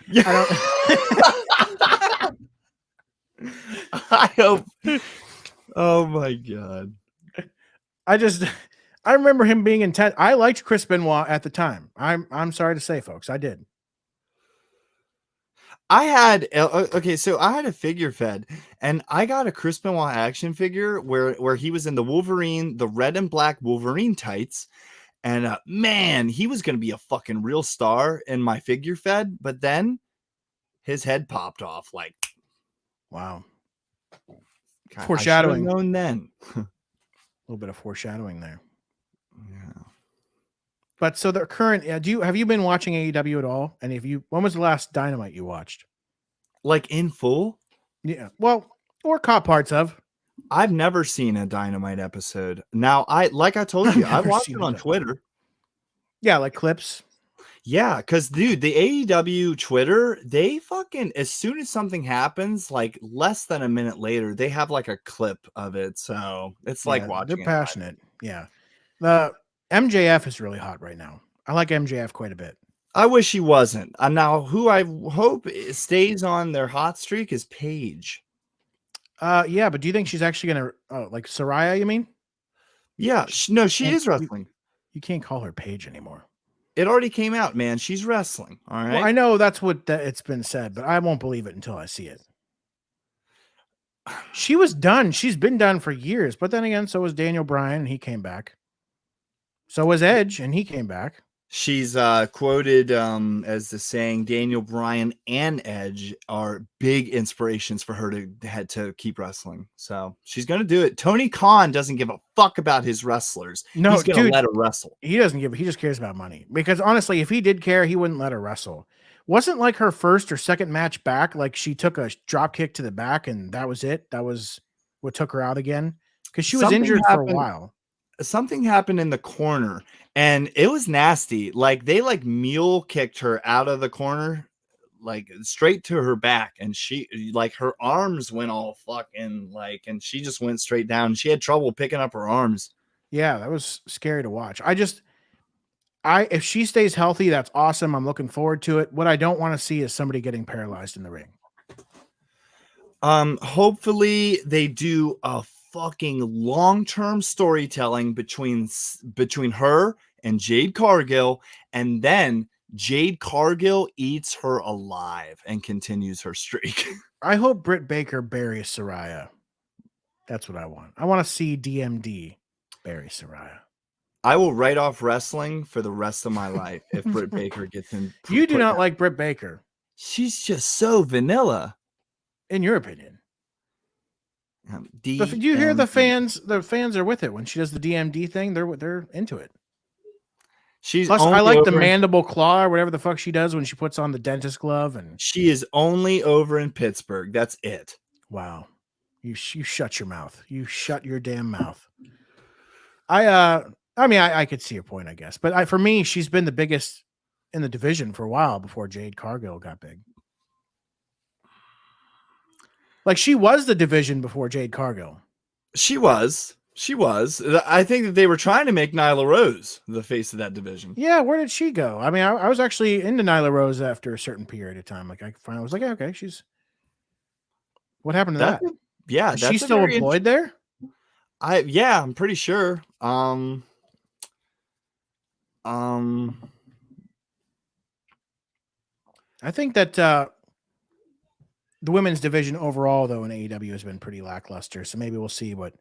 Yeah. I hope. Oh my god. I remember him being intense. I liked Chris Benoit at the time. I'm sorry to say, folks, I did. I had so I had a figure fed, and I got a Chris Benoit action figure where he was in the Wolverine, the red and black Wolverine tights, And man, he was going to be a fucking real star in my figure fed, but then his head popped off. Like, wow. I should have Foreshadowing. known then. A little bit of foreshadowing there. Yeah. But so the current, have you been watching AEW at all? And when was the last Dynamite you watched? Like in full? Yeah. Well, or caught parts of. I've never seen a Dynamite episode. Now, like I told you, I watched it on Twitter. Yeah, like clips. Yeah, because dude, the AEW Twitter, they fucking, as soon as something happens, like less than a minute later, they have like a clip of it. So it's like watching. They're passionate. Yeah. The MJF is really hot right now. I like MJF quite a bit. I wish he wasn't. Now, who I hope stays on their hot streak is Paige. Yeah, but do you think she's actually gonna like Saraya? You mean? Yeah, she is wrestling. You can't call her Paige anymore. It already came out, man. She's wrestling. All right. Well, I know that's what it's been said, but I won't believe it until I see it. She was done. She's been done for years. But then again, so was Daniel Bryan, and he came back. So was Edge, and he came back. She's quoted as the saying, Daniel Bryan and Edge are big inspirations for her to keep wrestling. So she's going to do it. Tony Khan doesn't give a fuck about his wrestlers. No, he's going to let her wrestle. He doesn't give. He just cares about money. Because honestly, if he did care, he wouldn't let her wrestle. Wasn't like her first or second match back. Like she took a drop kick to the back, and that was it. That was what took her out again. Because she was injured for a while. Something happened in the corner and it was nasty. Like they like mule kicked her out of the corner, like straight to her back. And she like her arms went all fucking like, and she just went straight down. She had trouble picking up her arms. Yeah, that was scary to watch. If she stays healthy, that's awesome. I'm looking forward to it. What I don't want to see is somebody getting paralyzed in the ring. Hopefully they do a fucking long-term storytelling between her and Jade Cargill, and then Jade Cargill eats her alive and continues her streak. I hope Britt Baker buries Saraya. That's what I want. I want to see DMD bury Saraya. I will write off wrestling for the rest of my life if Britt Baker gets in. You do not like Britt Baker. She's just so vanilla. In your opinion. Do you hear the fans? The fans are with it when she does the DMD thing. They're into it. Plus, I like the mandible claw or whatever the fuck she does when she puts on the dentist glove. And she is only over in Pittsburgh. That's it. Wow, you shut your mouth. You shut your damn mouth. I mean, I could see your point, I guess, but for me, she's been the biggest in the division for a while before Jade Cargill got big. Like she was the division before Jade Cargill. She was. I think that they were trying to make Nyla Rose the face of that division. Yeah, where did she go? I mean, I was actually into Nyla Rose after a certain period of time. Like I finally was like, okay, she's. What happened to that? Yeah, is she still employed there? I'm pretty sure. I think that the women's division overall, though, in AEW has been pretty lackluster. So maybe we'll see what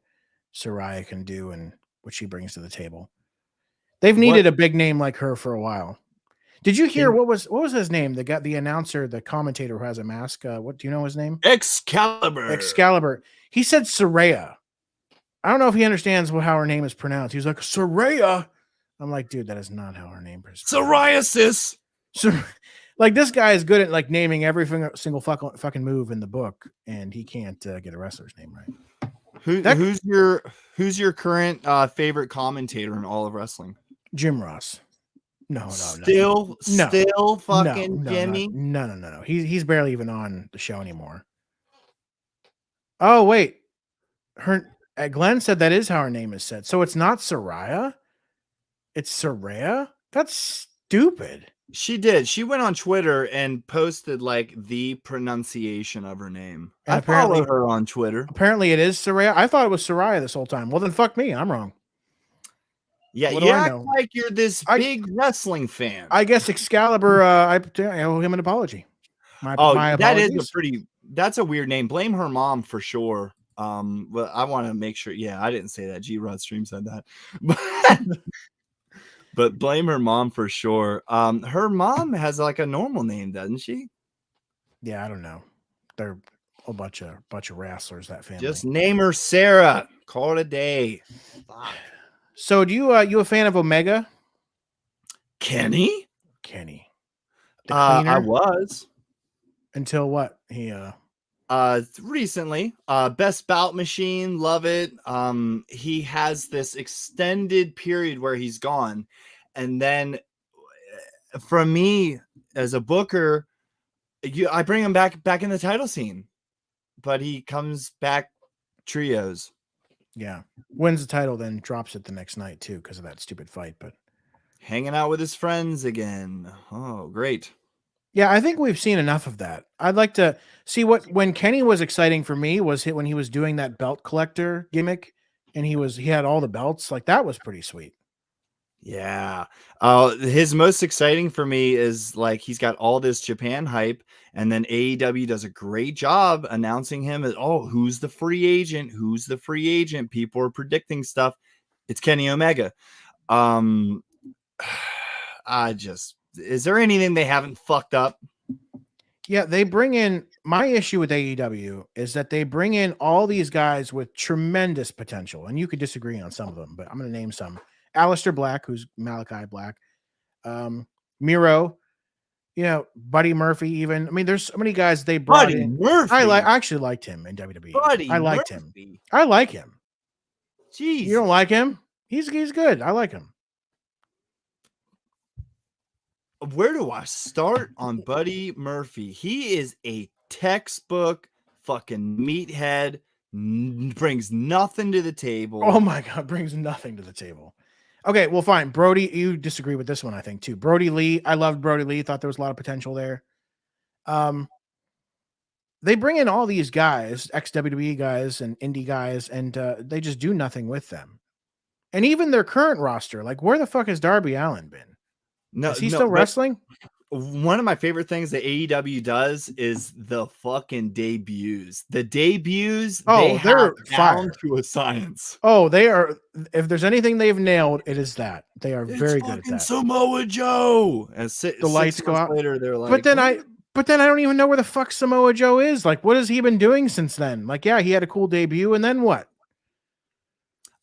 Saraya can do and what she brings to the table. They've needed a big name like her for a while. Did you hear what was his name? The announcer, the commentator who has a mask. What do you know his name? Excalibur. He said Saraya. I don't know if he understands how her name is pronounced. He's like Saraya. I'm like, dude, that is not how her name is. Psoriasis. Like this guy is good at like naming every single fucking move in the book, and he can't get a wrestler's name right. Who's your current favorite commentator in all of wrestling? Jim Ross. No. Still fucking Jimmy. No. He's barely even on the show anymore. Oh wait, Glenn said that is how her name is said. So it's not Saraya. It's Saraya. That's stupid. She did. She went on Twitter and posted like the pronunciation of her name. And I follow her on Twitter. Apparently it is Saraya. I thought it was Saraya this whole time. Well, then fuck me. I'm wrong. Yeah, you act like you're this big wrestling fan. I guess Excalibur, I owe him an apology. My that's a weird name. Blame her mom for sure. But I want to make sure. Yeah, I didn't say that. G Rod Stream said that. But blame her mom for sure. Her mom has like a normal name, doesn't she? Yeah, I don't know. They're a bunch of wrestlers, that family. Just name her Sarah. Call it a day. Fuck. So do you a fan of Omega? Kenny? Kenny. The cleaner? I was. Until what? He recently, best bout machine, love it. He has this extended period where he's gone. And then for me as a booker, I bring him back in the title scene, but he comes back trios. Yeah, wins the title, then drops it the next night too because of that stupid fight. But hanging out with his friends again. Oh, great. Yeah, I think we've seen enough of that. I'd like to see when Kenny was exciting for me was when he was doing that belt collector gimmick and he had all the belts. Like that was pretty sweet. Yeah. His most exciting for me is like he's got all this Japan hype, and then AEW does a great job announcing him as, oh, who's the free agent? Who's the free agent? People are predicting stuff. It's Kenny Omega. Is there anything they haven't fucked up? Yeah, they bring in, my issue with AEW is that they bring in all these guys with tremendous potential, and you could disagree on some of them, but I'm going to name some. Aleister Black, who's Malachi Black, Miro, Buddy Murphy, even. I mean, there's so many guys they brought Buddy in. Murphy. I actually liked him in WWE. I liked him. I like him. Jeez. You don't like him? He's good. I like him. Where do I start on Buddy Murphy? He is a textbook fucking meathead, brings nothing to the table. Oh my God, brings nothing to the table. Okay, well, fine. Brody, you disagree with this one, I think, too. Brody Lee, I loved Brody Lee. Thought there was a lot of potential there. They bring in all these guys, ex-WWE guys and indie guys, and they just do nothing with them. And even their current roster, like where the fuck has Darby Allin been? Is he still wrestling? One of my favorite things that AEW does is the fucking debuts. The debuts, they're down to a science. Oh, they are. If there's anything they've nailed, it is that. They are very good at that. Samoa Joe. As the lights go out later, they're like, but then I don't even know where the fuck Samoa Joe is. Like, what has he been doing since then? Like, yeah, he had a cool debut, and then what?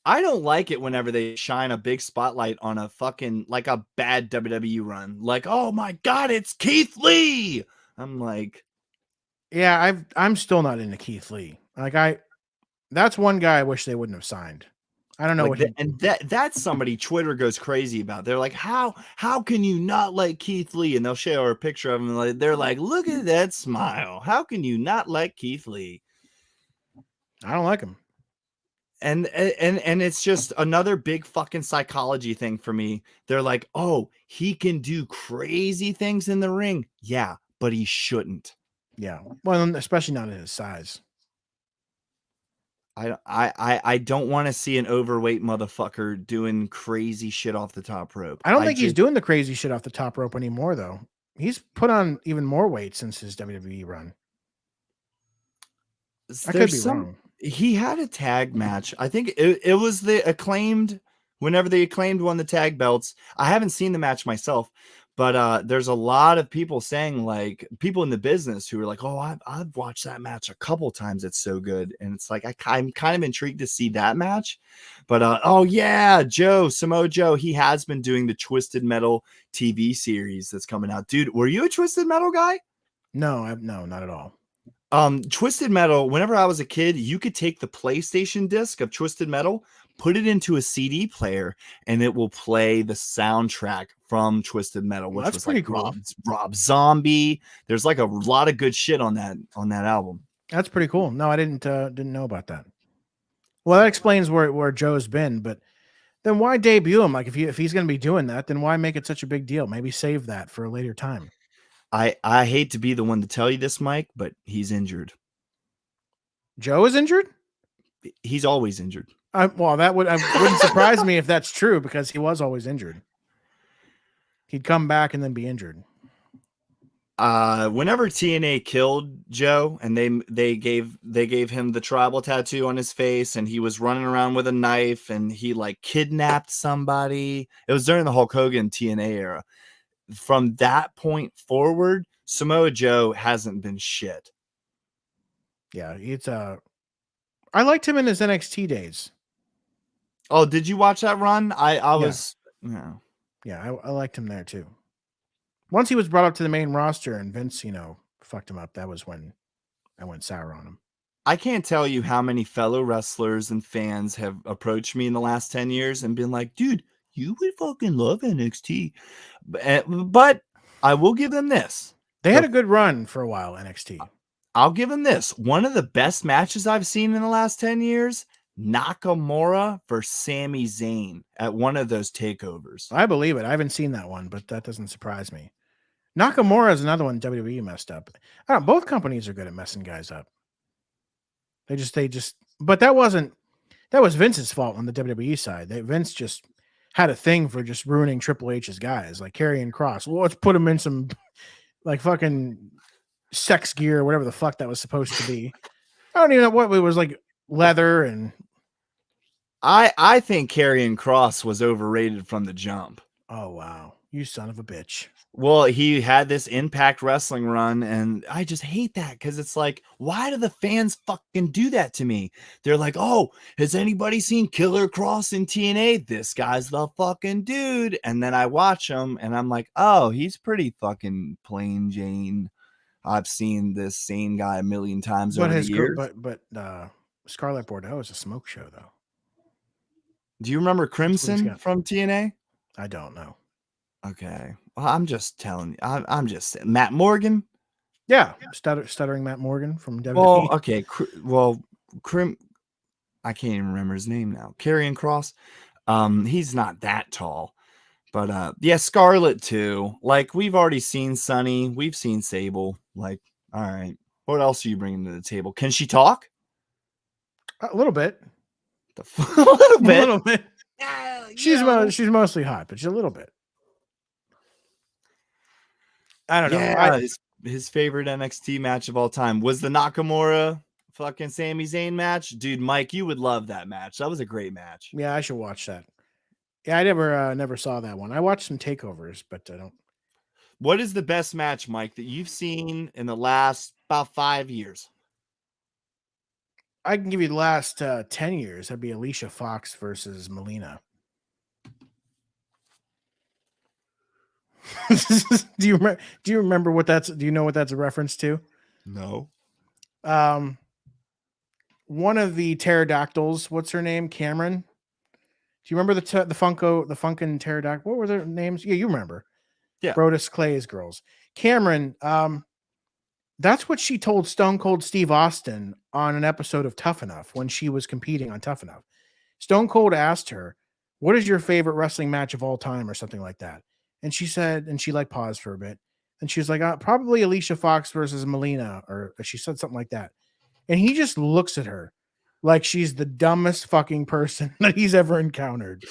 I don't like it whenever they shine a big spotlight on a fucking like a bad WWE run. Like, oh my God, it's Keith Lee. I'm like, yeah, I'm still not into Keith Lee. Like that's one guy I wish they wouldn't have signed. I don't know what that's somebody Twitter goes crazy about. They're like, how can you not like Keith Lee? And they'll share a picture of him. And they're like, look at that smile. How can you not like Keith Lee? I don't like him. And it's just another big fucking psychology thing for me. They're like, oh, he can do crazy things in the ring. Yeah, but he shouldn't. Yeah. Well, especially not at his size. I don't want to see an overweight motherfucker doing crazy shit off the top rope. I don't think he's doing the crazy shit off the top rope anymore, though. He's put on even more weight since his WWE run. I could be wrong. He had a tag match. I think it was the Acclaimed. Whenever the Acclaimed won the tag belts, I haven't seen the match myself, but there's a lot of people saying, like, people in the business who are like, oh, I've watched that match a couple times. It's so good. And it's like, I'm kind of intrigued to see that match. But oh yeah, Samoa Joe, he has been doing the Twisted Metal TV series that's coming out. Dude, were you a Twisted Metal guy? No, not at all. Twisted Metal, whenever I was a kid, you could take the PlayStation disc of Twisted Metal, put it into a CD player, and it will play the soundtrack from Twisted Metal, which was pretty cool. Rob Zombie. There's like a lot of good shit on that album. That's pretty cool. No, I didn't know about that. Well, that explains where Joe's been, but then why debut him? Like if he's going to be doing that, then why make it such a big deal? Maybe save that for a later time. I hate to be the one to tell you this, Mike, but he's injured. Joe is injured? He's always injured. Well, wouldn't surprise me if that's true because he was always injured. He'd come back and then be injured. Whenever TNA killed Joe and they gave him the tribal tattoo on his face and he was running around with a knife and he like kidnapped somebody. It was during the Hulk Hogan TNA era. From that point forward, Samoa Joe hasn't been shit. Yeah, it's I liked him in his NXT days. Oh, did you watch that run? I Yeah. was Yeah, I liked him there too. Once he was brought up to the main roster and Vince, fucked him up, that was when I went sour on him. I can't tell you how many fellow wrestlers and fans have approached me in the last 10 years and been like, dude, you would fucking love NXT. But I will give them this. They had a good run for a while, NXT. I'll give them this. One of the best matches I've seen in the last 10 years, Nakamura versus Sami Zayn at one of those takeovers. I believe it. I haven't seen that one, but that doesn't surprise me. Nakamura is another one WWE messed up. I don't know, both companies are good at messing guys up. They just, but that was Vince's fault on the WWE side. Vince just had a thing for just ruining Triple H's guys, like Karrion Kross. Well, let's put him in some like fucking sex gear or whatever the fuck that was supposed to be. I don't even know what it was, like leather. And I think Karrion Kross was overrated from the jump. Oh wow, you son of a bitch. Well, he had this Impact Wrestling run, and I just hate that because it's like, why do the fans fucking do that to me? They're like, oh, has anybody seen Killer Kross in TNA? This guy's the fucking dude. And then I watch him, and I'm like, oh, he's pretty fucking plain Jane. I've seen this same guy a million times over the years. But Scarlett Bordeaux is a smoke show, though. Do you remember Crimson from TNA? I don't know. Okay. Well, I'm just telling you. I'm just saying. Matt Morgan? Yeah. Stuttering Matt Morgan from WWE. Well, okay. I can't even remember his name now. Karrion Kross. He's not that tall. But yeah, Scarlett too. Like, we've already seen Sunny. We've seen Sable. Like, all right. What else are you bringing to the table? Can she talk? A little bit. A little bit. A little bit. She's mostly hot, but she's a little bit. I don't know. His favorite NXT match of all time was the Nakamura fucking Sami Zayn match. Dude, Mike, you would love that match. That was a great match. Yeah, I should watch that. Yeah, I never saw that one. I watched some takeovers, but I don't. What is the best match, Mike, that you've seen in the last about 5 years? I can give you the last 10 years. That'd be Alicia Fox versus Melina. Do you remember what that's? Do you know what that's a reference to? No. One of the pterodactyls. What's her name? Cameron. Do you remember the Funkin' pterodactyl? What were their names? Yeah, you remember. Yeah. Brodus Clay's girls. Cameron. That's what she told Stone Cold Steve Austin on an episode of Tough Enough when she was competing on Tough Enough. Stone Cold asked her, "What is your favorite wrestling match of all time?" or something like that. And she said, and she like paused for a bit. And she was like, probably Alicia Fox versus Melina, or she said something like that. And he just looks at her like she's the dumbest fucking person that he's ever encountered.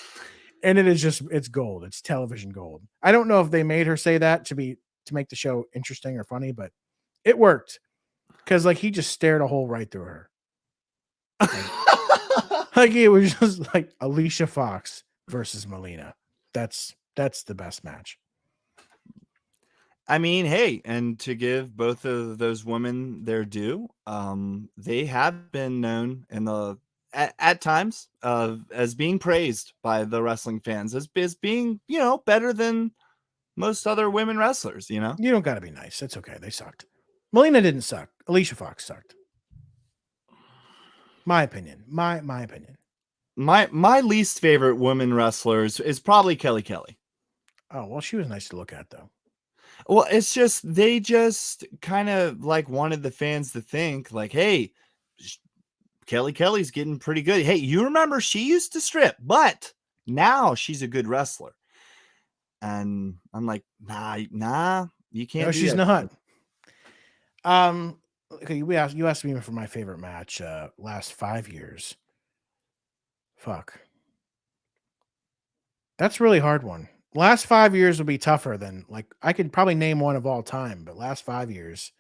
And it's gold. It's television gold. I don't know if they made her say that to make the show interesting or funny, but it worked. Because like he just stared a hole right through her. Like it was just like Alicia Fox versus Melina. That's the best match. I mean, hey, and to give both of those women their due, they have been known at times as being praised by the wrestling fans as being, better than most other women wrestlers, You don't got to be nice. It's okay. They sucked. Melina didn't suck. Alicia Fox sucked. My opinion. My opinion. My least favorite women wrestlers is probably Kelly Kelly. Oh, well, she was nice to look at, though. Well, it's just, they just kind of like wanted the fans to think like, hey, Kelly Kelly's getting pretty good. Hey, you remember she used to strip, but now she's a good wrestler. And I'm like, nah, you can't. No, she's not. Okay, you asked me for my favorite match last 5 years. Fuck. That's a really hard one. last 5 years would be tougher than like I could probably name one of all time, but last 5 years,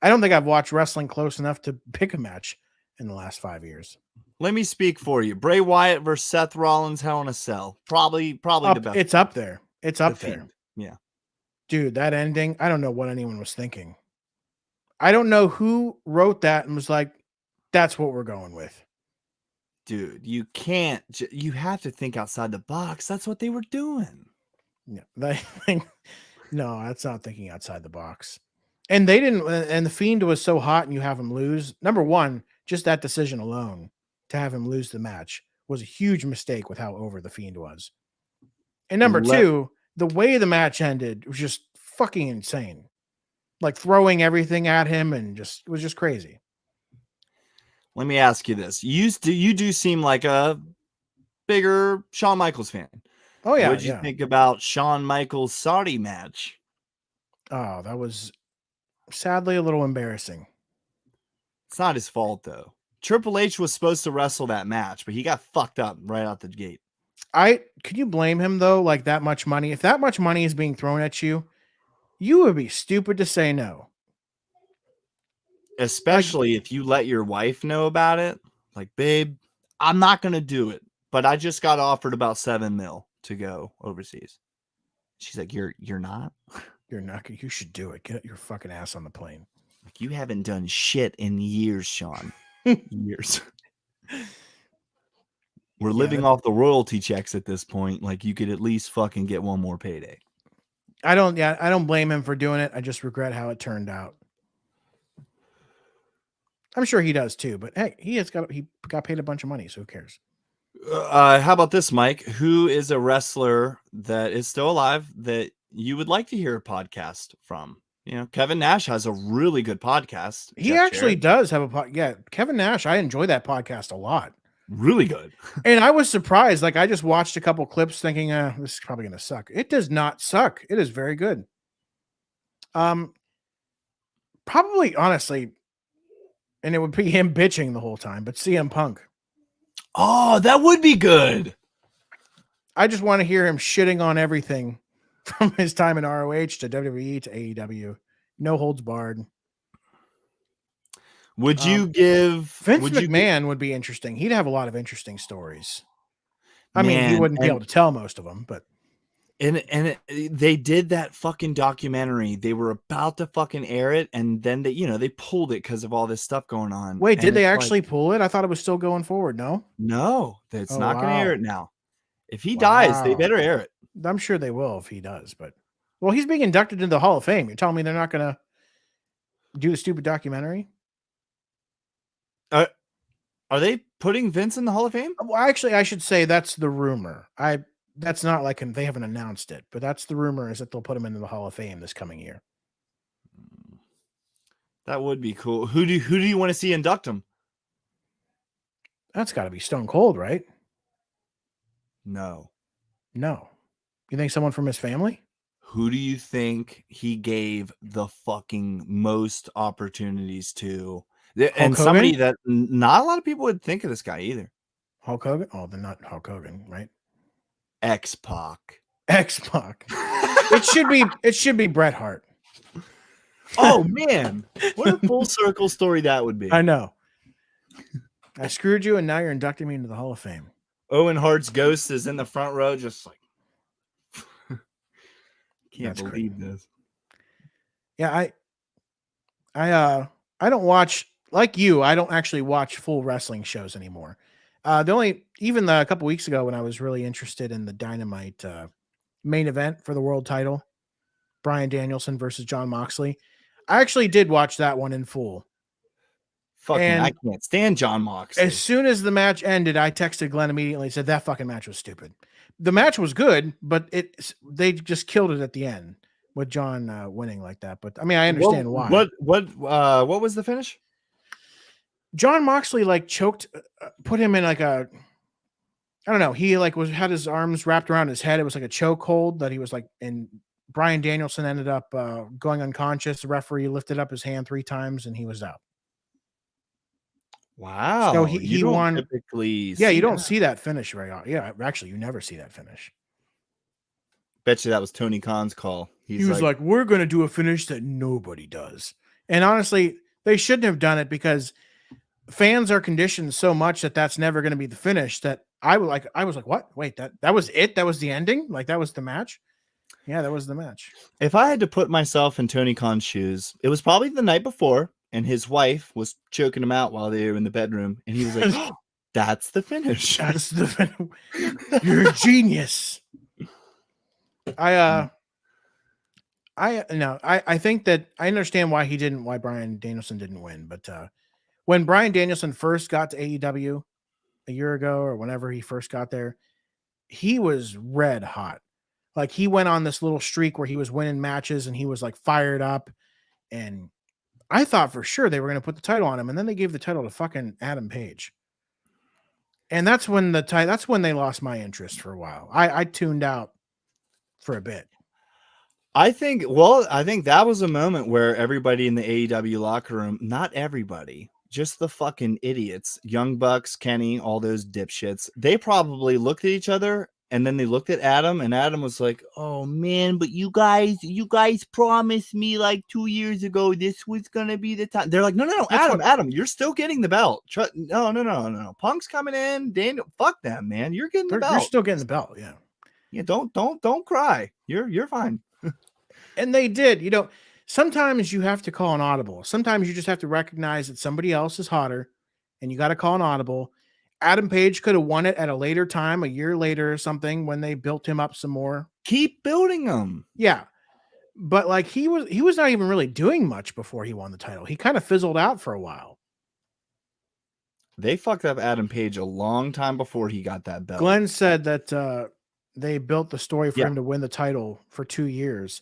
I don't think I've watched wrestling close enough to pick a match in the last 5 years. Let me speak for you. Bray Wyatt versus Seth Rollins, Hell in a Cell. Probably the best. It's up there. It's The up there. Fiend. Yeah. Dude, that ending, I don't know what anyone was thinking. I don't know who wrote that and was like, that's what we're going with. Dude, you can't. You have to think outside the box. That's what they were doing. Yeah, no, that's not thinking outside the box. And they didn't. And the Fiend was so hot, and you have him lose. Number one, just that decision alone to have him lose the match was a huge mistake with how over the Fiend was. And number two, the way the match ended was just fucking insane. Like throwing everything at him, and it was just crazy. Let me ask you this: you do seem like a bigger Shawn Michaels fan. Oh yeah. What did you think about Shawn Michaels' Saudi match? Oh, that was sadly a little embarrassing. It's not his fault though. Triple H was supposed to wrestle that match, but he got fucked up right out the gate. Could you blame him though? Like that much money? If that much money is being thrown at you, you would be stupid to say no. Especially if you let your wife know about it. Like, babe, I'm not gonna do it, but I just got offered about $7 million to go overseas. She's like, You're not? You're not. You should do it. Get your fucking ass on the plane. Like, you haven't done shit in years, Sean. Years. We're living off the royalty checks at this point. Like, you could at least fucking get one more payday. I don't blame him for doing it. I just regret how it turned out. I'm sure he does too, but hey, he got paid a bunch of money, so who cares? How about this, Mike? Who is a wrestler that is still alive that you would like to hear a podcast from? You know, Kevin Nash has a really good podcast. He actually does have a podcast. Yeah, Kevin Nash. I enjoy that podcast a lot. Really good. And I was surprised. Like I just watched a couple clips thinking, this is probably going to suck. It does not suck. It is very good. Probably, honestly, and it would be him bitching the whole time, but CM Punk. Oh, that would be good. I just want to hear him shitting on everything from his time in ROH to WWE to AEW. No holds barred. Would you give Vince McMahon would be interesting. He'd have a lot of interesting stories. I mean, he wouldn't be able to tell most of them, but they did that fucking documentary. They were about to fucking air it, and then they pulled it because of all this stuff going on. Wait, did they actually pull it? I thought it was still going forward. No, it's not going to air it now. If he dies, they better air it. I'm sure they will if he does, but well, he's being inducted into the Hall of Fame. You're telling me they're not going to do the stupid documentary? Are they putting Vince in the Hall of Fame? Well, actually, I should say that's the rumor. That's not like they haven't announced it, but that's the rumor is that they'll put him into the Hall of Fame this coming year. That would be cool. Who do you want to see induct him? That's got to be Stone Cold, right? No. You think someone from his family? Who do you think he gave the fucking most opportunities to? And somebody that not a lot of people would think of this guy either. Hulk Hogan? Oh, they're not Hulk Hogan, right? X-Pac. It should be Bret Hart. Oh man, what a full circle story that would be. I know. I screwed you, and now you're inducting me into the Hall of Fame. Owen Hart's ghost is in the front row, just like can't believe this. Yeah, I don't watch like you. I don't actually watch full wrestling shows anymore. Even a couple weeks ago when I was really interested in the Dynamite main event for the world title, Bryan Danielson versus Jon Moxley, I actually did watch that one in full. I can't stand Jon Moxley. As soon as the match ended, I texted Glenn immediately and said that fucking match was stupid. The match was good, but they just killed it at the end with Jon winning like that. But I mean, I understand why. What was the finish? Jon Moxley choked, put him in I don't know. He had his arms wrapped around his head. It was like a choke hold that he was and Bryan Danielson ended up going unconscious. The referee lifted up his hand 3 times and he was out. Wow. So he won. Typically, yeah, you don't see that finish very often. Yeah, actually, you never see that finish. Bet you that was Tony Khan's call. He was like, we're going to do a finish that nobody does. And honestly, they shouldn't have done it because fans are conditioned so much that that's never going to be the finish that I was like, what? Wait, that was it? That was the ending? Like that was the match? Yeah, that was the match. If I had to put myself in Tony Khan's shoes, it was probably the night before, and his wife was choking him out while they were in the bedroom, and he was like, oh, that's the finish. That's the You're a genius. I think that I understand why Bryan Danielson didn't win, but when Bryan Danielson first got to AEW a year ago or whenever he first got there, he was red hot. Like he went on this little streak where he was winning matches and he was like fired up. And I thought for sure they were going to put the title on him. And then they gave the title to fucking Adam Page. And that's when they lost my interest for a while. I tuned out for a bit. I think that was a moment where everybody in the AEW locker room, not everybody, just the fucking idiots, Young Bucks, Kenny, all those dipshits, they probably looked at each other and then they looked at Adam and Adam was like, oh man, but you guys promised me like 2 years ago this was going to be the time. They're like, no, Adam, you're still getting the belt. No. Punk's coming in. Daniel, fuck them, man. You're getting the belt. You're still getting the belt. Yeah. Yeah. Don't cry. You're fine. And they did, sometimes you have to call an audible. Sometimes you just have to recognize that somebody else is hotter and you got to call an audible. Adam Page could have won it at a later time, a year later or something, when they built him up some more. Keep building him. Yeah. But like he was not even really doing much before he won the title. He kind of fizzled out for a while. They fucked up Adam Page a long time before he got that belt. Glenn said that they built the story for him to win the title for 2 years.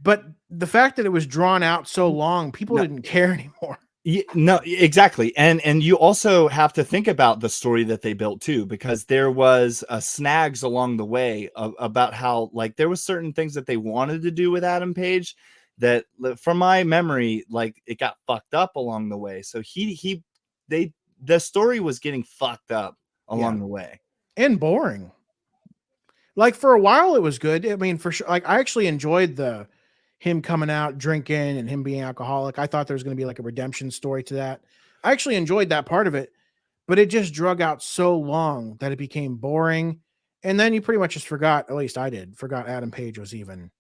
But the fact that it was drawn out so long, people didn't care anymore. Yeah, no, exactly. And you also have to think about the story that they built too, because there was snags along the way about how like there was certain things that they wanted to do with Adam Page that from my memory, like it got fucked up along the way. So the story was getting fucked up along the way. And boring. Like for a while it was good. I mean, for sure. Like I actually enjoyed him coming out drinking and him being alcoholic. I thought there was going to be like a redemption story to that. I actually enjoyed that part of it, but it just drug out so long that it became boring. And then you pretty much just forgot, at least I did, Adam Page was even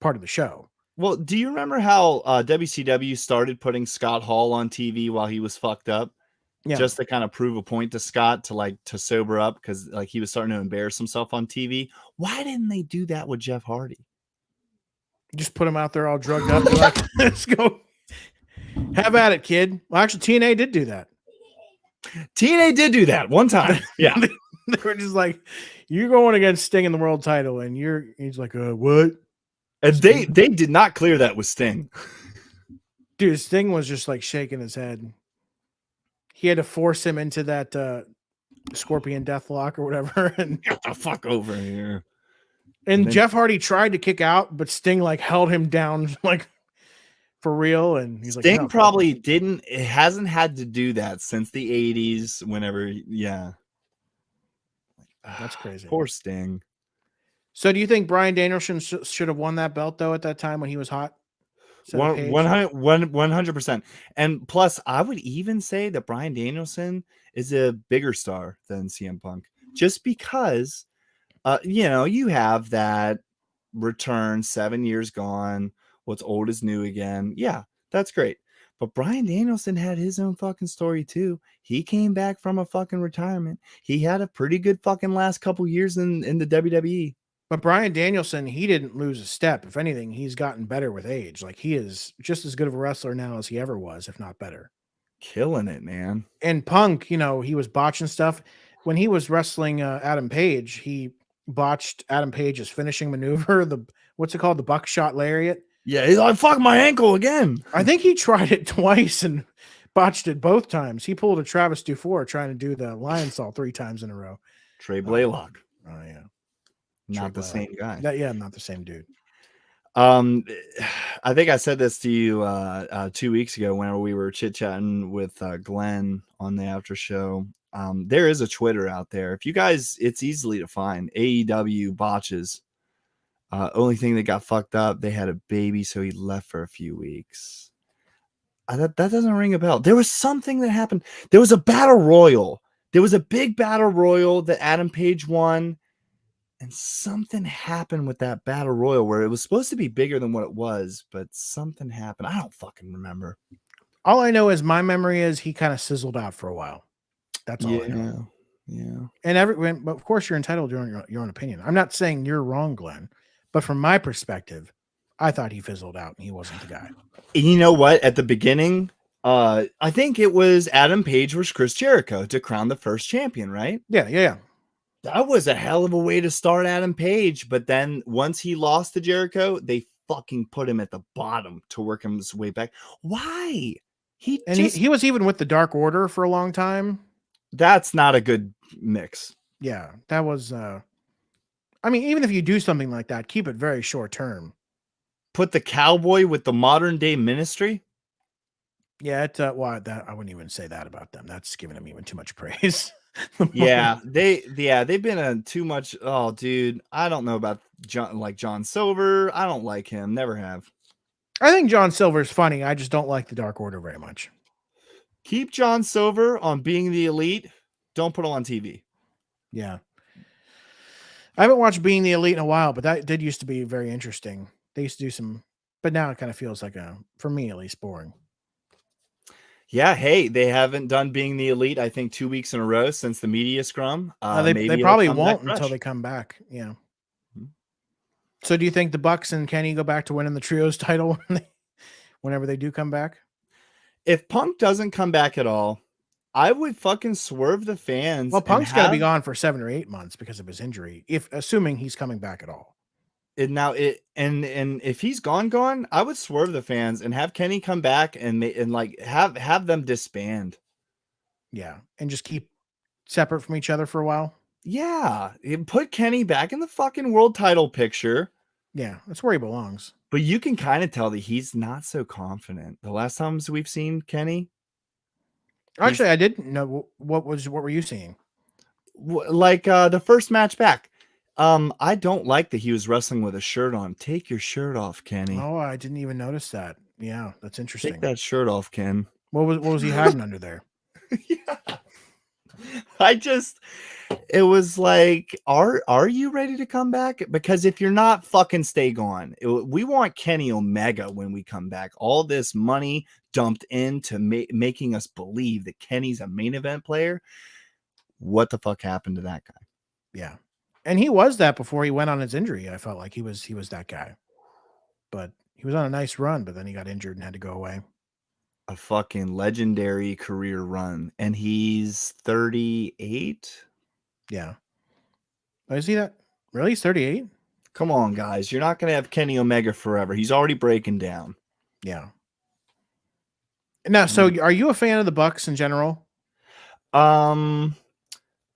part of the show. Well, do you remember how WCW started putting Scott Hall on TV while he was fucked up? Yeah. Just to kind of prove a point to Scott to sober up because like he was starting to embarrass himself on TV. Why didn't they do that with Jeff Hardy? Just put him out there all drugged up. Like, let's go. Have at it, kid. Well, actually, TNA did do that. TNA did do that one time. Yeah. They were just like, you're going against Sting in the world title. And he's like, what? And they did not clear that with Sting. Dude, Sting was just like shaking his head. He had to force him into that Scorpion Deathlock or whatever. And get the fuck over here. And then Jeff Hardy tried to kick out, but Sting like held him down like for real. And he's Sting like, no, probably didn't. It hasn't had to do that since the 80s. Whenever, yeah, that's crazy. Poor Sting. So, do you think Bryan Danielson should have won that belt though at that time when he was hot? 100%. And plus, I would even say that Bryan Danielson is a bigger star than CM Punk, just because. You have that return 7 years gone. What's old is new again. Yeah, that's great. But Bryan Danielson had his own fucking story too. He came back from a fucking retirement. He had a pretty good fucking last couple years in the WWE. But Bryan Danielson, he didn't lose a step. If anything, he's gotten better with age. Like he is just as good of a wrestler now as he ever was, if not better. Killing it, man. And Punk, he was botching stuff. When he was wrestling Adam Page, he botched Adam Page's finishing maneuver, what's it called, the buckshot lariat. Yeah, he's like, fuck my ankle again. I think he tried it twice and botched it both times. He pulled a Travis DuFour trying to do the lion saw 3 times in a row. Trey Blaylock. Oh yeah, not the same guy. Not the same dude. I think I said this to you 2 weeks ago whenever we were chit-chatting with Glenn on the after show. There is a Twitter out there. If you guys, it's easily to find AEW botches. Only thing that got fucked up, they had a baby, so he left for a few weeks. That doesn't ring a bell. There was something that happened. There was a battle royal. There was a big battle royal that Adam Page won, and something happened with that battle royal where it was supposed to be bigger than what it was, but something happened. I don't fucking remember. All I know is my memory is he kind of sizzled out for a while. That's all I know. Yeah. And but of course, you're entitled to your own opinion. I'm not saying you're wrong, Glenn, but from my perspective, I thought he fizzled out and he wasn't the guy. And you know what? At the beginning, I think it was Adam Page versus Chris Jericho to crown the first champion, right? Yeah. That was a hell of a way to start Adam Page. But then once he lost to Jericho, they fucking put him at the bottom to work his way back. Why? He was even with the Dark Order for a long time. That's not a good mix. Yeah, that was. I mean, even if you do something like that, keep it very short term. Put the Cowboy with the modern day Ministry. Yeah, I wouldn't even say that about them. That's giving them even too much praise. They've been too much. Oh, dude, I don't know about John Silver. I don't like him. Never have. I think John Silver's funny. I just don't like the Dark Order very much. Keep John Silver on Being the Elite. Don't put him on TV. Yeah. I haven't watched Being the Elite in a while, but that did used to be very interesting. They used to do some, but now it kind of feels like for me at least, boring. Yeah, hey, they haven't done Being the Elite, I think, 2 weeks in a row since the media scrum. They probably won't until they come back. Yeah. Mm-hmm. So do you think the Bucks and Kenny go back to winning the trios title whenever they do come back? If Punk doesn't come back at all, I would fucking swerve the fans. Well, Punk's got to be gone for 7 or 8 months because of his injury, assuming he's coming back at all. And if he's gone, I would swerve the fans and have Kenny come back and have them disband. Yeah, and just keep separate from each other for a while. Yeah, put Kenny back in the fucking world title picture. Yeah, that's where he belongs. But you can kind of tell that he's not so confident. The last times we've seen Kenny. Actually, I didn't know what were you seeing? Like the first match back. I don't like that he was wrestling with a shirt on. Take your shirt off, Kenny. Oh, I didn't even notice that. Yeah, that's interesting. Take that shirt off, Ken. What was he hiding under there? Yeah. It was like, are you ready to come back? Because if you're not, fucking stay gone. We want Kenny Omega when we come back. All this money dumped into making us believe that Kenny's a main event player. What the fuck happened to that guy? Yeah. And he was that before he went on his injury. I felt like he was that guy. But he was on a nice run, but then he got injured and had to go away. A fucking legendary career run. And he's 38. Yeah. Oh, is he that? Really? He's 38? Come on, guys. You're not going to have Kenny Omega forever. He's already breaking down. Yeah. Now, so are you a fan of the Bucks in general?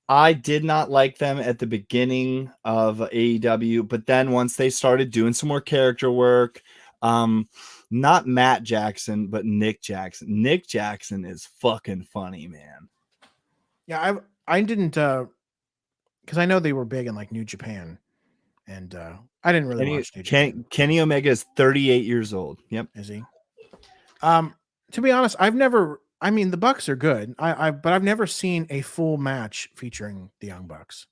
I did not like them at the beginning of AEW, but then once they started doing some more character work, not Matt Jackson, but Nick Jackson. Nick Jackson is fucking funny, man. Yeah, I didn't because I know they were big in like New Japan, and I didn't really watch New Japan. Kenny Omega is 38 years old. Yep, is he? To be honest, I mean, the Bucks are good. But I've never seen a full match featuring the Young Bucks.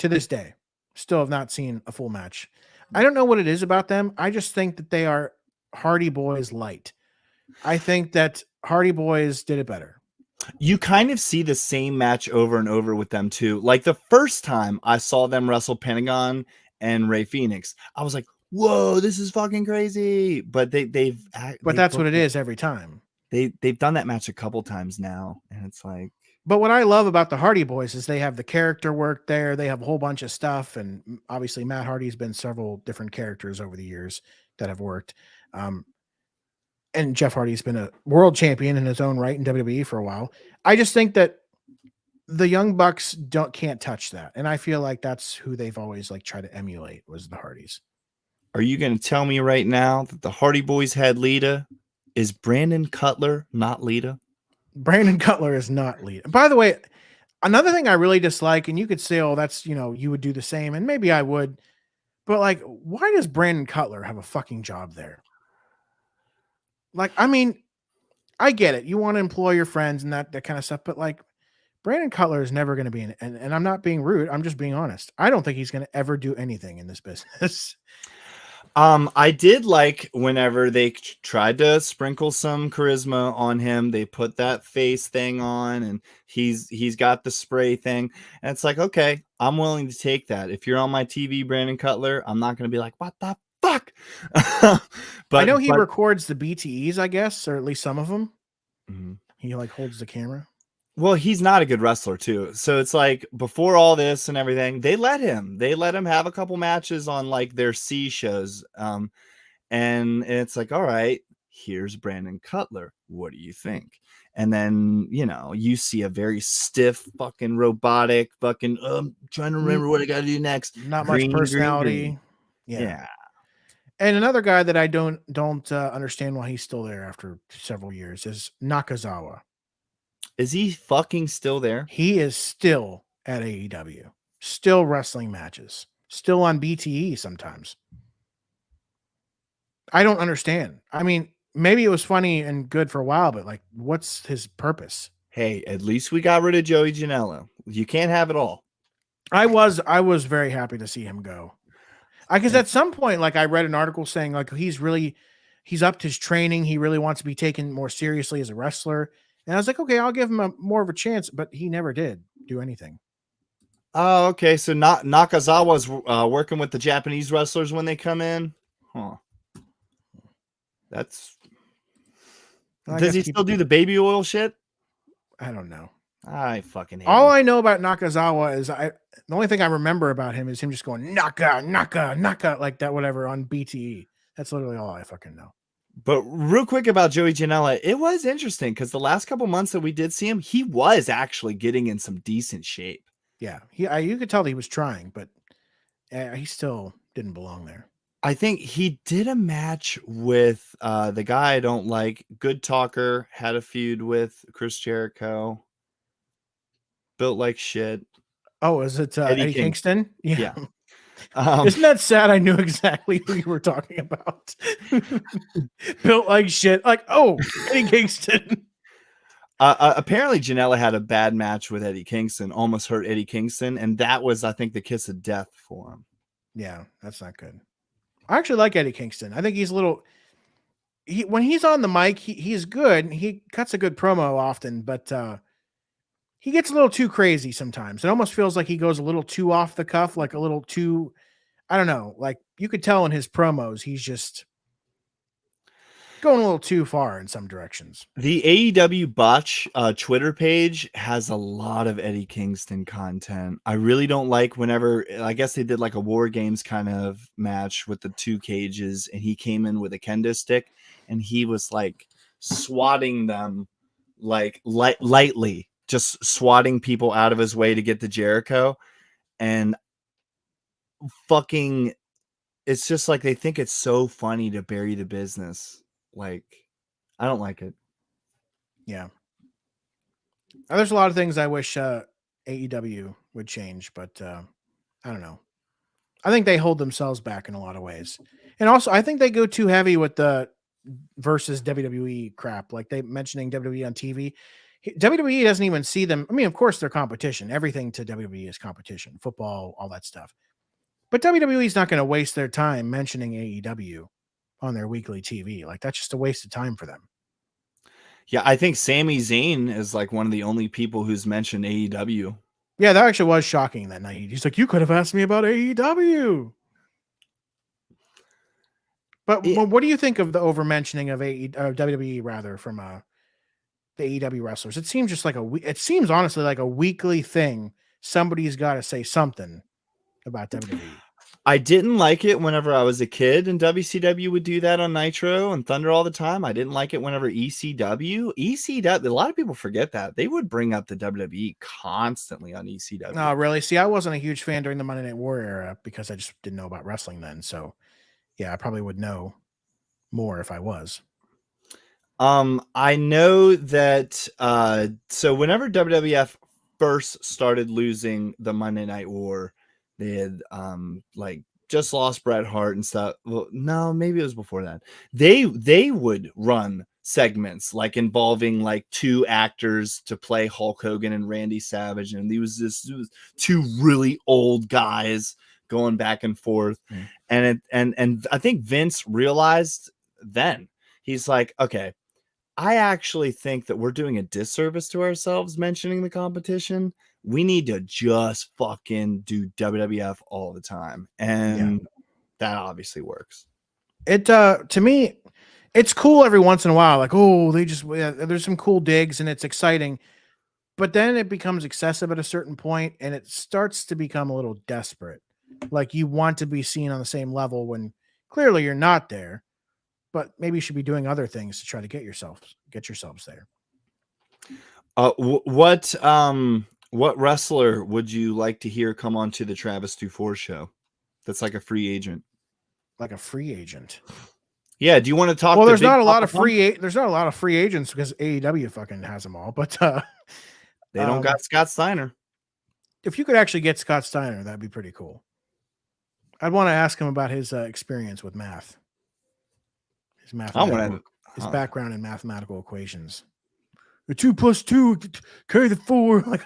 To this day, still have not seen a full match. I don't know what it is about them. I just think that they are Hardy Boys light. I think that Hardy Boys did it better. You kind of see the same match over and over with them too. Like the first time I saw them wrestle Pentagon and Rey Fenix, I was like, whoa, this is fucking crazy. But that's what it is every time. They've done that match a couple times now, and it's like. But what I love about the Hardy Boys is they have the character work there. They have a whole bunch of stuff, and obviously Matt Hardy's been several different characters over the years that have worked. And Jeff Hardy's been a world champion in his own right in WWE for a while. I just think that the Young Bucks can't touch that, and I feel like that's who they've always like tried to emulate was the Hardys. Are you going to tell me right now that the Hardy Boys had Lita? Is Brandon Cutler not Lita? Brandon Cutler is not Lita. By the way, Another thing I really dislike, and you could say, oh, that's, you would do the same, and maybe I would, but like, why does Brandon Cutler have a fucking job there? Like, I mean, I get it. You want to employ your friends and that kind of stuff, but like, Brandon Cutler is never going to be and I'm not being rude. I'm just being honest. I don't think he's going to ever do anything in this business. I did like whenever they tried to sprinkle some charisma on him. They put that face thing on, and he's got the spray thing, and it's like, okay, I'm willing to take that. If you're on my TV, Brandon Cutler, I'm not going to be like, what the fuck. I know but he records the BTEs, I guess, or at least some of them. mm-hmm. He like holds the camera. Well, he's not a good wrestler too. So it's like before all this and everything, they let him have a couple matches on like their C shows. And it's like, all right, here's Brandon Cutler. What do you think? And then, you see a very stiff, fucking robotic, fucking, trying to remember what I got to do next. Not much personality. Yeah. And another guy that I don't understand why he's still there after several years is Nakazawa. Is he fucking still there? He is still at AEW, still wrestling matches, still on BTE sometimes. I don't understand. I mean, maybe it was funny and good for a while, but like, what's his purpose? Hey, at least we got rid of Joey Janela. You can't have it all. I was very happy to see him go. Because at some point, like I read an article saying like he's upped his training. He really wants to be taken more seriously as a wrestler. And I was like, okay, I'll give him more of a chance, but he never did do anything. Oh, okay. So Nakazawa's working with the Japanese wrestlers when they come in. Huh. Does he still do the baby oil shit? I don't know. I fucking hate all him. I know about Nakazawa is the only thing I remember about him is him just going Naka like that, whatever on BTE. That's literally all I fucking know. But real quick about Joey Janela, it was interesting because the last couple months that we did see him, he was actually getting in some decent shape. Yeah, you could tell he was trying, but he still didn't belong there. I think he did a match with the guy I don't like, Good Talker, had a feud with Chris Jericho. Built like shit. Oh, is it Eddie Kingston? Yeah. Isn't that sad? I knew exactly who you were talking about. Built like shit. Like, oh, Eddie Kingston. Apparently, Janela had a bad match with Eddie Kingston, almost hurt Eddie Kingston, and that was, I think, the kiss of death for him. Yeah, that's not good. I actually like Eddie Kingston. I think he's a little. When he's on the mic, he's good. He cuts a good promo often, but he gets a little too crazy sometimes. It almost feels like he goes a little too off the cuff, like a little too, I don't know, like you could tell in his promos, he's just going a little too far in some directions. The AEW Botch Twitter page has a lot of Eddie Kingston content. I really don't like whenever, I guess they did like a War Games kind of match with the two cages, and he came in with a kendo stick, and he was like swatting them like lightly. Just swatting people out of his way to get to Jericho, and fucking, it's just like they think it's so funny to bury the business. Like, I don't like it. Yeah. There's a lot of things I wish AEW would change, but I don't know. I think they hold themselves back in a lot of ways. And also, I think they go too heavy with the versus WWE crap, like they mentioning WWE on TV. WWE doesn't even see them. I mean, of course, they're competition. Everything to WWE is competition, football, all that stuff. But WWE is not going to waste their time mentioning AEW on their weekly TV. Like, that's just a waste of time for them. Yeah, I think Sami Zayn is like one of the only people who's mentioned AEW. Yeah, that actually was shocking that night. He's like, you could have asked me about AEW. But what do you think of the over mentioning of WWE rather from the AEW wrestlers? It seems just like it seems honestly like a weekly thing. Somebody's got to say something about WWE. I didn't like it whenever I was a kid and WCW would do that on Nitro and Thunder all the time. I didn't like it whenever ECW, a lot of people forget that they would bring up the WWE constantly on ECW. No, really? See, I wasn't a huge fan during the Monday Night War era because I just didn't know about wrestling then. So yeah, I probably would know more if I was. I know that so whenever WWF first started losing the Monday Night War, they had like just lost Bret Hart and stuff. Well, no, maybe it was before that. They would run segments like involving like two actors to play Hulk Hogan and Randy Savage, and it was two really old guys going back and forth. And I think Vince realized then, he's like, okay, I actually think that we're doing a disservice to ourselves mentioning the competition. We need to just fucking do WWF all the time. And that obviously works. It to me, it's cool every once in a while. Like, oh, there's some cool digs and it's exciting. But then it becomes excessive at a certain point and it starts to become a little desperate. Like you want to be seen on the same level when clearly you're not there, but maybe you should be doing other things to try to get yourselves there. What wrestler would you like to hear come on to the Travis DuFour show? That's like a free agent. Like a free agent. Yeah. Do you want to talk? Well, there's not a lot of free agents because AEW fucking has them all. But they don't got Scott Steiner. If you could actually get Scott Steiner, that'd be pretty cool. I'd want to ask him about his experience with math. His background in mathematical equations. The 2 + 2 carry the 4. Like,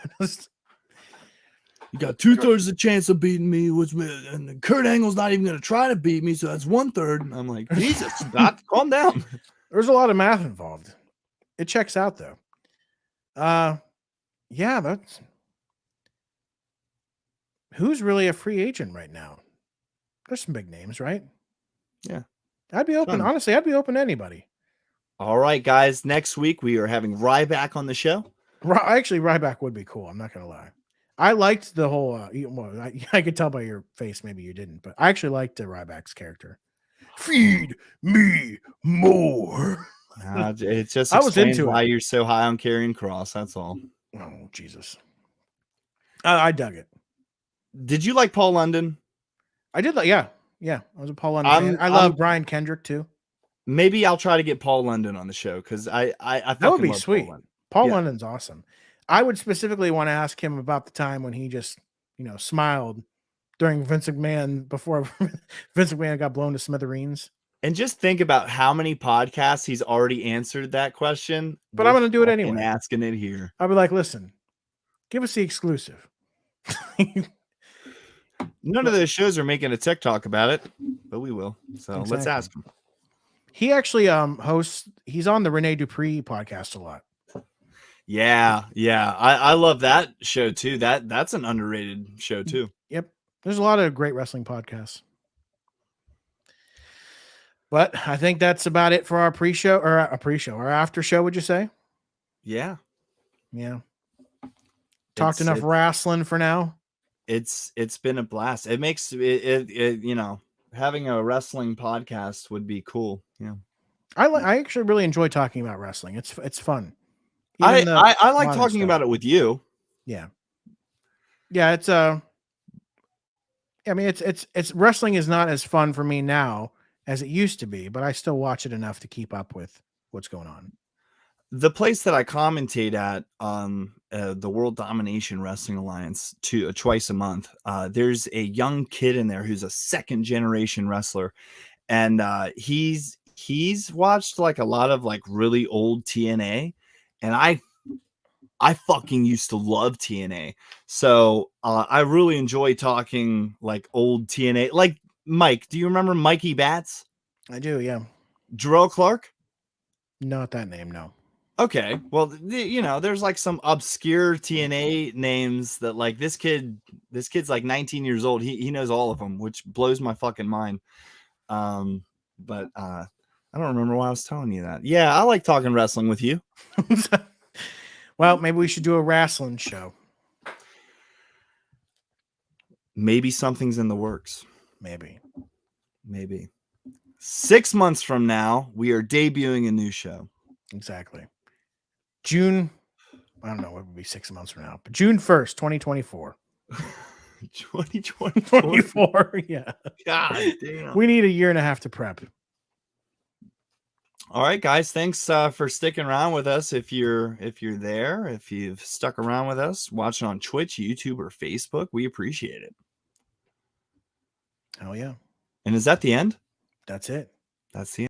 you got 2/3 the chance of beating me, and Kurt Angle's not even going to try to beat me, so that's 1/3. I'm like, Jesus, Scott, calm down. There's a lot of math involved. It checks out though. Yeah, that's who's really a free agent right now. There's some big names, right? Yeah. I'd be open. Honestly, I'd be open to anybody. All right, guys. Next week, we are having Ryback on the show. Actually, Ryback would be cool. I'm not going to lie. I liked the whole, I could tell by your face, maybe you didn't, but I actually liked Ryback's character. Feed me more. It just explains why you're so high on Karrion Kross. That's all. Oh, Jesus. I dug it. Did you like Paul London? I did like, yeah. I was a Paul London fan. I love Brian Kendrick too. Maybe I'll try to get Paul London on the show because I that would be sweet. Paul London's awesome. I would specifically want to ask him about the time when he just, smiled during Vince McMahon before Vince McMahon got blown to smithereens. And just think about how many podcasts he's already answered that question. But I'm going to do it anyway. Asking it here. I'll be like, listen, give us the exclusive. None of those shows are making a TikTok about it, but we will. So Let's ask him. He actually hosts. He's on the Rene Dupree podcast a lot. Yeah. I love that show too. That's an underrated show too. Yep. There's a lot of great wrestling podcasts. But I think that's about it for our pre-show or our after show. Would you say? Yeah. Talked enough wrestling for now. It's been a blast. It makes it having a wrestling podcast would be cool. Yeah. I actually really enjoy talking about wrestling. It's fun. I like talking about it with you. Yeah. It's it's wrestling is not as fun for me now as it used to be, but I still watch it enough to keep up with what's going on. The place that I commentate at the World Domination Wrestling Alliance twice a month, there's a young kid in there who's a second generation wrestler, and he's watched like a lot of like really old TNA, and I fucking used to love TNA, so I really enjoy talking like old TNA. Like Mike, do you remember Mikey Batts? I do, yeah. Jarrell Clark? Not that name, no. Okay, well, there's like some obscure TNA names that like this kid's like 19 years old. He knows all of them, which blows my fucking mind. But I don't remember why I was telling you that. Yeah, I like talking wrestling with you. Well, maybe we should do a wrestling show. Maybe something's in the works. Maybe. 6 months from now, we are debuting a new show. Exactly. June, I don't know what would be 6 months from now, but June 1st, 2024. 2024. Yeah. God damn. We need a year and a half to prep. All right, guys. Thanks for sticking around with us. If you're there, if you've stuck around with us, watching on Twitch, YouTube, or Facebook, we appreciate it. Oh yeah. And is that the end? That's it. That's the